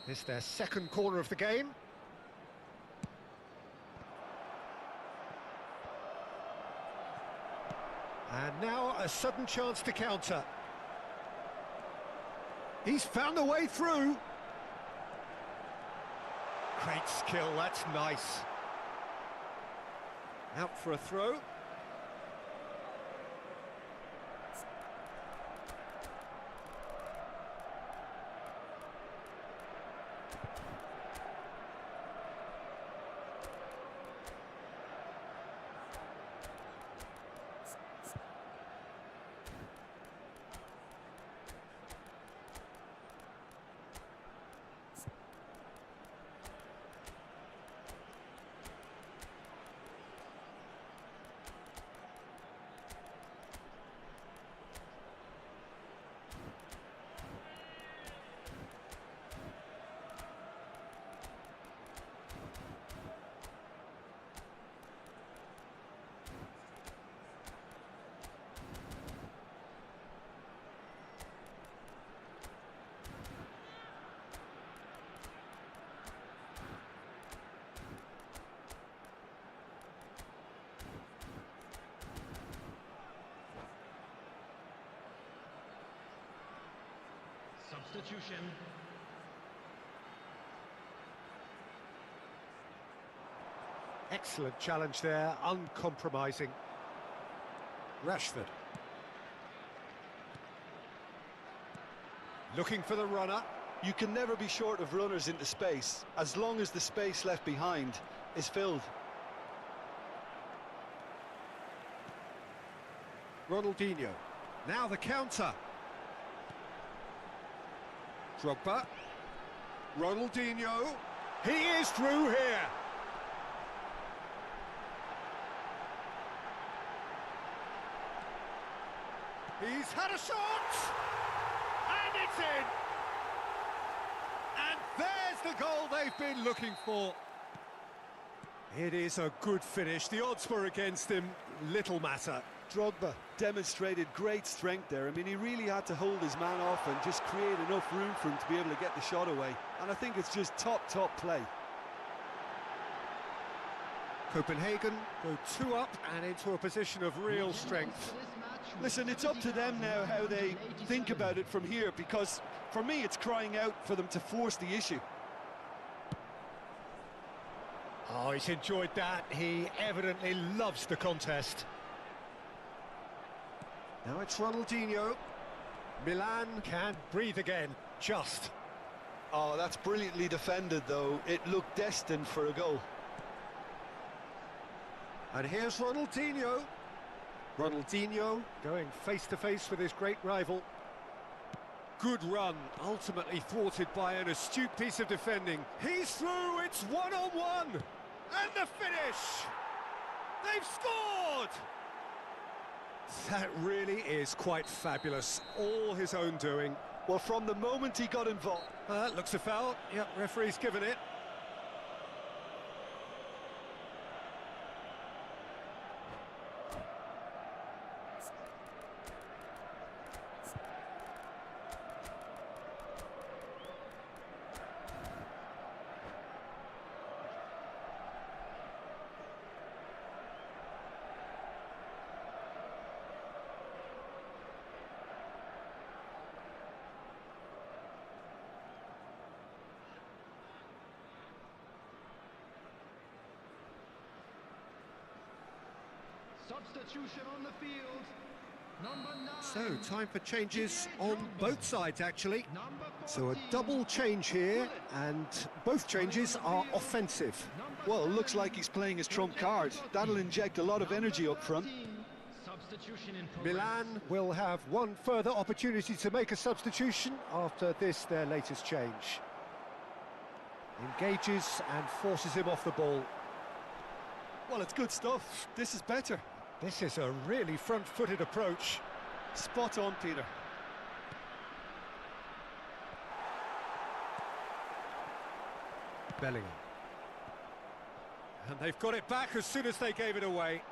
This is their second corner of the game. And now a sudden chance to counter. He's found a way through. Great skill, that's nice. Out for a throw. Substitution. Excellent challenge there, uncompromising. Rashford. Looking for the runner. You can never be short of runners into space, as long as the space left behind is filled. Ronaldinho. Now the counter. Drogba. Ronaldinho. He is through here. He's had a shot. And it's in. And there's the goal they've been looking for. It is a good finish. The odds were against him. Little matter. Drogba demonstrated great strength there. I mean, he really had to hold his man off and just create enough room for him to be able to get the shot away. And I think it's just top play. Copenhagen go 2 up and into a position of real strength. Listen, it's up to them now how they think about it from here, because for me it's crying out for them to force the issue. Oh, he's enjoyed that. He evidently loves the contest. Now it's Ronaldinho. Milan can breathe again, just. Oh, that's brilliantly defended, though. It looked destined for a goal. And here's Ronaldinho. Ronaldinho going face-to-face with his great rival. Good run, ultimately thwarted by an astute piece of defending. He's through, it's one-on-one. And the finish! They've scored! That really is quite fabulous. All his own doing. Well, from the moment he got involved... Looks a foul. Yep, referee's given it. Substitution on the field. Number 9. So, time for changes on both sides, actually. So a double change here, and both changes are offensive. Well, it looks like he's playing his trump card. That'll inject a lot of energy up front. Milan will have one further opportunity to make a substitution after this, their latest change. Engages and forces him off the ball. Well, it's good stuff. This is better. This is a really front-footed approach. Spot on, Peter. Bellingham. And they've got it back as soon as they gave it away.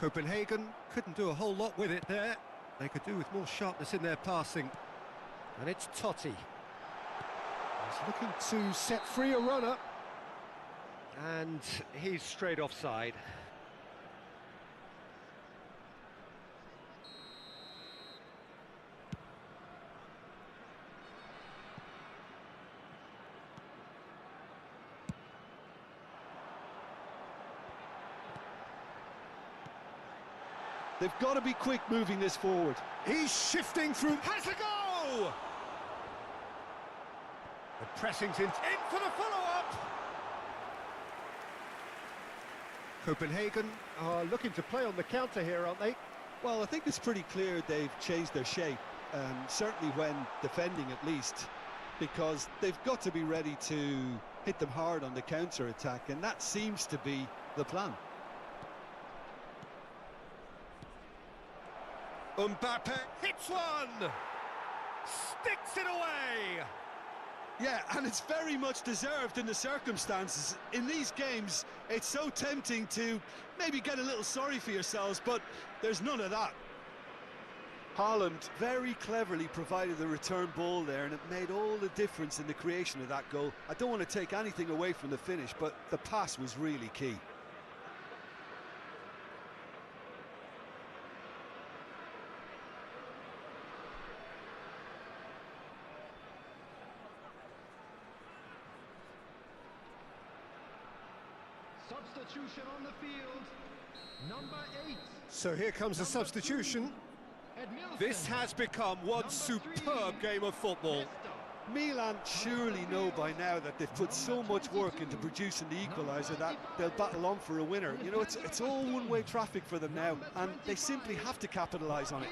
Copenhagen couldn't do a whole lot with it there. They could do with more sharpness in their passing. And it's Totti. He's looking to set free a runner. And he's straight offside. They've got to be quick moving this forward. He's shifting through. Has a go! The pressing's in for the follow-up. Copenhagen are looking to play on the counter here, aren't they? Well, I think it's pretty clear they've changed their shape, certainly when defending at least, because they've got to be ready to hit them hard on the counter-attack, and that seems to be the plan. Mbappe hits one! Sticks it away! Yeah, and it's very much deserved in the circumstances. In these games, it's so tempting to maybe get a little sorry for yourselves, but there's none of that. Haaland very cleverly provided the return ball there, and it made all the difference in the creation of that goal. I don't want to take anything away from the finish, but the pass was really key. Substitution on the field. Number 8. So here comes a substitution. This has become one superb game of football. Milan surely know by now that they've put so much work into producing the equaliser that they'll battle on for a winner. You know, it's all one-way traffic for them now, and they simply have to capitalise on it.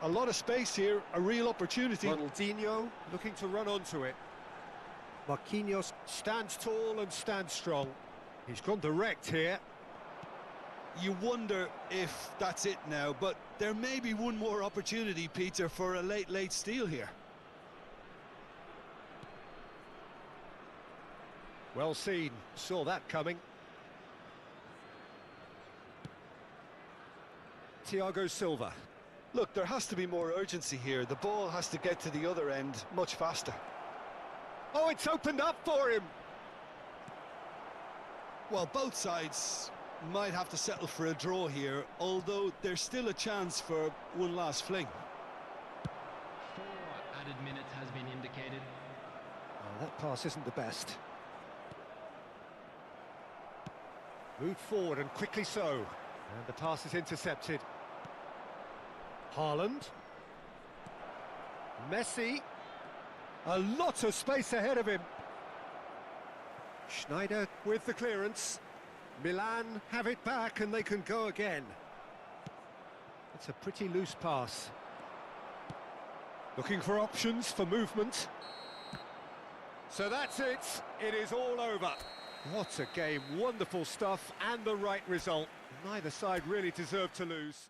A lot of space here, a real opportunity. Ronaldinho looking to run onto it. Marquinhos stands tall and stands strong. He's gone direct here. You wonder if that's it now, but there may be one more opportunity, Peter, for a late steal here. Well seen, saw that coming. Thiago Silva. Look, there has to be more urgency here. The ball has to get to the other end much faster. Oh, it's opened up for him. Well, both sides might have to settle for a draw here, although there's still a chance for one last fling. 4 added minutes has been indicated. Oh, that pass isn't the best. Moved forward and quickly so. And the pass is intercepted. Haaland. Messi. A lot of space ahead of him. Schneider with the clearance. Milan have it back and they can go again. It's a pretty loose pass. Looking for options for movement. So that's it. It is all over. What a game. Wonderful stuff and the right result. Neither side really deserved to lose.